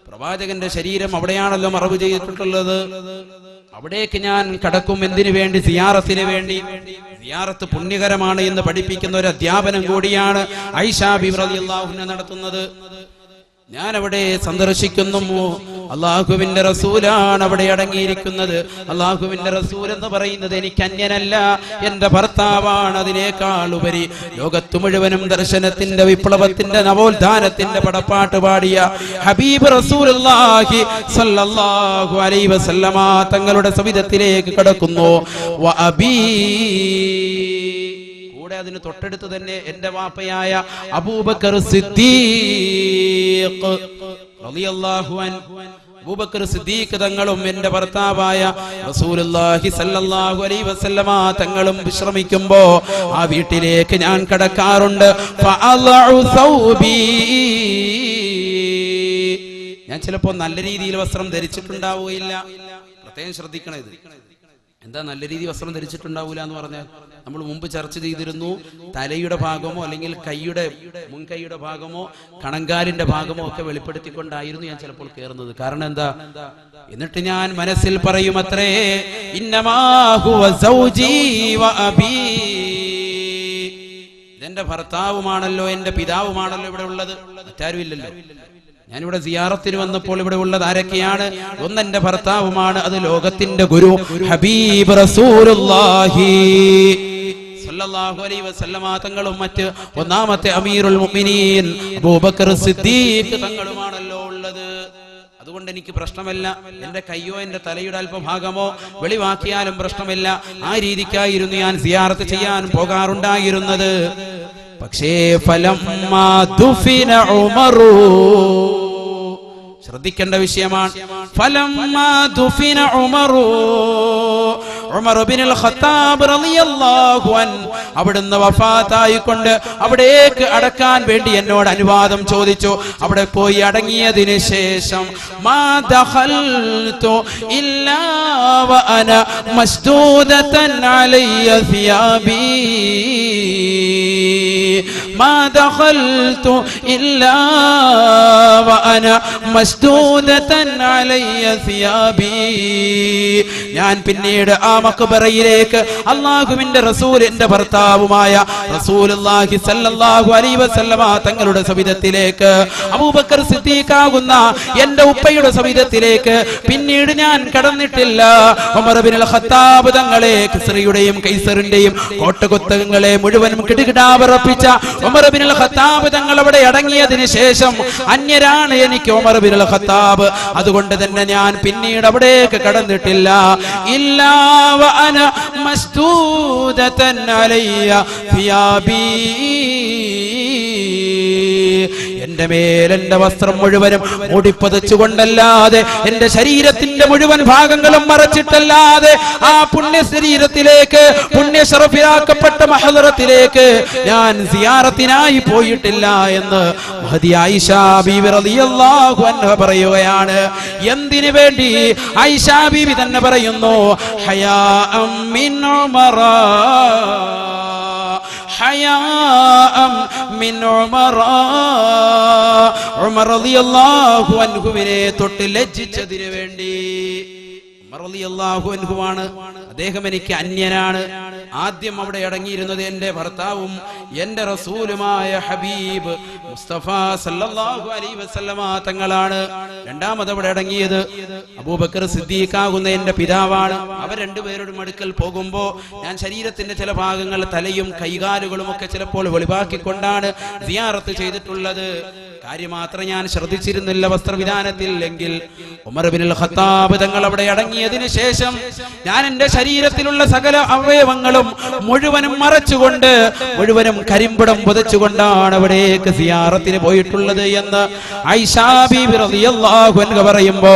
പ്രവാചകന്റെ ശരീരം അവിടെയാണല്ലോ മറവ് ചെയ്തിട്ടുള്ളത്. അവിടേക്ക് ഞാൻ കടക്കും. എന്തിനു വേണ്ടി? സിയാറത്തിന് വേണ്ടി. സിയാറത്ത് പുണ്യകരമാണ് എന്ന് പഠിപ്പിക്കുന്ന ഒരു അധ്യാപനം കൂടിയാണ് ആയിഷ ബീവി റളിയല്ലാഹു അൻഹ നടത്തുന്നത്. ഞാൻ അവിടെ സന്ദർശിക്കുന്നു. അല്ലാഹുവിന്റെ റസൂലാണ് അവിടെ അടങ്ങിയിരിക്കുന്നത്. അല്ലാഹുവിന്റെ റസൂൽ എന്ന് പറയുന്നത് എനിക്ക് അന്യനല്ല, എന്റെ ഭർത്താവാണ്. അതിനേക്കാൾ ഉപരി ലോകത്തു മുഴുവനും ദർശനത്തിന്റെ, വിപ്ലവത്തിന്റെ, നവോത്ഥാനത്തിന്റെ പടപ്പാട്ട് പാടിയ ഹബീബ് റസൂലുള്ളാഹി സ്വല്ലല്ലാഹു അലൈഹി വസല്ലമ തങ്ങളുടെ സവിധത്തിലേക്ക് കടക്കുന്നു. വ അബീ, അതിന് തൊട്ടടുത്ത് തന്നെ എന്റെ വാപ്പയായ അബൂബക്കർ സിദ്ദീഖ് റളിയല്ലാഹു അൻഹു, അബൂബക്കർ സിദ്ദീഖ് തങ്ങളും എന്റെ ഭർത്താവായ റസൂലുള്ളാഹി സ്വല്ലല്ലാഹു അലൈഹി വസല്ലമ തങ്ങളും വിശ്രമിക്കുമ്പോ ആ വീട്ടിലേക്ക് ഞാൻ കടക്കാറുണ്ട്. ഫഅളഉ സൗബി, ഞാൻ ചിലപ്പോ നല്ല രീതിയിൽ വസ്ത്രം ധരിച്ചിട്ടുണ്ടാവുകയില്ല. പ്രത്യേകം ശ്രദ്ധിക്കണം. ഇത് എന്താ നല്ല രീതിയിൽ വസ്ത്രം ധരിച്ചിട്ടുണ്ടാവൂല എന്ന് പറഞ്ഞാൽ, നമ്മൾ മുമ്പ് ചർച്ച ചെയ്തിരുന്നു, തലയുടെ ഭാഗമോ അല്ലെങ്കിൽ കൈയുടെ മുൻകൈയുടെ ഭാഗമോ കണങ്കാലിന്റെ ഭാഗമോ ഒക്കെ വെളിപ്പെടുത്തിക്കൊണ്ടായിരുന്നു ഞാൻ ചിലപ്പോൾ കയറുന്നത്. കാരണം എന്താ? എന്നിട്ട് ഞാൻ മനസ്സിൽ പറയും അത്രേ, ഇന്നമാ ഹുവ സൗജി വ അബീ, ഇതെന്റെ ഭർത്താവുമാണല്ലോ, എന്റെ പിതാവുമാണല്ലോ ഇവിടെ ഉള്ളത്, മറ്റാരും ഇല്ലല്ലോ. ഞാനിവിടെ സിയാറത്തിന് വന്നപ്പോൾ ഇവിടെ ഉള്ളത് ആരൊക്കെയാണ്? ഒന്ന് എന്റെ ഭർത്താവുമാണ്, അത് ലോകത്തിന്റെ ഗുരു ഹബീബ് റസൂലുള്ളാഹി സ്വല്ലല്ലാഹു അലൈഹി വസല്ലമ തങ്ങളും മറ്റ് ഒന്നാമത്തെ അമീറുൽ മുഅ്മിനീൻ അബൂബക്കർ സിദ്ദീഖ് തങ്ങളുമാണല്ലോ ഉള്ളത്. അതുകൊണ്ട് എനിക്ക് പ്രശ്നമല്ല, എന്റെ കയ്യോ എന്റെ തലയുടെ അല്പഭാഗമോ വെളിവാക്കിയാലും പ്രശ്നമില്ല. ആ രീതിക്കായിരുന്നു ഞാൻ സിയാറത്ത് ചെയ്യാൻ പോകാറുണ്ടായിരുന്നത്. പക്ഷേ ഫലമ്മാ ദുഫിന ഉമറു, ശ്രദ്ധിക്കേണ്ട വിഷയമാണ്. ഫലമ്മാ ദുഫിന ഉമറു, ഉമർ ഇബ്നുൽ ഖത്താബ് റളിയല്ലാഹു അൻഹു അവിടുന്ന് വഫാത്തായിക്കൊണ്ട് അവിടേക്ക് അടക്കാൻ വേണ്ടി എന്നോട് അനുവാദം ചോദിച്ചു. അവിടെ പോയി അടങ്ങിയതിന് ശേഷം മാ ദഖൽതു ഇല്ലാ വ അന മസ്ദൂദതൻ അലയ്യ സിയാബി മാ ദഖൽതു ഇല്ലാ വഅന മസ്ദൂദതൻ അലയ്യ സിയാബി. ഞാൻ പിന്നീട് ആ മഖ്ബറയിലേക്ക് അല്ലാഹുവിന്റെ റസൂലിന്റെ ഭർത്താവുമായ റസൂലുള്ളാഹി സ്വല്ലല്ലാഹു അലൈഹി വസല്ലമ തങ്ങളുടെ സവിധത്തിലേക്ക്, അബൂബക്കർ സിദ്ദീഖാകുന്ന എന്റെ ഉപ്പയുടെ സവിധത്തിലേക്ക് പിന്നീട് ഞാൻ കടന്നിട്ടില്ല. ഉമർ ഇബ്നുൽ ഖത്താബ് തങ്ങളെ കിസ്റയുടെയും കൈസറിന്റെയും കോട്ടകൊത്തകങ്ങളെ മുഴുവനും കിടുകിടാവിറപ്പിച്ച ഉമർ ഇബ്നുൽ ഖത്താബ് തങ്ങൾ അവിടെ അടങ്ങിയതിന് ശേഷം അന്യരാണ് എനിക്ക് ഉമർ ഇബ്നുൽ ഖത്താബ്. അതുകൊണ്ട് തന്നെ ഞാൻ പിന്നീട് അവിടേക്ക് കടന്നിട്ടില്ല. ഇല്ലാ വഅന മസ്ദൂദതൻ അലയ്യ സിയാബി. എന്റെ മേൽ എന്റെ വസ്ത്രം മുഴുവനും മൂടിപ്പതച്ചുകൊണ്ടല്ലാതെ, എന്റെ ശരീരത്തിന്റെ മുഴുവൻ ഭാഗങ്ങളും മറച്ചിട്ടല്ലാതെ ആ പുണ്യ ശരീരത്തിലേക്ക്, പുണ്യ ശറഫിലാക്കപ്പെട്ട മഹദറത്തിലേക്ക് ഞാൻ സിയാറത്തിനായി പോയിട്ടില്ല എന്ന് മഹദി ആയിഷ ബീവി റളിയല്ലാഹു അൻഹ പറയുകയാണ്. എന്തിനു വേണ്ടി? ആയിഷ ബീവി തന്നെ പറയുന്നു, ഹയാഅം മിൻ ഉമറ, ഹയാഅം മിൻ ഉമറ. ഉമർ റളിയല്ലാഹു അൻഹുവിനെ തൊട്ട് ലജ്ജിച്ചതിനു വേണ്ടി. ഉമർ റളിയല്ലാഹു അൻഹുവാണ്, അദ്ദേഹം എനിക്ക് അന്യനാണ്. ആദ്യം അവിടെ അടങ്ങിയിരുന്നത് എന്റെ ഭർത്താവും എന്റെ റസൂലുമായ ഹബീബ് മുസ്തഫ സല്ലല്ലാഹു അലൈഹി വസല്ലമ തങ്ങളാണ്. രണ്ടാമത് അവിടെ അടങ്ങിയത് അബൂബക്കർ സിദ്ദീഖാകുന്ന എന്റെ പിതാവാണ്. അവർ രണ്ടുപേരോടും അടുക്കൽ പോകുമ്പോ ഞാൻ ശരീരത്തിന്റെ ചില ഭാഗങ്ങൾ, തലയും കൈകാലുകളും ഒക്കെ ചിലപ്പോൾ വെളിവാക്കിക്കൊണ്ടാണ് സിയാറത്ത് ചെയ്തിട്ടുള്ളത്. കാര്യമാത്രം ഞാൻ ശ്രദ്ധിച്ചിരുന്നില്ല വസ്ത്രവിധാനത്തിൽ. എങ്കിൽ ഉമർ ഇബ്നുൽ ഖത്താബ് തങ്ങൾ അവിടെ അടങ്ങിയതിന് ശേഷം ഞാൻ എന്റെ ശരീരത്തിലുള്ള സകല അവയവങ്ങളും മുഴുവനും മറച്ചുകൊണ്ട്, മുഴുവനും കരിമ്പടം പുതച്ചുകൊണ്ടാണ് അവിടേക്ക് സിയാറത്തിന് പോയിട്ടുള്ളത് എന്ന് ആയിഷാ ബീബി റളിയല്ലാഹു അൻഹ പറയുമ്പോ,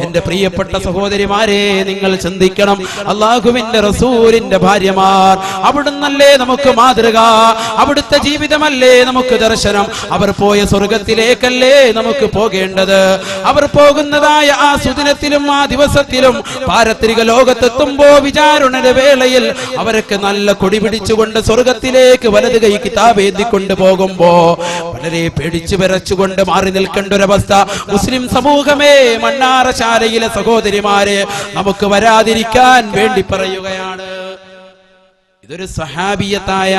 എന്റെ പ്രിയപ്പെട്ട സഹോദരിമാരെ, നിങ്ങൾ ചിന്തിക്കണം. അല്ലാഹുവിന്റെ റസൂലിന്റെ ഭാര്യമാർ, അവിടുന്നല്ലേ നമുക്ക് മാതൃക, അവിടുത്തെ ജീവിതമല്ലേ നമുക്ക് ദർശനം. അവർ പോയ സ്വർഗത്തിലേക്കല്ലേ നമുക്ക് പോകേണ്ടത്. അവർ പോകുന്നതായ ആ സുദിനത്തിലും ആ ദിവസത്തിലും പാരത്രിക ലോകത്തെത്തുമ്പോ വിചാരണയുടെ വേളയിൽ അവർക്ക് നല്ല കൊടി പിടിച്ചുകൊണ്ട് സ്വർഗത്തിലേക്ക് വലത് കൈ കിതാബേന്തിക്കൊണ്ട് പോകുമ്പോ വളരെ പേടിച്ചു വിറച്ചുകൊണ്ട് മാറി നിൽക്കേണ്ട ഒരവസ്ഥ മുസ്ലിം സമൂഹമേ, മണ്ണാറശാലയിലെ സഹോദരിമാരെ, നമുക്ക് വരാതിരിക്കാൻ വേണ്ടി പറയുകയാണ്. ഇതൊരു സഹാബിയത്തായ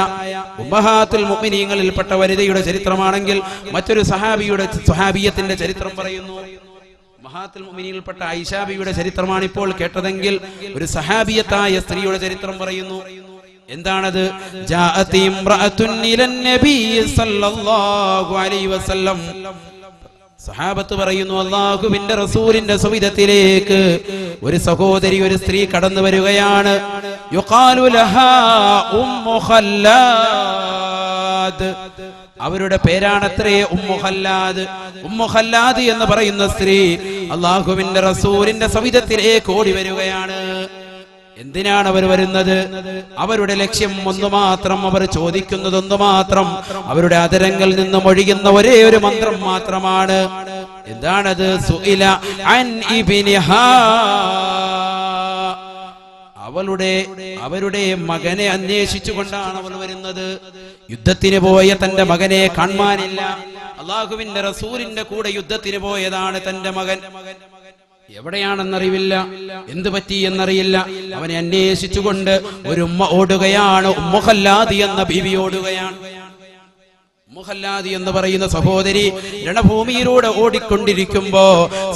ഉമ്മഹാത്തുൽ മുഅ്മിനീങ്ങളിൽപ്പെട്ട വനിതയുടെ ചരിത്രമാണെങ്കിൽ മറ്റൊരു സഹാബിയത്തിന്റെ ചരിത്രം പറയുന്നു. ഉമ്മഹാത്തുൽ മുഅ്മിനീനിൽപ്പെട്ട ആയിഷ ബീവിയുടെ ചരിത്രമാണ് ഇപ്പോൾ കേട്ടതെങ്കിൽ ഒരു സഹാബിയത്തായ സ്ത്രീയുടെ ചരിത്രം പറയുന്നു. എന്താണത്? ജാഅതി ഇംറഅത്തുൻ ഇലൻ നബി സല്ലല്ലാഹു അലൈഹി വസല്ലം. സഹാബത്ത് പറയുന്നു, അല്ലാഹുവിന്റെ റസൂലിന്റെ സവിധത്തിലേക്ക് ഒരു സഹോദരി, ഒരു സ്ത്രീ കടന്നു വരികയാണ്. യുഖാലു ലഹാ ഉമ്മു ഖല്ലാദ്. അവരുടെ പേരാണത്രേ ഉമ്മു ഖല്ലാദ്. ഉമ്മു ഖല്ലാദ് എന്ന് പറയുന്ന സ്ത്രീ അല്ലാഹുവിന്റെ റസൂലിന്റെ സവിധത്തിലേക്ക് ഓടി വരികയാണ്. എന്തിനാണ് അവർ വരുന്നത്? അവരുടെ ലക്ഷ്യം ഒന്നു മാത്രം, അവർ ചോദിക്കുന്നത് ഒന്നു മാത്രം, അവരുടെ അതരങ്ങളിൽ നിന്നും ഒഴുകുന്ന ഒരേ ഒരു മന്ത്രം മാത്രമാണ്. എന്താണത്? സുഇല അൻ ഇബ്നിഹാ. അവരുടെ മകനെ അന്വേഷിച്ചുകൊണ്ടാണ് അവൾ വരുന്നത്. യുദ്ധത്തിന് പോയ തന്റെ മകനെ കാണാനില്ല. അല്ലാഹുവിന്റെ റസൂലിന്റെ കൂടെ യുദ്ധത്തിന് പോയതാണ് തന്റെ മകൻ. എവിടെയാണെന്നറിയില്ല, എന്ത് പറ്റി എന്നറിയില്ല. അവനെ അന്വേഷിച്ചുകൊണ്ട് ഒരു ഉമ്മ ഓടുകയാണ്. ഉമ്മു ഖല്ലാദി എന്ന ബീവി ഓടുകയാണ്. ഉമ്മു ഖല്ലാദി എന്ന് പറയുന്ന സഹോദരി രണഭൂമിയിലൂടെ ഓടിക്കൊണ്ടിരിക്കുമ്പോ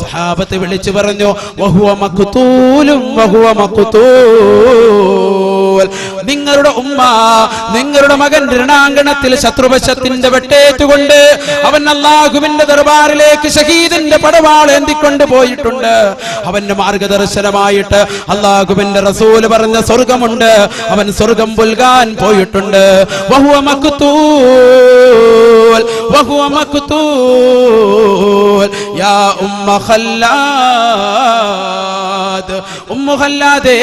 സഹാബത്ത് വിളിച്ചു പറഞ്ഞു, വഹുവ മഖ്തൂലും വഹുവ മഖ്തൂൽ. നിങ്ങളുടെ ഉമ്മ, നിങ്ങളുടെ മകൻ രണാങ്കണത്തിൽ ശത്രുപക്ഷത്തിന്റെ വെട്ടേറ്റുകൊണ്ട് അവൻ അല്ലാഹുവിന്റെ ദർബാറിലേക്ക് ഷഹീദിന്റെ പടവാൾ ഏന്തിക്കൊണ്ട് പോയിട്ടുണ്ട്. അവന്റെ മാർഗദർശനമായിട്ട് അല്ലാഹുവിന്റെ റസൂൽ പറഞ്ഞ സ്വർഗമുണ്ട്, അവൻ സ്വർഗം പുൽകാൻ പോയിട്ടുണ്ട്. വഹുവ മഖ്തൂൽ വഹുവ മഖ്തൂൽ യാ ഉമ്മ ഖല്ലാദ്. ഉമ്മു ഖല്ലാദേ,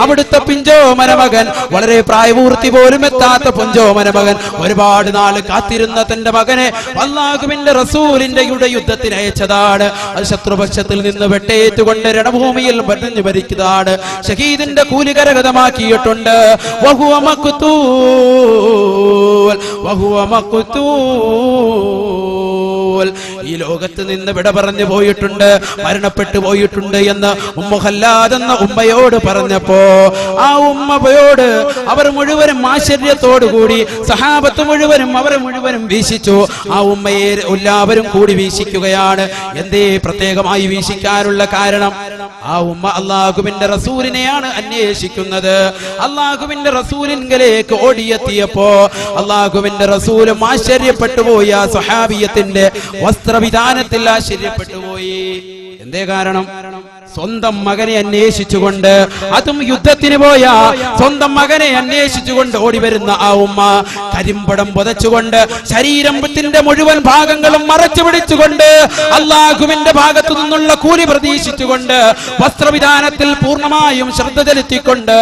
അവിടുത്തെ പിഞ്ചോമന മകൻ, വളരെ പ്രായപൂർത്തി പോലും എത്താത്ത പിഞ്ചോമന മകൻ, ഒരുപാട് നാൾ കാത്തിരുന്ന തന്റെ മകനെ അല്ലാഹുവിന്റെ റസൂലിന്റെ യുദ്ധത്തിന് അയച്ചതാണ്. അത് ശത്രുപക്ഷത്തിൽ നിന്ന് വെട്ടേറ്റുകൊണ്ട് രണഭൂമിയിൽ മരിഞ്ഞു മരിക്കുന്നതാണ്. ഷഹീദിന്റെ കൂലി കരഗതമാക്കിയിട്ടുണ്ട്. വഹുവ മഖ്തൂൽ, വഹുവ മഖ്തൂൽ, ഈ ലോകത്ത് നിന്ന് വിട പറഞ്ഞു പോയിട്ടുണ്ട്, മരണപ്പെട്ടു പോയിട്ടുണ്ട് എന്ന് ഉമ്മു ഖല്ലാദ് എന്ന ഉമ്മയോട് പറഞ്ഞപ്പോ ആ ഉമ്മയോട് അവർ മുഴുവനും ആശ്ചര്യത്തോടുകൂടി സഹാബത്ത് മുഴുവനും അവരെ മുഴുവനും വീശിച്ചു. ആ ഉമ്മയെ എല്ലാവരും കൂടി വീശിക്കുകയാണ്. എന്തേ പ്രത്യേകമായി വീശിക്കാനുള്ള കാരണം? ആ ഉമ്മ അല്ലാഹുവിന്റെ റസൂലിനെയാണ് അന്വേഷിക്കുന്നത്. അല്ലാഹുവിന്റെ റസൂലിലേക്ക് ഓടിയെത്തിയപ്പോ അല്ലാഹുവിന്റെ റസൂലും ആശ്ചര്യപ്പെട്ടു പോയി. ആ സ്വഹാബിയത്തിന്റെ വസ്ത്രവിധാനത്തിൽ ആശ്ചര്യപ്പെട്ടു പോയി. എന്തേ കാരണം? സ്വന്തം മകനെ അന്വേഷിച്ചുകൊണ്ട്, അതും യുദ്ധത്തിന് പോയ സ്വന്തം മകനെ അന്വേഷിച്ചുകൊണ്ട് ഓടി വരുന്ന ആ ഉമ്മ കരിമ്പടം പുതച്ചുകൊണ്ട് ശരീരത്തിന്റെ മുഴുവൻ ഭാഗങ്ങളും മറച്ചു പിടിച്ചുകൊണ്ട് അല്ലാഹുവിന്റെ ഭാഗത്തു നിന്നുള്ള കൂലി പ്രതീക്ഷിച്ചുകൊണ്ട് വസ്ത്രവിധാനത്തിൽ പൂർണ്ണമായും ശ്രദ്ധ ചെലുത്തിക്കൊണ്ട്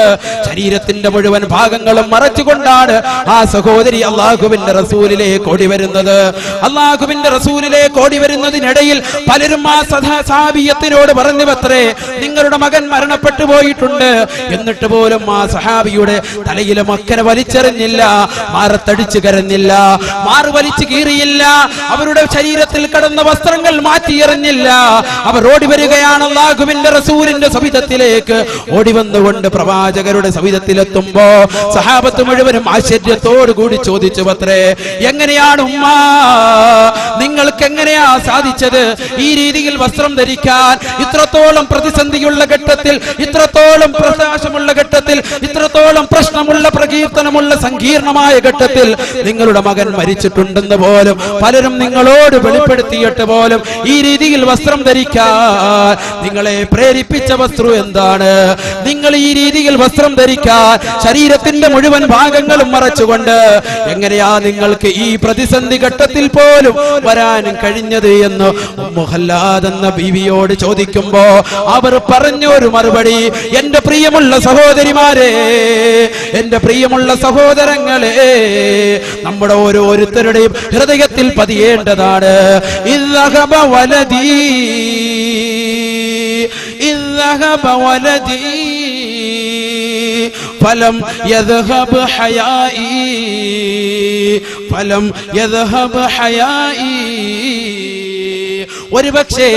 ശരീരത്തിന്റെ മുഴുവൻ ഭാഗങ്ങളും മറച്ചുകൊണ്ടാണ് ആ സഹോദരി അല്ലാഹുവിന്റെ റസൂലിലേക്ക് ഓടി വരുന്നത്. അല്ലാഹുവിന്റെ റസൂലിലേക്ക് ഓടി വരുന്നതിനിടയിൽ പലരും ആ സഹാബിയത്തിനോട് പറഞ്ഞു അത്രേ, നിങ്ങളുടെ മകൻ മരണപ്പെട്ടു പോയിട്ടുണ്ട്. എന്നിട്ട് പോലും ആ സഹാബിയുടെ തലയിലെ മക്കനെ വലിച്ചെറിഞ്ഞില്ല, മാറത്തടിച്ചു കരഞ്ഞില്ല, മാറു വലിച്ചു കീറിയില്ല, അവരുടെ ശരീരത്തിൽ കടന്ന വസ്ത്രങ്ങൾ മാറ്റിയെറിഞ്ഞില്ല. അവർ ഓടി വരികയാണ് അല്ലാഹുവിന്റെ റസൂലിന്റെ സവിധത്തിലേക്ക്. ഓടി വന്നുകൊണ്ട് പ്രവാചകരുടെ സവിധത്തിലെത്തുമ്പോ സഹാബത്ത് മുഴുവനും ആശ്ചര്യത്തോടു കൂടി ചോദിച്ചു അത്രേ, എങ്ങനെയാണ് ഉമ്മ, നിങ്ങൾക്ക് എങ്ങനെയാ സാധിച്ചത് ഈ രീതിയിൽ വസ്ത്രം ധരിക്കാൻ? ഇത്രത്തോളം പ്രതിസന്ധിയുള്ള ഘട്ടത്തിൽ, ഇത്രത്തോളം പ്രകാശമുള്ള ഘട്ടത്തിൽ, ഇത്രത്തോളം പ്രശ്നമുള്ള പ്രകീർത്തനമുള്ള സങ്കീർണമായ ഘട്ടത്തിൽ നിങ്ങളുടെ മകൻ മരിച്ചിട്ടുണ്ടെന്ന് പോലും പലരും നിങ്ങളോട് വെളിപ്പെടുത്തിയിട്ട് പോലും ഈ രീതിയിൽ വസ്ത്രം ധരിക്കാൻ നിങ്ങളെ പ്രേരിപ്പിച്ച വസ്തു എന്താണ്? നിങ്ങൾ ഈ രീതിയിൽ വസ്ത്രം ധരിക്കാൻ ശരീരത്തിന്റെ മുഴുവൻ ഭാഗങ്ങളും മറച്ചുകൊണ്ട് എങ്ങനെയാ നിങ്ങൾക്ക് ഈ പ്രതിസന്ധി ഘട്ടത്തിൽ പോലും വരാനും കഴിഞ്ഞത് എന്ന് ഉമ്മു ഖല്ലാദ് എന്ന ബീവിയോട് ചോദിക്കുമ്പോ അവർ പറഞ്ഞൊരു മറുപടി, എന്റെ പ്രിയമുള്ള സഹോദരിമാരെ, എന്റെ പ്രിയമുള്ള സഹോദരങ്ങളെ, നമ്മുടെ ഓരോരുത്തരുടെയും ഹൃദയത്തിൽ പതിയേണ്ടതാണ്, ഇദ്ദഹബ വലദീ, ഇദ്ദഹബ വലദീ ഫലം യദ്ഹബ് ഹയാഇ, ഫലം യദ്ഹബ് ഹയാഇ. ഒരുപക്ഷേ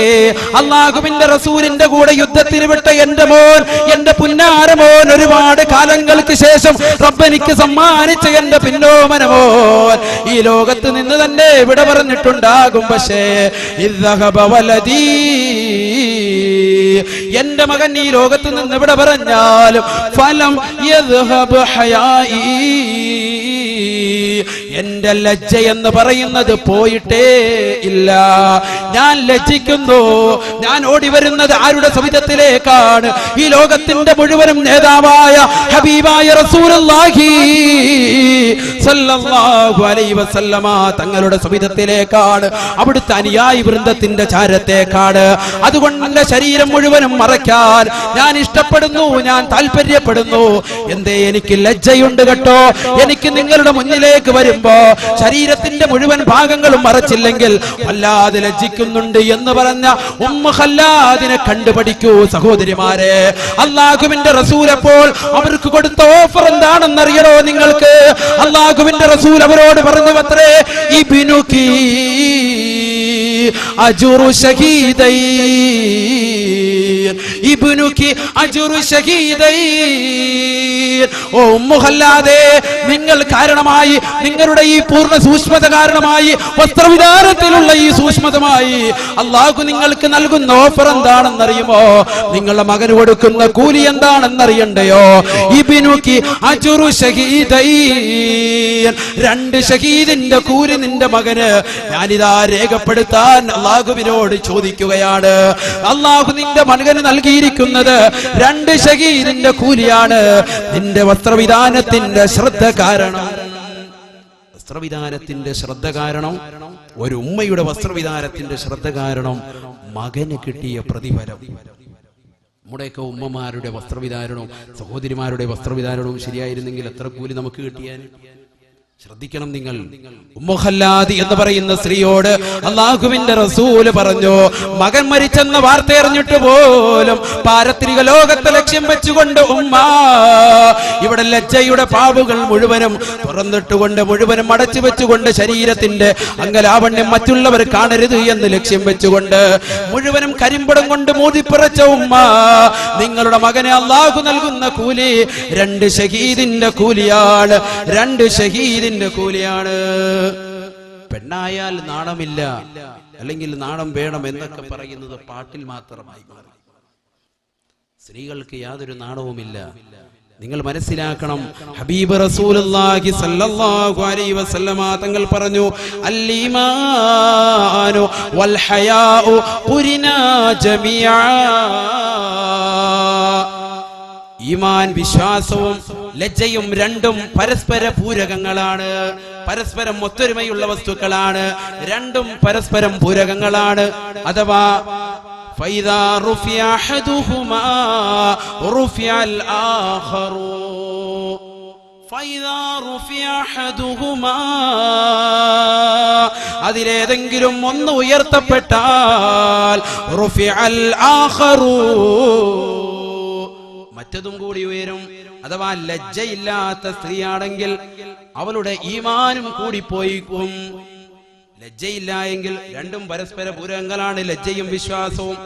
അല്ലാഹുവിന്റെ റസൂലിന്റെ കൂടെ യുദ്ധത്തിന് വിട്ട എന്റെ മോൻ, എന്റെ പുന്നാര മോൻ, ഒരുപാട് കാലങ്ങൾക്ക് ശേഷം റബ്ബെനിക്ക് സമ്മാനിച്ച എന്റെ പിന്നോമന മോൻ ഈ ലോകത്ത് നിന്ന് തന്നെ വിട പറഞ്ഞിട്ടുണ്ടാകും. പക്ഷേ ഇദ്ദഹബ വലദീ, എന്റെ മകൻ ഈ ലോകത്ത് നിന്ന് വിട പറഞ്ഞാലും ഫലം യദ്ഹബ് ഹയാഇ, എന്റെ ലജ്ജ എന്ന് പറയുന്നത് പോയിട്ടേ ഇല്ല. ഞാൻ ലജ്ജിക്കുന്നു. ഞാൻ ഓടി വരുന്നത് ആരുടെ സവിധത്തിലേക്കാണ്? ഈ ലോകത്തിന്റെ മുഴുവനും നേതാവായ ഹബീബായ റസൂലുള്ളാഹി സ്വല്ലല്ലാഹു അലൈഹി വസല്ലമ തങ്ങളുടെ സവിധത്തിലേക്കാണ്, അവിടുത്തെ അനുയായി വൃന്ദത്തിന്റെ ചാരത്തേക്കാണ്. അതുകൊണ്ട് എന്റെ ശരീരം മുഴുവനും മറയ്ക്കാൻ ഞാൻ ഇഷ്ടപ്പെടുന്നു, ഞാൻ താല്പര്യപ്പെടുന്നു. എന്തേ? എനിക്ക് ലജ്ജയുണ്ട് കേട്ടോ. എനിക്ക് നിങ്ങളുടെ മുന്നിലേക്ക് വരുമ്പോ ശരീരത്തിന്റെ മുഴുവൻ ഭാഗങ്ങളും മറച്ചില്ലെങ്കിൽ വല്ലാതെ ലജ്ജിക്കുന്നുണ്ട് എന്ന് പറഞ്ഞ ഉമ്മു ഖല്ലാദിനെ കണ്ടുപഠിക്കൂ സഹോദരിമാരെ. അല്ലാഹുവിന്റെ റസൂൽ അപ്പോൾ അവർക്ക് കൊടുത്ത ഓഫർ എന്താണെന്നറിയണോ നിങ്ങൾക്ക്? അല്ലാഹുവിന്റെ റസൂൽ അവരോട് പറഞ്ഞു അത്രേ, ഇബ്നുകി അജ്റു ശഹീദൈൻ, ഇബ്നുകി അജ്റു ശഹീദൈൻ. ഓ ഉമ്മു ഖല്ലാദേ, നിങ്ങൾ കാരണമായി, നിങ്ങളുടെ ഈ പൂർണ്ണ സൂക്ഷ്മത കാരണമായി, വസ്ത്രവിധാനത്തിലുള്ള ഈ സൂക്ഷ്മതമായി അല്ലാഹു നിങ്ങൾക്ക് നൽകുന്ന ഓഫർ എന്താണെന്നറിയുമോ? നിങ്ങളുടെ മകന് കൊടുക്കുന്ന കൂലി എന്താണെന്നറിയണ്ടയോ? ഇബ്നുകി അജ്റു ശഹീദൈൻ, 2 ഷഹീദിന്റെ കൂലി നിന്റെ മകന് ഞാനിതാ രേഖപ്പെടുത്താൻ അല്ലാഹുവിനോട് ചോദിക്കുകയാണ്. അല്ലാഹു നിന്റെ മകന് നൽകിയിരിക്കുന്നത് 2 ഷഹീദിന്റെ കൂലിയാണ്. നിന്റെ വസ്ത്രവിധാനത്തിന്റെ ശ്രദ്ധ കാരണം, വസ്ത്രവിധാനത്തിന്റെ ശ്രദ്ധ കാരണം, ഒരു ഉമ്മയുടെ വസ്ത്രവിധാനത്തിന്റെ ശ്രദ്ധ കാരണം മകന് കിട്ടിയ പ്രതിഫലം, നമ്മുടെയൊക്കെ ഉമ്മമാരുടെ വസ്ത്രവിധാരണവും സഹോദരിമാരുടെ വസ്ത്രവിധാരണവും ശരിയായിരുന്നെങ്കിൽ എത്ര കൂലി നമുക്ക് കിട്ടിയാൽ. ശ്രദ്ധിക്കണം നിങ്ങൾ. ഉമ്മു ഖല്ലാദി എന്ന് പറയുന്ന സ്ത്രീയോട് അല്ലാഹുവിന്റെ റസൂല് പറഞ്ഞു, മകൻ മരിച്ചെന്ന വാർത്ത അറിഞ്ഞിട്ട് പോലും പാരത്രിക ലോകത്തെ ലക്ഷ്യം വെച്ചുകൊണ്ട് ഉമ്മ ഇവിടെ ലജ്ജയുടെ പാവുകൾ മുഴുവനും തുറന്നിട്ടുകൊണ്ട് മുഴുവനും അടച്ചു വെച്ചുകൊണ്ട് ശരീരത്തിന്റെ അംഗലാവണ്യം മറ്റുള്ളവർ കാണരുത് എന്ന് ലക്ഷ്യം വെച്ചുകൊണ്ട് മുഴുവനും കരിമ്പടം കൊണ്ട് മൂടിപ്പിറച്ച ഉമ്മ, നിങ്ങളുടെ മകനെ അല്ലാഹു നൽകുന്ന കൂലി 2 ഷഹീദിന്റെ കൂലിയാണ്. 2 ഷഹീദിന്റെ കൂലിയാണ്. പെണ്ണായാൽ നാണമില്ല, അല്ലെങ്കിൽ നാണം വേണം എന്നൊക്കെ പറയുന്നത് പാട്ടിൽ മാത്രമായി മാറി. സ്ത്രീകൾക്ക് യാതൊരു നാണവുമില്ല. നിങ്ങൾ മനസ്സിലാക്കണം. ഹബീബ് റസൂലുള്ളാഹി സ്വല്ലല്ലാഹു അലൈഹി വസല്ലമ തങ്ങൾ പറഞ്ഞു, അൽ-ഈമാനു വൽ ഹയാഉ ഖുരിനാ ജമീഅ. ഈമാൻ വിശ്വാസവും ലജ്ജയും രണ്ടും പരസ്പര പൂരകങ്ങളാണ്, പരസ്പരം ഒത്തൊരുമയുള്ള വസ്തുക്കളാണ്, രണ്ടും പരസ്പരം പൂരകങ്ങളാണ്. അഥവാ ഫൈദാ റുഫിയ അഹദുഹുമാ റുഫിയൽ ആഖറു, ഫൈദാ റുഫിയ അഹദുഹുമാ, അതിലേതെങ്കിലും ഒന്ന് ഉയർത്തപ്പെട്ടാൽ റുഫിയൽ ആഖറു, മറ്റതും കൂടി ഉയരും. അഥവാ ലജ്ജയില്ലാത്ത സ്ത്രീയാണെങ്കിൽ അവളുടെ ഈമാനും കൂടിപ്പോയിക്കും. ലജ്ജയില്ല എങ്കിൽ രണ്ടും പരസ്പര പൂരകങ്ങളാണ്, ലജ്ജയും വിശ്വാസവും.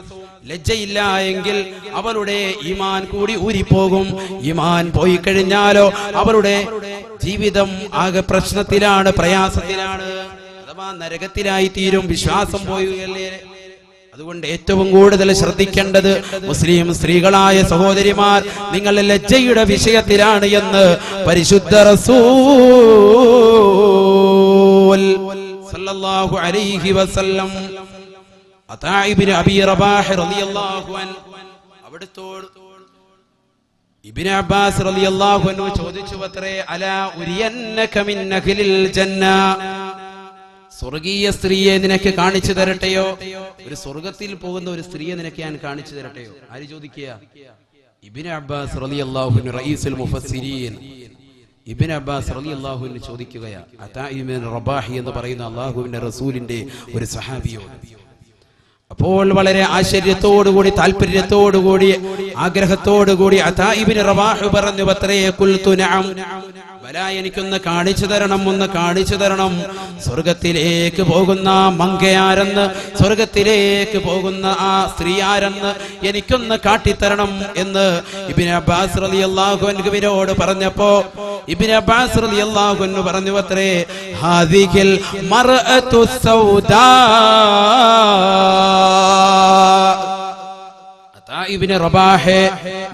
ലജ്ജയില്ല എങ്കിൽ അവളുടെ ഈമാൻ കൂടി ഊരിപ്പോകും. ഈമാൻ പോയി കഴിഞ്ഞാലോ അവളുടെ ജീവിതം ആകെ പ്രശ്നത്തിലാണ്, പ്രയാസത്തിലാണ്, അഥവാ നരകത്തിലായി തീരും. വിശ്വാസം പോയല്ലേ. അതുകൊണ്ട് ഏറ്റവും കൂടുതൽ ശ്രദ്ധിക്കേണ്ടത് മുസ്ലിം സ്ത്രീകളായ സഹോദരിമാർ നിങ്ങൾ ലജ്ജയുടെ വിഷയത്തിലാണ് എന്ന് പരിശുദ്ധ റസൂൽ സല്ലല്ലാഹു അലൈഹി വസല്ലം അതാ ഇബ്നു അബീ റബാഹ് റളിയല്ലാഹു അൻഹു അവിടുത്തോട് ഇബ്നു അബ്ബാസ് റളിയല്ലാഹു അൻഹു ചോദിച്ചു, അത്രേ അലാ ഉരിയന്നക മിൻ അഹ്ലിൽ ജന്ന, സ്വർഗീയ സ്ത്രീയെ നിനക്ക് കാണിച്ചു തരട്ടെയോ? ഒരു സ്വർഗത്തിൽ പോകുന്ന ഒരു സ്ത്രീയെ നിനക്ക് ഞാൻ കാണിച്ചു തരട്ടെയോ? ആര് ചോദിക്കുക? ഇബ്നു അബ്ബാസ് റളിയല്ലാഹു അൻഹു റഈസുൽ മുഫസ്സിരീൻ. ഇബ്നു അബ്ബാസ് റളിയല്ലാഹു അൻഹു ചോദിക്കുകയാ, അതാ ഇബ്നു റബാഹി എന്ന് പറയുന്ന അല്ലാഹുവിന്റെ റസൂലിന്റെ ഒരു സഹാബിയോട്. അപ്പോൾ വളരെ ആശ്ചര്യത്തോടുകൂടി, താല്പര്യത്തോടുകൂടി, ആഗ്രഹത്തോടുകൂടി അതാ ഇബ്നു റബാഹ് പറഞ്ഞു, അത്രേ ഖുൽതു നഅം, ബലാ, എനിക്കൊന്ന് കാണിച്ചു തരണം, ഒന്ന് കാണിച്ചു തരണം. സ്വർഗത്തിലേക്ക് പോകുന്ന മങ്കയാരെന്ന്, സ്വർഗത്തിലേക്ക് പോകുന്ന ആ സ്ത്രീ ആരെന്ന് എനിക്കൊന്ന് കാട്ടിത്തരണം എന്ന് ഇബ്നു അബ്ബാസ് റളിയല്ലാഹു അൻഹുവിനോട് പറഞ്ഞപ്പോ ഇബ്നു അബ്ബാസ് റളിയല്ലാഹു അൻഹു പറഞ്ഞു, അത്രേ ഹാദിഹിൽ മർഅതു സൗദാ, ഇബ്നു റബാഹേ,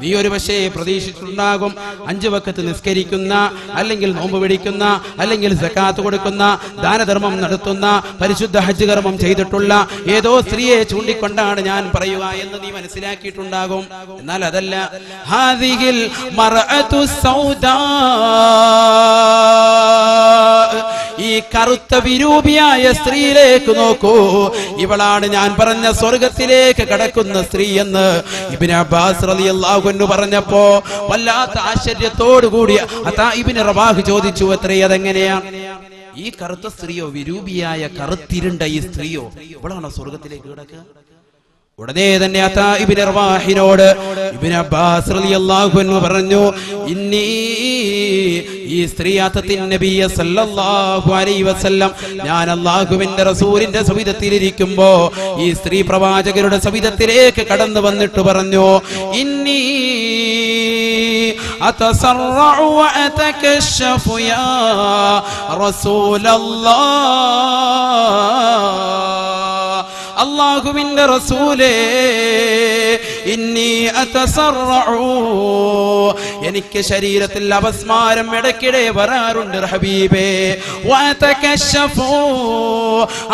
നീ ഒരു പക്ഷേ പ്രതീക്ഷിച്ചിട്ടുണ്ടാകും 5 വഖത്ത് നിസ്കരിക്കുന്ന, അല്ലെങ്കിൽ നോമ്പ് പിടിക്കുന്ന, അല്ലെങ്കിൽ സകാത്ത് കൊടുക്കുന്ന, ദാനധർമ്മം നടത്തുന്ന, പരിശുദ്ധ ഹജ്ജ് കർമ്മം ചെയ്തിട്ടുള്ള ഏതോ സ്ത്രീയെ ചൂണ്ടിക്കൊണ്ടാണ് ഞാൻ പറയുക എന്ന് നീ മനസ്സിലാക്കിയിട്ടുണ്ടാകും. എന്നാൽ അതല്ല. ഹാദിഹിൽ മർഅതു സൗദാ, ഈ കറുത്ത വിരൂപിയായ സ്ത്രീയിലേക്ക് നോക്കൂ, ഇവളാണ് ഞാൻ പറഞ്ഞ സ്വർഗത്തിലേക്ക് കടക്കുന്ന സ്ത്രീ എന്ന് ഇബ്നു അബ്ബാസ് റളിയല്ലാഹു അൻഹു പറഞ്ഞപ്പോ വല്ലാത്ത ആശ്ചര്യത്തോടുകൂടി അതാ ഇബ്നു റബാഹ് ചോദിച്ചു, അത്രേ അതെങ്ങനെയാണ്? ഈ കറുത്ത സ്ത്രീയോ, വിരൂപിയായ കറുത്തിരുണ്ട ഈ സ്ത്രീയോ, ഇവളാണോ സ്വർഗത്തിലേക്ക് കിടക്കുക? ഉടനെ തന്നെ അതാ ഇബ്നു റബാഹിനോട് ഇബ്നു അബ്ബാസ് റളിയല്ലാഹു അൻഹു പറഞ്ഞു, ഇന്നി, ഈ സ്ത്രീ അത്തത്തിൻ നബിയ സല്ലല്ലാഹു അലൈഹി വസല്ലം, ഞാൻ അല്ലാഹുവിന്റെ റസൂലിന്റെ സവിധത്തിലിരിക്കുമ്പോ ഈ സ്ത്രീ പ്രവാചകരുടെ സവിധത്തിലേക്ക് കടന്നു വന്നിട്ട് പറഞ്ഞു, ഇന്നി അതസറഉ വഅതകശഫു യാ റസൂലല്ലാഹ്, അല്ലാഹുവിന്റെ റസൂലേ, ഇന്നി അതസറഉ, എനിക്ക് ശരീരത്തിൽ അപസ്മാരം ഇടയ്ക്കിടെ വരാറുണ്ട് ഹബീബേ, വഅതകശഫു,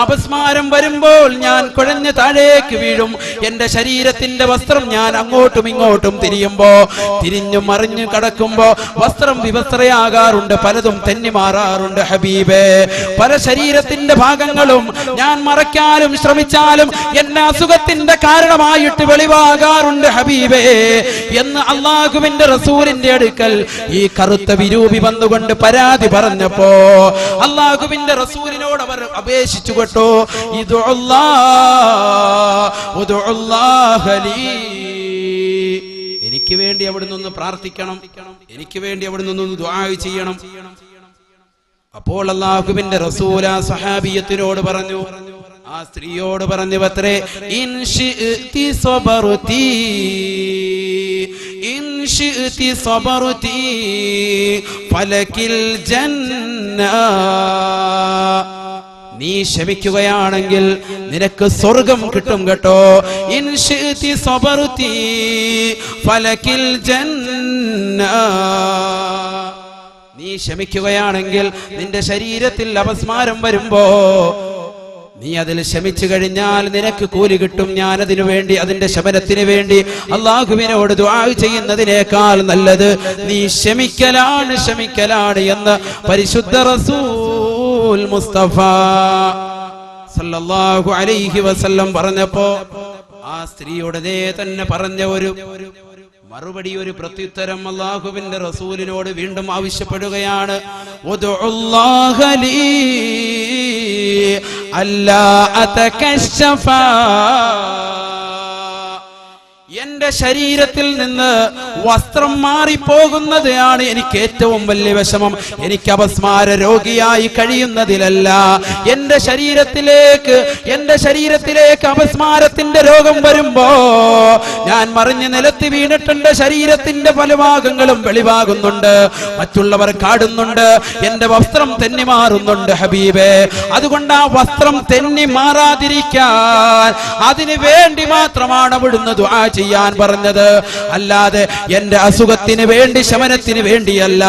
അപസ്മാരം വരുമ്പോൾ ഞാൻ കുഴഞ്ഞ് താഴേക്ക് വീഴും. എന്റെ ശരീരത്തിന്റെ വസ്ത്രം ഞാൻ അങ്ങോട്ടും ഇങ്ങോട്ടും തിരിയുമ്പോ, തിരിഞ്ഞു മറിഞ്ഞു കടക്കുമ്പോ വസ്ത്രം വിവസ്ത്രയാകാറുണ്ട്, പലതും തെന്നി മാറാറുണ്ട് ഹബീബേ. പല ശരീരത്തിന്റെ ഭാഗങ്ങളും ഞാൻ മറയ്ക്കാനും ശ്രമിച്ചാലും എന്നെ അസുഖത്തിന്റെ കാരണമായിട്ട് വെളിവാകാറുണ്ട് പോകാറുണ്ട് ഹബീബേ എന്ന് അല്ലാഹുവിന്റെ റസൂലിന്റെ അടുക്കൽ ഈ കറുത്ത വിരൂപി വന്നുകൊണ്ട് പരാതി പറഞ്ഞപ്പോ അല്ലാഹുവിന്റെ റസൂലിനോട് അവർ അപേക്ഷിച്ചു കേട്ടോ, എനിക്ക് വേണ്ടി അവിടുന്ന് ഒന്ന് പ്രാർത്ഥിക്കണം, എനിക്ക് വേണ്ടി അവിടുന്ന് ഒന്ന് ദുആ ചെയ്യണം. അപ്പോൾ അല്ലാഹുവിന്റെ റസൂൽ ആ സഹാബിയത്തിനോട് പറഞ്ഞു, ആ സ്ത്രീയോട് പറഞ്ഞു അത്രേ, ഇൻ ശിഅതി സബർതി ഇൻ ശിഅതി സബർതി ഫലകിൽ ജന്ന, നീ ക്ഷമിക്കുകയാണെങ്കിൽ നിനക്ക് സ്വർഗം കിട്ടും കേട്ടോ. ഇൻ ശിഅതി സബർതി ഫലകിൽ ജന്ന, നീ ക്ഷമിക്കുകയാണെങ്കിൽ നിന്റെ ശരീരത്തിൽ അപസ്മാരം വരുമ്പോ നീ അതിൽ ക്ഷമിച്ചു കഴിഞ്ഞാൽ നിനക്ക് കൂലി കിട്ടും. ഞാൻ അതിനു വേണ്ടി, അതിന്റെ ശമനത്തിന് വേണ്ടി അല്ലാഹുവിനോട് ദുആ ചെയ്യുന്നതിനേക്കാൾ നല്ലത് നീ ക്ഷമിക്കലാണ് എന്ന് പരിശുദ്ധ റസൂൽ മുസ്തഫ സല്ലല്ലാഹു അലൈഹി വസല്ലം പറഞ്ഞപ്പോ ആ സ്ത്രീ ഉടനെ തന്നെ പറഞ്ഞ ഒരു മറുപടി, ഒരു പ്രത്യുത്തരം അല്ലാഹുവിന്റെ റസൂലിനോട് വീണ്ടും ആവശ്യപ്പെടുകയാണ്. ഉദ്ഉല്ലാഹ ലീ അല്ലാ അതകശഫ, എന്റെ ശരീരത്തിൽ നിന്ന് വസ്ത്രം മാറിപ്പോകുന്നതാണ് എനിക്ക് ഏറ്റവും വലിയ വിഷമം. എനിക്ക് അപസ്മാര രോഗിയായി കഴിയുന്നതിലല്ല, എന്റെ ശരീരത്തിലേക്ക് അപസ്മാരത്തിന്റെ രോഗം വരുമ്പോ ഞാൻ മറിഞ്ഞ് നിലത്ത് വീണിട്ട് എന്റെ ശരീരത്തിന്റെ പല ഭാഗങ്ങളും വെളിവാകുന്നുണ്ട്, മറ്റുള്ളവർ കാണുന്നുണ്ട്, എന്റെ വസ്ത്രം തെന്നി മാറുന്നുണ്ട് ഹബീബേ. അതുകൊണ്ട് ആ വസ്ത്രം തെന്നി മാറാതിരിക്കാൻ അതിനു വേണ്ടി മാത്രമാണ് അവിടുന്ന് ദുആ ചെയ്യാൻ പറഞ്ഞത്, അല്ലാതെ എന്റെ അസുഖത്തിന് വേണ്ടി, ശമനത്തിന് വേണ്ടിയല്ല.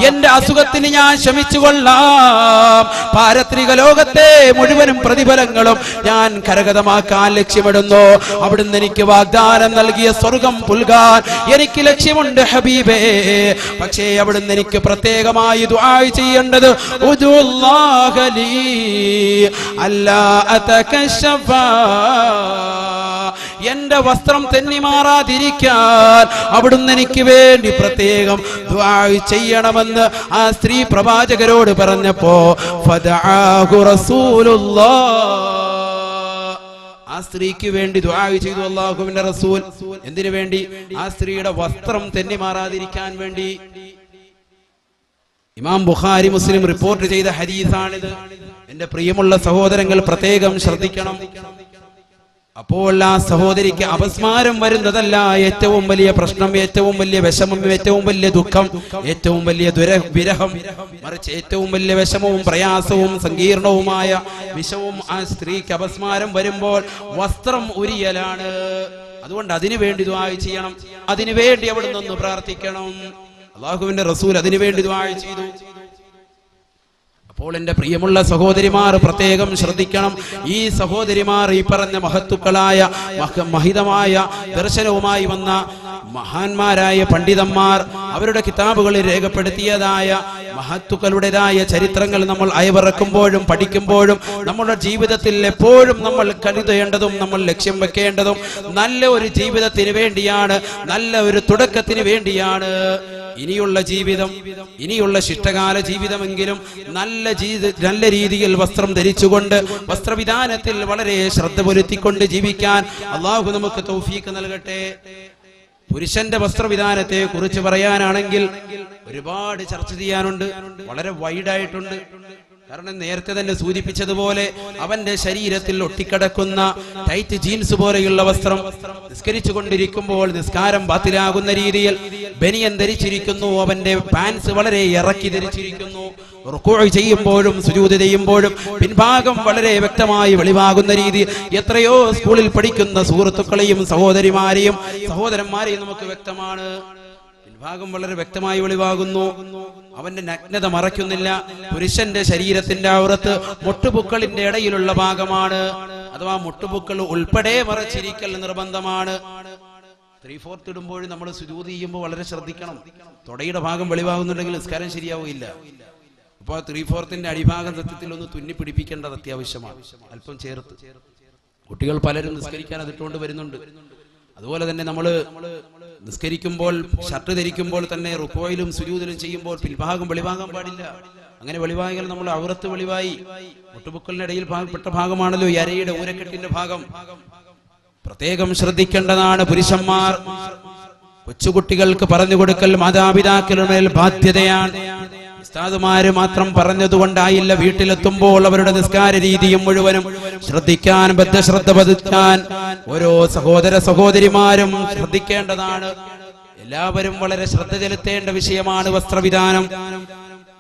എന്റെ അസുഖത്തിന് ഞാൻ ശമിച്ചുകൊള്ളാം, പാരത്രിക ലോകത്തെ മുഴുവനും പ്രതിഫലങ്ങളും ഞാൻ കരഗതമാക്കാൻ ലക്ഷ്യമിടുന്നു. അവിടുന്ന് എനിക്ക് വാഗ്ദാനം നൽകിയ സ്വർഗം പുൽകാൻ എനിക്ക് ലക്ഷ്യമുണ്ട് ഹബീബേ. പക്ഷേ അവിടുന്ന് എനിക്ക് പ്രത്യേകമായി ദുആ ചെയ്യേണ്ടത് ഉദുല്ലാഹ ലീ അല്ലാ അതകശഫ, എന്റെ വസ്ത്രം തെന്നി മാറാതിരിക്കാൻ അവിടുന്ന് എനിക്ക് വേണ്ടി പ്രത്യേകം ദുആ ചെയ്യണമെന്ന് ആ സ്ത്രീ പ്രവാചകരോട് പറഞ്ഞപ്പോ ഫദഅഹു റസൂലുള്ളാഹ്, ആ സ്ത്രീക്ക് വേണ്ടി ദുആ ചെയ്തു അല്ലാഹുവിന്റെ റസൂൽ. എന്തിനു വേണ്ടി? ആ സ്ത്രീയുടെ വസ്ത്രം തെന്നി മാറാതിരിക്കാൻ വേണ്ടി. ഇമാം ബുഖാരി, മുസ്ലിം റിപ്പോർട്ട് ചെയ്ത ഹദീസാണിത്. എന്റെ പ്രിയമുള്ള സഹോദരങ്ങൾ പ്രത്യേകം ശ്രദ്ധിക്കണം. അപ്പോൾ ആ സഹോദരിക്ക് അപസ്മാരം വരുന്നതല്ല ഏറ്റവും വലിയ പ്രശ്നം, ഏറ്റവും വലിയ വിഷമം, ഏറ്റവും വലിയ ദുഃഖം, ഏറ്റവും വലിയ വിരഹം, മറിച്ച് ഏറ്റവും വലിയ വിഷമവും പ്രയാസവും സങ്കീർണവുമായ വിഷവും ആ സ്ത്രീക്ക് അപസ്മാരം വരുമ്പോൾ വസ്ത്രം ഉരിയലാണ്. അതുകൊണ്ട് അതിനു വേണ്ടി ദുആ ചെയ്യണം, അതിനു വേണ്ടി അവിടുന്ന് ഒന്ന് പ്രാർത്ഥിക്കണം. അല്ലാഹുവിന്റെ റസൂൽ അതിനു വേണ്ടി ദുആ ചെയ്തു. അപ്പോൾ എന്റെ പ്രിയമുള്ള സഹോദരിമാർ പ്രത്യേകം ശ്രദ്ധിക്കണം. ഈ സഹോദരിമാർ ഈ പറഞ്ഞ മഹത്തുക്കളായ മഹിതമായ ദർശനവുമായി വന്ന മഹാന്മാരായ പണ്ഡിതന്മാർ അവരുടെ കിതാബുകളിൽ രേഖപ്പെടുത്തിയതായ മഹത്തുക്കളുടേതായ ചരിത്രങ്ങൾ നമ്മൾ അയവിറക്കുമ്പോഴും പഠിക്കുമ്പോഴും നമ്മുടെ ജീവിതത്തിൽ എപ്പോഴും നമ്മൾ കരുതേണ്ടതും നമ്മൾ ലക്ഷ്യം വെക്കേണ്ടതും നല്ല ഒരു ജീവിതത്തിന് വേണ്ടിയാണ്, നല്ല ഒരു തുടക്കത്തിന് വേണ്ടിയാണ്. ഇനിയുള്ള ജീവിതം, ഇനിയുള്ള ശിഷ്ടകാല ജീവിതമെങ്കിലും നല്ല രീതിയിൽ വസ്ത്രം ധരിച്ചുകൊണ്ട് വസ്ത്രവിധാനത്തിൽ വളരെ ശ്രദ്ധ പുലർത്തിക്കൊണ്ട് ജീവിക്കാൻ അല്ലാഹു നമുക്ക് തൗഫീഖ് നൽകട്ടെ. പുരുഷന്റെ വസ്ത്രവിധാനത്തെ കുറിച്ച് പറയാനാണെങ്കിൽ ഒരുപാട് ചർച്ച ചെയ്യാനുണ്ട്, വളരെ വൈഡായിട്ടുണ്ട്. കാരണം നേരത്തെ തന്നെ സൂചിപ്പിച്ചതുപോലെ അവന്റെ ശരീരത്തിൽ ഒട്ടിക്കിടക്കുന്ന ടൈറ്റ് ജീൻസ് പോലെയുള്ള വസ്ത്രം, നിസ്കരിച്ചു കൊണ്ടിരിക്കുമ്പോൾ നിസ്കാരം ബാത്തിലാകുന്ന രീതിയിൽ ബനിയൻ ധരിച്ചിരിക്കുന്നു, അവന്റെ പാൻസ് വളരെ ഇറക്കി ധരിച്ചിരിക്കുന്നു, റുകൂഅ് ചെയ്യുമ്പോഴും സുജൂദ് ചെയ്യുമ്പോഴും പിൻഭാഗം വളരെ വ്യക്തമായി വെളിവാകുന്ന രീതി എത്രയോ സ്കൂളിൽ പഠിക്കുന്ന സുഹൃത്തുക്കളെയും സഹോദരിമാരെയും സഹോദരന്മാരെയും നമുക്ക് വ്യക്തമാണ്. ഭാഗം വളരെ വ്യക്തമായി വെളിവാകുന്നു, അവന്റെ നഗ്നത മറയ്ക്കുന്നില്ല. പുരുഷന്റെ ശരീരത്തിന്റെ ഔറത്ത് മുട്ടുപുക്കളിന്റെ ഇടയിലുള്ള ഭാഗമാണ്, അഥവാ മുട്ടുപുക്കൾ ഉൾപ്പെടെ മറച്ചിരിക്കൽ നിർബന്ധമാണ്. 3/4 ഇടുമ്പോൾ നമ്മൾ സുജൂദ് ചെയ്യുമ്പോൾ വളരെ ശ്രദ്ധിക്കണം. തൊടയുടെ ഭാഗം വെളിവാകുന്നുണ്ടെങ്കിൽ നിസ്കാരം ശരിയാവില്ല. അപ്പോൾ 3/4 അടിഭാഗം സത്യത്തിൽ ഒന്ന് തുന്നി പിടിപ്പിക്കേണ്ടത് അത്യാവശ്യമാണ്, അല്പം ചേർത്ത്. കുട്ടികൾ പലരും നിസ്കരിക്കാൻ അതിട്ടുകൊണ്ട് വരുന്നുണ്ട്. അതുപോലെ തന്നെ നമ്മൾ നിസ്കരിക്കുമ്പോൾ ഷർട്ട് ധരിക്കുമ്പോൾ തന്നെ റുക്കോയിലും സുജൂദിലും ചെയ്യുമ്പോൾ പിൽഭാഗം വെളിവാകാൻ പാടില്ല. അങ്ങനെ വെളിവായാൽ നമ്മൾ ഔറത്ത് വെളിവായി. മുട്ടുപൊക്കലിനിടയിൽ പെട്ട ഭാഗമാണല്ലോ ഈ അരയുടെ ഊരക്കെട്ടിന്റെ ഭാഗം. പ്രത്യേകം ശ്രദ്ധിക്കേണ്ടതാണ്. പുരുഷന്മാർ കൊച്ചുകുട്ടികൾക്ക് പറഞ്ഞു കൊടുക്കൽ മാതാപിതാക്കളുടെ മേൽ ബാധ്യതയാണ്. ഉസ്താദുമാര് മാത്രം പറഞ്ഞതുകൊണ്ടായില്ല. വീട്ടിലെത്തുമ്പോൾ അവരുടെ നിസ്കാര രീതിയും മുഴുവനും ശ്രദ്ധിക്കാൻ, ബദ്ധശ്രദ്ധ പതിക്കാൻ ഓരോ സഹോദര സഹോദരിമാരും ശ്രദ്ധിക്കേണ്ടതാണ്. എല്ലാവരും വളരെ ശ്രദ്ധ ചെലുത്തേണ്ട വിഷയമാണ് വസ്ത്രവിധാനം.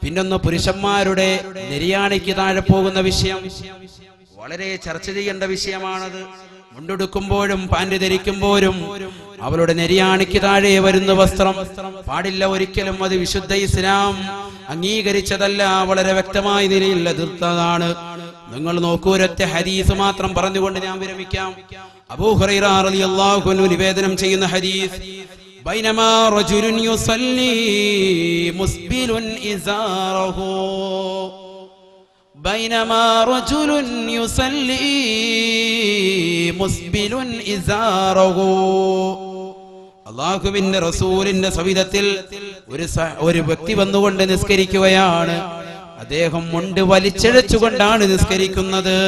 പിന്നൊന്ന് പുരുഷന്മാരുടെ നെരിയാണിക്ക് താഴെ പോകുന്ന വിഷയം വളരെ ചർച്ച ചെയ്യേണ്ട വിഷയമാണത്. മുണ്ടെടുക്കുമ്പോഴും പാൻറ് ധരിക്കുമ്പോഴും അവളുടെ നെരിയാണിക്ക് താഴെ വരുന്ന വസ്ത്രം പാടില്ല ഒരിക്കലും. അത് വിശുദ്ധ ഇസ്ലാം അംഗീകരിച്ചതല്ല, വളരെ വ്യക്തമായ നിലയിൽ എതിർത്തതാണ്. നിങ്ങൾ നോക്കൂ, ഒരൊറ്റ ഹദീസ് മാത്രം പറഞ്ഞുകൊണ്ട് ഞാൻ വിരമിക്കാം. അബൂ ഹുറൈറ റളിയല്ലാഹു അൻഹു നിവേദനം ചെയ്യുന്ന ഹദീസ്, ബൈനമാ റജുലുൻ യുസല്ലി മുസ്ബിലുൻ ഇസാറഹു ബൈനമാ റജുലുൻ യുസല്ലി മുസ്ബിലുൻ ഇസാറഹു. അല്ലാഹുവിന്റെ റസൂലിന്റെ സവിധത്തിൽ ഒരു വ്യക്തി വന്നുകൊണ്ട് നിസ്കരിക്കുകയാണ്. അദ്ദേഹം മുണ്ട് വലിച്ചഴച്ചുകൊണ്ടാണ് നിസ്കരിക്കുന്നത്.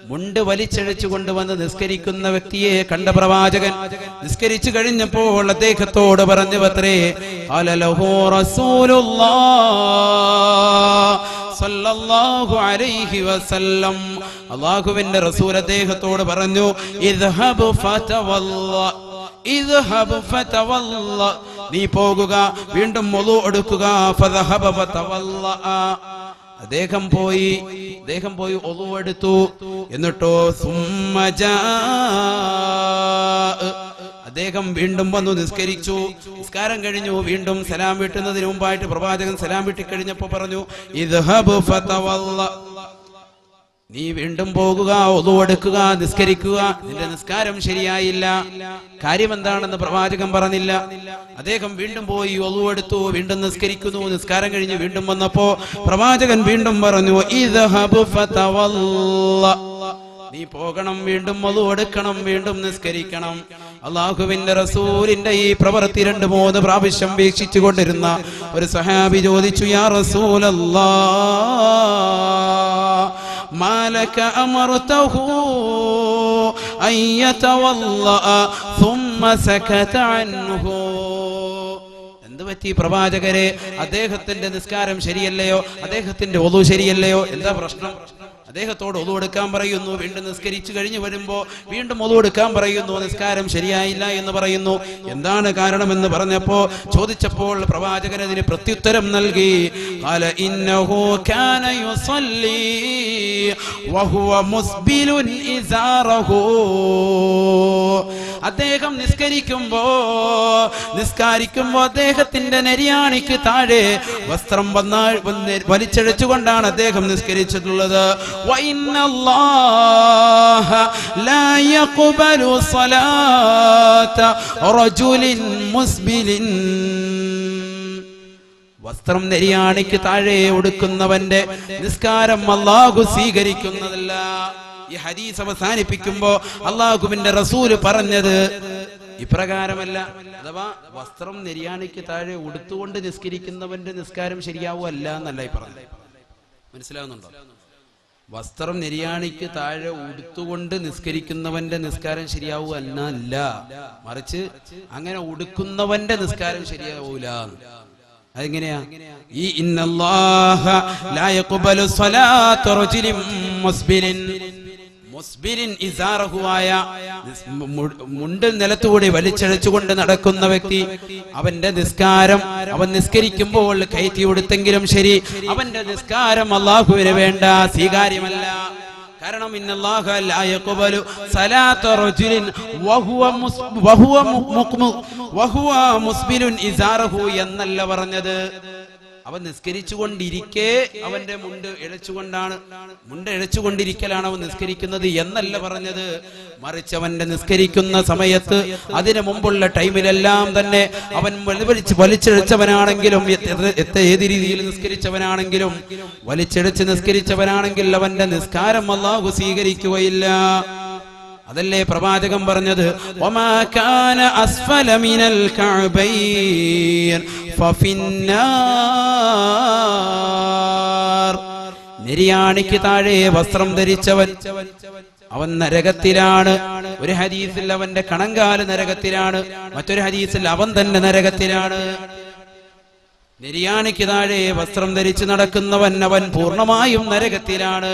മുണ്ട് വലിച്ചഴച്ചുകൊണ്ട് വന്ന് നിസ്കരിക്കുന്ന വ്യക്തിയെ കണ്ട പ്രവാചകൻ നിസ്കരിച്ചു കഴിഞ്ഞപ്പോൾ അദ്ദേഹത്തോട് പറഞ്ഞു അത്രേ, ഖാലലഹു റസൂലുള്ളാഹ് സല്ലല്ലാഹു അലൈഹി വസല്ലം, അല്ലാഹുവിന്റെ റസൂൽ അദ്ദേഹത്തോട് പറഞ്ഞു, ഇദ്ഹബ് ഫതവല്ല, ഇദ്ഹബ് ഫതവല്ല, നീ പോകുക, വീണ്ടും വുളു എടുക്കുക. ഫദഹബ ഫതവല്ല, അദ്ദേഹം പോയി വുളു എടുത്തു. എന്നിട്ടോ സുമ്മ ജാ, അദ്ദേഹം വീണ്ടും വന്നു നിസ്കരിച്ചു. നിസ്കാരം കഴിഞ്ഞു. വീണ്ടും സലാം വീട്ടുന്നതിന് മുമ്പായിട്ട് പ്രവാചകൻ സലാം വീട്ടി കഴിഞ്ഞപ്പോ പറഞ്ഞു, ഇദ്ഹബ് ഫതവല്ല, നീ വീണ്ടും പോകുക, വുളു എടുക്കുക, നിസ്കരിക്കുക, നിന്റെ നിസ്കാരം ശരിയായില്ല. കാര്യം എന്താണെന്ന് പ്രവാചകൻ പറഞ്ഞില്ല. അദ്ദേഹം വീണ്ടും പോയി വുളു എടുത്തു, വീണ്ടും നിസ്കരിക്കുന്നു. നിസ്കാരം കഴിഞ്ഞ് വീണ്ടും വന്നപ്പോ പ്രവാചകൻ വീണ്ടും പറഞ്ഞു, ഇദ്ഹബ് ഫതവല്ല, നീ പോകണം, വീണ്ടും വുളു എടുക്കണം, വീണ്ടും നിസ്കരിക്കണം. അല്ലാഹുവിന്റെ റസൂലിന്റെ ഈ പ്രവൃത്തി 2-3 പ്രാവശ്യം വീക്ഷിച്ചു കൊണ്ടിരുന്ന ഒരു സഹാബി ചോദിച്ചു, യാ റസൂലല്ലാഹ്, മാലക അമർതഹു അൻ യതവല്ലഅ സുമ്മ സകത അൻഹു. എന്ത് പറ്റി പ്രവാചകരെ? അദ്ദേഹത്തിന്റെ നിസ്കാരം ശരിയല്ലയോ? അദ്ദേഹത്തിന്റെ വുളു ശരിയല്ലയോ? എന്താ പ്രശ്നം? അദ്ദേഹത്തോട് വുളു എടുക്കാൻ പറയുന്നു, വീണ്ടും നിസ്കരിച്ചു കഴിഞ്ഞ് വരുമ്പോ വീണ്ടും വുളു എടുക്കാൻ പറയുന്നു, നിസ്കാരം ശരിയായില്ല എന്ന് പറയുന്നു. എന്താണ് കാരണമെന്ന് ചോദിച്ചപ്പോൾ പ്രവാചകൻ അതിന് പ്രത്യുത്തരം നൽകി, ഖാല ഇന്നഹു കാന യുസല്ലി വഹുവ മുസ്ബിലുൻ ഇസാറഹു. അദ്ദേഹം നിസ്കരിക്കുമ്പോ അദ്ദേഹത്തിന്റെ നെരിയാണിക്ക് താഴെ വസ്ത്രം വലിച്ചഴച്ചുകൊണ്ടാണ് അദ്ദേഹം നിസ്കരിച്ചിട്ടുള്ളത്. വഇന്നല്ലാഹ ലാ യഖ്ബലു സ്വലാത റജുലിൻ മുസ്ബിലിൻ. വസ്ത്രം നെരിയാണിക്ക് താഴെ ഉടുക്കുന്നവന്റെ നിസ്കാരം അല്ലാഹു സ്വീകരിക്കുന്നതല്ല. ഈ ഹദീസ് അവസാനിപ്പിക്കുമ്പോ അല്ലാഹുവിന്റെ റസൂല് പറഞ്ഞത് ഇപ്രകാരമല്ല. അഥവാ വസ്ത്രം നെരിയാണിക്ക് താഴെ ഉടുത്തുകൊണ്ട് നിസ്കരിക്കുന്നവന്റെ നിസ്കാരം ശരിയാവുമല്ല എന്നല്ല ഈ പറഞ്ഞത്. മനസ്സിലാവുന്നുണ്ടോ? വസ്ത്രം നെരിയാണിക്ക് താഴെ ഉടുത്തുകൊണ്ട് നിസ്കരിക്കുന്നവന്റെ നിസ്കാരം ശരിയാവുമല്ല അല്ല, മറിച്ച് അങ്ങനെ ഉടുക്കുന്നവന്റെ നിസ്കാരം ശരിയാവൂല. അതെങ്ങനെയാ? ഈ ഇന്നല്ലാഹ ലാ യഖ്ബലു സ്വലാത റജുലിൻ മുസ്ബിലിൻ ഇസാറഹുവായ മുണ്ട് നിലത്തുകൂടി വലിച്ചഴച്ചുകൊണ്ട് നടക്കുന്ന വ്യക്തി, അവന്റെ നിസ്കാരം, അവൻ നിസ്കരിക്കുമ്പോൾ കയറ്റി ഉടുത്തെങ്കിലും ശരി, അവന്റെ നിസ്കാരം അല്ലാഹുവിന് വേണ്ട, സ്വീകാര്യമല്ല. കാരണം ഇന്നല്ലാഹ ലാ യഖ്ബലു സ്വലാത റജുലിൻ വഹുവ മുസ്ബിലുൻ ഇസാറഹു എന്നല്ല പറഞ്ഞത്. അവൻ നിസ്കരിച്ചുകൊണ്ടിരിക്കെ അവന്റെ മുണ്ട് ഇഴച്ചുകൊണ്ടിരിക്കലാണ് അവൻ നിസ്കരിക്കുന്നത് എന്നല്ല പറഞ്ഞത്. മറിച്ച് അവന്റെ നിസ്കരിക്കുന്ന സമയത്ത് അതിനു മുമ്പുള്ള ടൈമിലെല്ലാം തന്നെ അവൻ വലിച്ചെഴിച്ചവനാണെങ്കിലും, ഏത് രീതിയിൽ നിസ്കരിച്ചവനാണെങ്കിലും, വലിച്ചെഴിച്ച് നിസ്കരിച്ചവനാണെങ്കിൽ അവന്റെ നിസ്കാരം അല്ലാഹു സ്വീകരിക്കുകയില്ല. അതല്ലേ പ്രവാചകൻ പറഞ്ഞത്, വമാ കാന അസ്ഫല മിനൽ കഅബൈൻ ഫഫിന്നാർ. നെരിയാണിക്ക് താഴെ വസ്ത്രം ധരിച്ചവൻ അവൻ നരകത്തിലാണ്. ഒരു ഹദീസിൽ അവന്റെ കണങ്കാല് നരകത്തിലാണ്, മറ്റൊരു ഹദീസിൽ അവൻ തന്നെ നരകത്തിലാണ്. നെരിയാണിക്ക് താഴെ വസ്ത്രം ധരിച്ച് നടക്കുന്നവൻ അവൻ പൂർണ്ണമായും നരകത്തിലാണ്.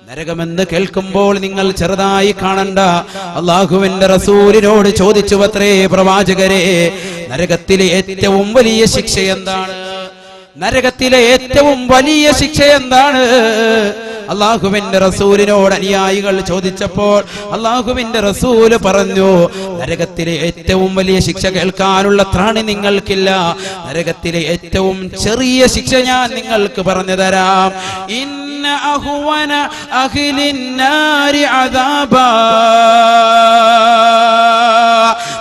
നരകമെന്ന് കേൾക്കുമ്പോൾ നിങ്ങൾ ചെറുതായി കാണണ്ട. അള്ളാഹുവിന്റെ റസൂലിനോട് ചോദിച്ചുവത്രേ, പ്രവാചകരെ, നരകത്തിലെ ഏറ്റവും വലിയ ശിക്ഷ എന്താണ്? നരകത്തിലെ ഏറ്റവും വലിയ ശിക്ഷ എന്താണ്? അള്ളാഹുവിന്റെ റസൂലിനോട് അനുയായികൾ ചോദിച്ചപ്പോൾ അള്ളാഹുവിന്റെ റസൂല് പറഞ്ഞു, നരകത്തിലെ ഏറ്റവും വലിയ ശിക്ഷ കേൾക്കാനുള്ള ത്രാണി നിങ്ങൾക്കില്ല. നരകത്തിലെ ഏറ്റവും ചെറിയ ശിക്ഷ ഞാൻ നിങ്ങൾക്ക് പറഞ്ഞു തരാം. ഇന്ന അഹ്വന അഹ്ലിൻ നാരി അദാബാ.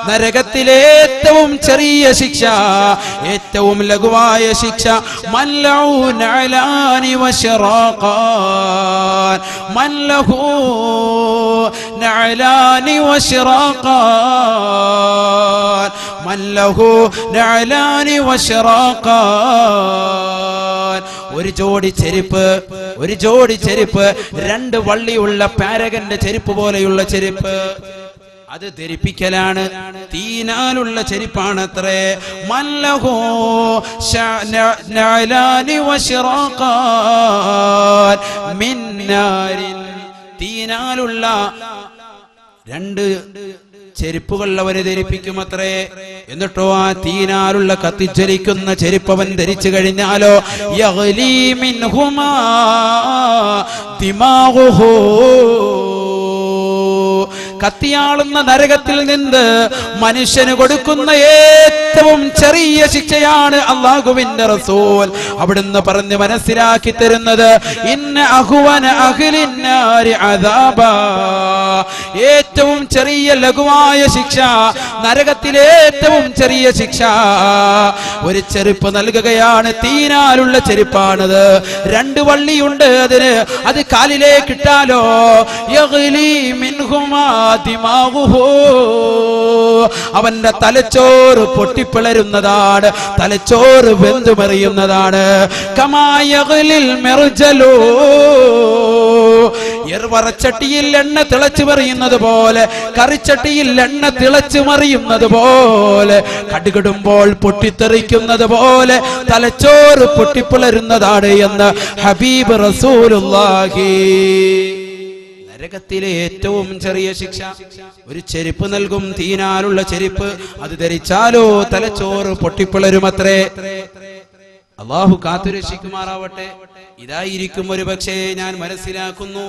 നരകത്തിലെ ഏറ്റവും ചെറിയ ശിക്ഷ, ഏറ്റവും ലഘുവായ ശിക്ഷ, മല്ലഉ നഅലാനി വശറാഖാൻ. മല്ലഹു നഅലാനി വശറാഖാൻ. മല്ലഹു നഅലാനി വശറാഖാൻ. ഒരു ജോഡി ചെരുപ്പ്, രണ്ട് വള്ളിയുള്ള പാരഗന്റെ ചെരുപ്പ് പോലെയുള്ള ചെരുപ്പ്, അത് ധരിപ്പിക്കലാണ്. തീനാലുള്ള ചെരുപ്പാണത്രേ. മല്ലഹു നഅലാനി വശറാഖാൻ മിൻ നാരിൻ. തീനാലുള്ള രണ്ട് ചെരുപ്പുകൾ അവന് ധരിപ്പിക്കുമത്രേ. എന്നിട്ടോ ആ തീനാലുള്ള കത്തിജ്വലിക്കുന്ന ചെരുപ്പ് അവൻ ധരിച്ചു കഴിഞ്ഞാലോ, യഗ്ലീ മിൻഹുമാ ദിമാഗുഹു. കത്തിയാളുന്ന നരകത്തിൽ നിന്ന് മനുഷ്യന് കൊടുക്കുന്ന ഏറ്റവും ചെറിയ ശിക്ഷയാണ് അല്ലാഹുവിന്റെ റസൂൽ അവിടുന്ന് പറഞ്ഞ് മനസ്സിലാക്കി തരുന്നത്. ഇന്ന അഹ്വന അഹ്ലിൻ നാരി അദാബാ. ഏറ്റവും ചെറിയ ലഘുവായ ശിക്ഷ, നരകത്തിലെ ഏറ്റവും ചെറിയ ശിക്ഷ ഒരു ചെരുപ്പ് നൽകുകയാണ്. തീനാലുള്ള ചെരുപ്പാണത്, രണ്ട് വള്ളിയുണ്ട് അതിന്. അത് കാലിലേക്ക് ഇട്ടാലോ, യഗ്ലീ മിൻഹുമാ ദിമാഗുഹു. അവന്റെ തലച്ചോറ് പൊട്ടിപ്പിളരുന്നതാണ്, തലച്ചോറ് വെന്തുമറിയുന്നതാണ്. കമാ യഗ്ലിൽ മിർജലു. എർവറച്ചട്ടിയിൽ എണ്ണ തിളച്ചു മറിയുന്നത് പോലെ, കറിച്ചട്ടിയിൽ എണ്ണ തിളച്ചു മറിയുന്നത് പോലെ, കടുകിടുമ്പോൾ പൊട്ടിത്തെറിക്കുന്നത് പോലെ തലച്ചോറ് പൊട്ടിപ്പിളരുന്നതാണ് എന്ന് ഹബീബ് റസൂലുള്ളാഹി. നരകത്തിലെ ഏറ്റവും ചെറിയ ശിക്ഷ ഒരു ചെരുപ്പ് നൽകും, തീനാലുള്ള ചെരുപ്പ്. അത് ധരിച്ചാലോ തലച്ചോറ് പൊട്ടിപ്പിളരുമത്രേ. അള്ളാഹു കാത്തുരക്ഷിക്കുമാറാവട്ടെ. ഇതായിരിക്കും ഒരു പക്ഷേ ഞാൻ മനസ്സിലാക്കുന്നു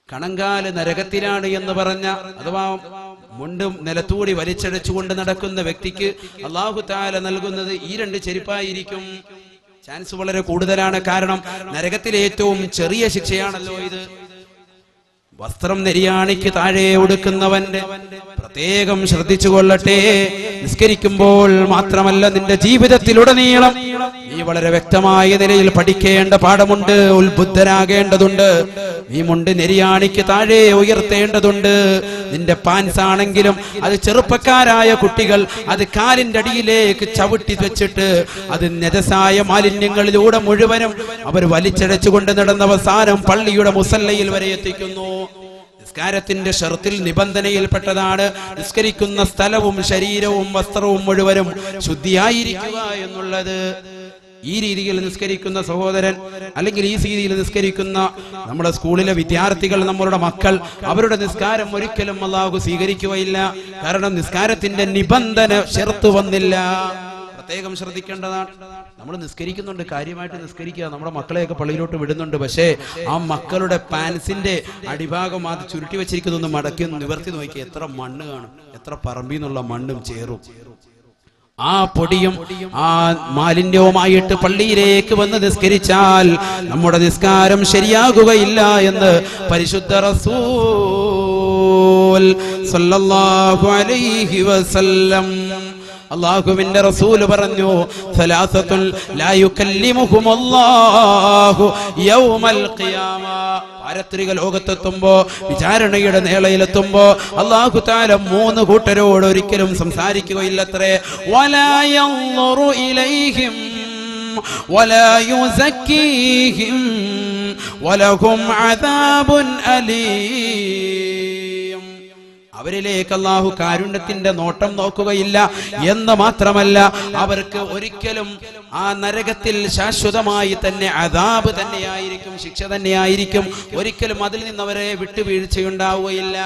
കണങ്കാല് നരകത്തിലാണ് എന്ന് പറഞ്ഞ, അഥവാ മുണ്ടും നിലത്തൂടി വലിച്ചടച്ചുകൊണ്ട് നടക്കുന്ന വ്യക്തിക്ക് അള്ളാഹു തആല നൽകുന്നത് ഈ രണ്ട് ചെരുപ്പായിരിക്കും. ചാൻസ് വളരെ കൂടുതലാണ്. കാരണം നരകത്തിലെ ഏറ്റവും ചെറിയ ശിക്ഷയാണല്ലോ ഇത്. വസ്ത്രം നെരിയാണിക്ക് താഴെ ഉടുക്കുന്നവന്റെ പ്രത്യേകം ശ്രദ്ധിച്ചു കൊള്ളട്ടെ. നിസ്കരിക്കുമ്പോൾ മാത്രമല്ല, നിന്റെ ജീവിതത്തിലുടനീളം നീ വളരെ വ്യക്തമായ നിലയിൽ പഠിക്കേണ്ട പാഠമുണ്ട്, ഉത്ബുദ്ധനാകേണ്ടതുണ്ട്. നീ മുണ്ട് നെരിയാണിക്ക് താഴെ ഉയർത്തേണ്ടതുണ്ട്. നിന്റെ പാൻസ് ആണെങ്കിലും അത് ചെറുപ്പക്കാരായ കുട്ടികൾ അത് കാലിന്റെ അടിയിലേക്ക് ചവിട്ടി വെച്ചിട്ട് അത് നജസായ മാലിന്യങ്ങളിലൂടെ മുഴുവനും അവർ വലിച്ചടച്ചുകൊണ്ട് നടന്ന അവസാനം പള്ളിയുടെ മുസല്ലയിൽ വരെ എത്തിക്കുന്നു. നിസ്കാരത്തിന്റെ ഷർത്തിൽ നിബന്ധനയിൽപ്പെട്ടതാണ് നിസ്കരിക്കുന്ന സ്ഥലവും ശരീരവും വസ്ത്രവും മുഴുവനും ശുദ്ധിയായിരിക്കുക എന്നുള്ളത്. ഈ രീതിയിൽ നിസ്കരിക്കുന്ന സഹോദരൻ, അല്ലെങ്കിൽ ഈ രീതിയിൽ നിസ്കരിക്കുന്ന നമ്മുടെ സ്കൂളിലെ വിദ്യാർത്ഥികൾ, നമ്മളുടെ മക്കൾ, അവരുടെ നിസ്കാരം ഒരിക്കലും അല്ലാഹു സ്വീകരിക്കുകയില്ല. കാരണം നിസ്കാരത്തിന്റെ നിബന്ധന ഷർത്ത് വന്നില്ല. പ്രത്യേകം ശ്രദ്ധിക്കേണ്ടതാണ്. നമ്മൾ നിസ്കരിക്കുന്നുണ്ട്, കാര്യമായിട്ട് നിസ്കരിക്കുക, നമ്മുടെ മക്കളെയൊക്കെ പള്ളിയിലോട്ട് വിടുന്നുണ്ട്. പക്ഷേ ആ മക്കളുടെ പാൻസിന്റെ അടിഭാഗം അത് ചുരുട്ടി വെച്ചിരിക്കുന്നൊന്ന് മടക്കി നിവർത്തി നോക്കി, എത്ര മണ്ണ് കാണും, എത്ര പറമ്പിൽ നിന്നുള്ള മണ്ണും ചേറും. ആ പൊടിയും ആ മാലിന്യവുമായിട്ട് പള്ളിയിലേക്ക് വന്ന് നിസ്കരിച്ചാൽ നമ്മുടെ നിസ്കാരം ശരിയാകുകയില്ല എന്ന് പരിശുദ്ധ റസൂൽ സല്ലല്ലാഹു അലൈഹി വസല്ലം. അല്ലാഹുവിന്റെ റസൂല് പറഞ്ഞു, സലാസത്തുൽ ലാ യുകല്ലിമുഹുമുല്ലാഹു യൗമൽ ഖിയാമ. പാരത്രിക ലോകത്തെത്തുമ്പോ വിചാരണയുടെ നേളയിലെത്തുമ്പോ അല്ലാഹു തആല 3 കൂട്ടരോട് ഒരിക്കലും സംസാരിക്കുകയില്ലത്രേ. വലാ യൻദുറു ഇലൈഹിം വലാ യുസക്കീഹിം വലഹും അദാബുൻ അലീം. അവരിലേക്ക് അല്ലാഹു കാരുണ്യത്തിന്റെ നോട്ടം നോക്കുകയില്ല എന്ന് മാത്രമല്ല, അവർക്ക് ഒരിക്കലും ആ നരകത്തിൽ ശാശ്വതമായി തന്നെ അദാബ് തന്നെയായിരിക്കും, ശിക്ഷ തന്നെയായിരിക്കും. ഒരിക്കലും അതിൽ നിന്നവരെ വിട്ടുവീഴ്ചയുണ്ടാവുകയില്ല.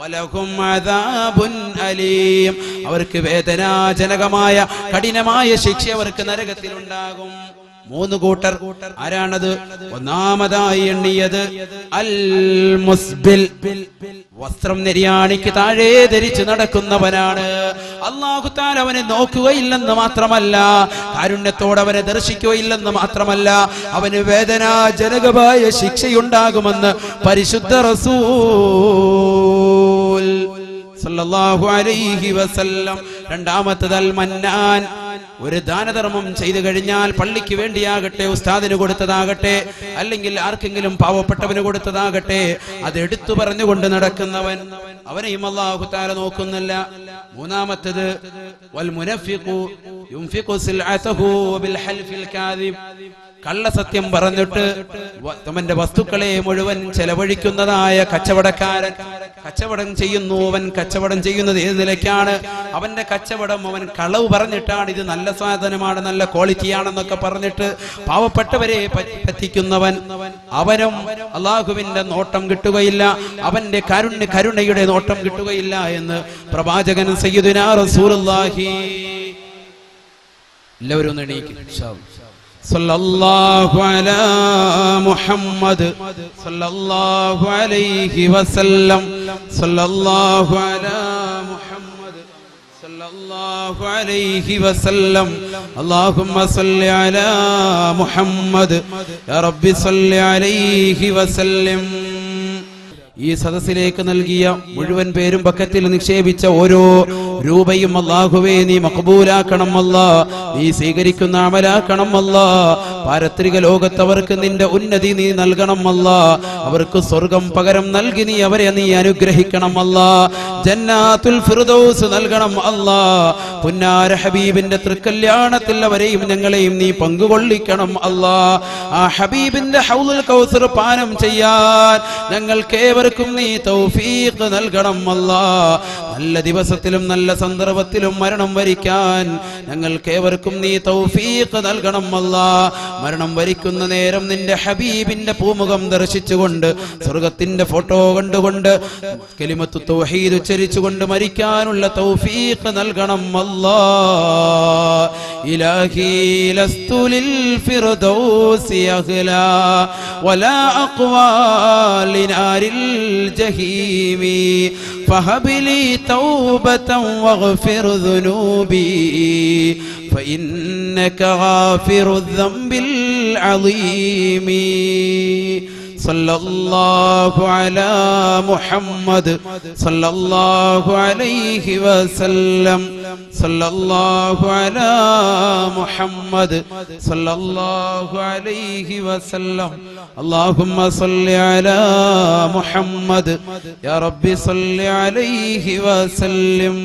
വലഹും അദാബുൻ അലീം. അവർക്ക് വേദനാജനകമായ കഠിനമായ ശിക്ഷ അവർക്ക് നരകത്തിൽ ഉണ്ടാകും. 3 കൂട്ടർ ആരാണത്? ഒന്നാമതായി എണ്ണിയത് അൽ മുസ്ബിൽ, വസ്ത്രം നെരിയാണിക്ക് താഴെ ധരിച്ചു നടക്കുന്നവനാണ്. അല്ലാഹു തആല അവനെ നോക്കുകയില്ലെന്ന് മാത്രമല്ല, കാരുണ്യത്തോടെ അവനെ ദർശിക്കുകയില്ലെന്ന് മാത്രമല്ല, അവന് വേദനാജനകമായ ശിക്ഷയുണ്ടാകുമെന്ന് പരിശുദ്ധ റസൂൽ സല്ലല്ലാഹു അലൈഹി വസല്ലം. രണ്ടാമത്തേത് അൽ മന്നാൻ. ഒരു ദാനധർമ്മം ചെയ്തു കഴിഞ്ഞാൽ പള്ളിക്ക് വേണ്ടിയാകട്ടെ, ഉസ്താദിന് കൊടുത്തതാകട്ടെ, അല്ലെങ്കിൽ ആർക്കെങ്കിലും പാവപ്പെട്ടവന് കൊടുത്തതാകട്ടെ, അത് എടുത്തു പറഞ്ഞുകൊണ്ട് നടക്കുന്നവൻ, അവനെയും അല്ലാഹു തആല നോക്കുന്നില്ല. മൂന്നാമത്തേത് വൽ മുനഫിഖു യുൻഫിഖു സിൽഅതഹു ബിൽ ഹൽഫിൽ കാദിബ്. കള്ളസത്യം പറഞ്ഞിട്ട് അവന്റെ വസ്തുക്കളെ മുഴുവൻ ചെലവഴിക്കുന്നതായ കച്ചവടക്കാരൻ. കച്ചവടം ചെയ്യുന്നു, അവൻ കച്ചവടം ചെയ്യുന്നത് ഏത് നിലയ്ക്കാണ്? അവന്റെ കച്ചവടം അവൻ കളവ് പറഞ്ഞിട്ടാണ്, ഇത് നല്ല സാധനമാണ്, നല്ല ക്വാളിറ്റിയാണെന്നൊക്കെ പറഞ്ഞിട്ട് പാവപ്പെട്ടവരെ പറ്റിക്കുന്നവൻ. അവനും അല്ലാഹുവിന്റെ നോട്ടം കിട്ടുകയില്ല, അവന്റെ കരുണയുടെ നോട്ടം കിട്ടുകയില്ല എന്ന് പ്രവാചകൻ സയ്യിദുനാ റസൂലുള്ളാഹി. എല്ലാവരും ഒന്ന് എണീക്കും. സല്ലല്ലാഹു അലാ മുഹമ്മദ് സല്ലല്ലാഹു അലൈഹി വസല്ലം. സല്ലല്ലാഹു അലാ മുഹമ്മദ് സല്ലല്ലാഹു അലൈഹി വസല്ലം. അല്ലാഹുമ്മ സല്ലി അലാ മുഹമ്മദ് യാ റബ്ബി സല്ലി അലൈഹി വസല്ലം. ഈ സദസ്സിലേക്ക് നൽകിയ മുഴുവൻ പേരും ബക്കറ്റിൽ നിക്ഷേപിച്ച ഓരോ രൂപയും അല്ലാഹുവേ നീ മഖബൂലാക്കണം അല്ലാ, നീ സ്വീകരിക്കുന്ന അമലാക്കണം അല്ലാ. പാരത്രിക ലോകത്തവർക്ക് നിന്റെ ഉന്നതി നീ നൽകണം അല്ലാ, അവർക്ക് സ്വർഗം പകരം നൽകി നീ അവരെ നീ അനുഗ്രഹിക്കണം അല്ലാ. ജന്നാത്തുൽ ഫിർദൗസ് നൽകണം അല്ലാ. പുന്നാര ഹബീബിന്റെ തൃക്കല്യാണത്തിൽ അവരെയും ഞങ്ങളെയും നീ പങ്കുകൊള്ളിക്കണം അല്ലാ. ആ ഹബീബിന്റെ ഹൗലുൽ കൗസർ പാനം ചെയ്യാൻ ഞങ്ങൾക്കേവർക്കും നീ തൗഫീഖ് നൽകണം അല്ലാ. നല്ല ദിവസത്തിലും നല്ല സന്ദർഭത്തിലും മരണം വരിക്കാൻ ഞങ്ങൾക്കേവർക്കും നീ തൗഫീഖ് നൽകണം അല്ലാ. മരണം വരിക്കുന്ന നേരം നിന്റെ ഹബീബിന്റെ പൂമുഖം ദർശിച്ചുകൊണ്ട്, സ്വർഗത്തിന്റെ ഫോട്ടോ കണ്ടുകൊണ്ട്, കലിമത്തു തൗഹീദ് ഉച്ചരിച്ചുകൊണ്ട് മരിക്കാനുള്ള തൗഫീഖ് നൽകണം അല്ലാ. ഇലാഹി ലസ്തു ലിൽ ഫിർദൗസി അഹ്ലാ വലാ അഖ്വാ ലിനാരിൽ ജഹീമി ഫഹബിലി തൗബതൻ വഗ്ഫിർ ദുനൂബി فإنك غافر الذنب العظيم. صلى الله على محمد صلى الله عليه وسلم. صلى الله على محمد صلى الله عليه وسلم. اللهم صل على محمد يا رب صل عليه وسلم.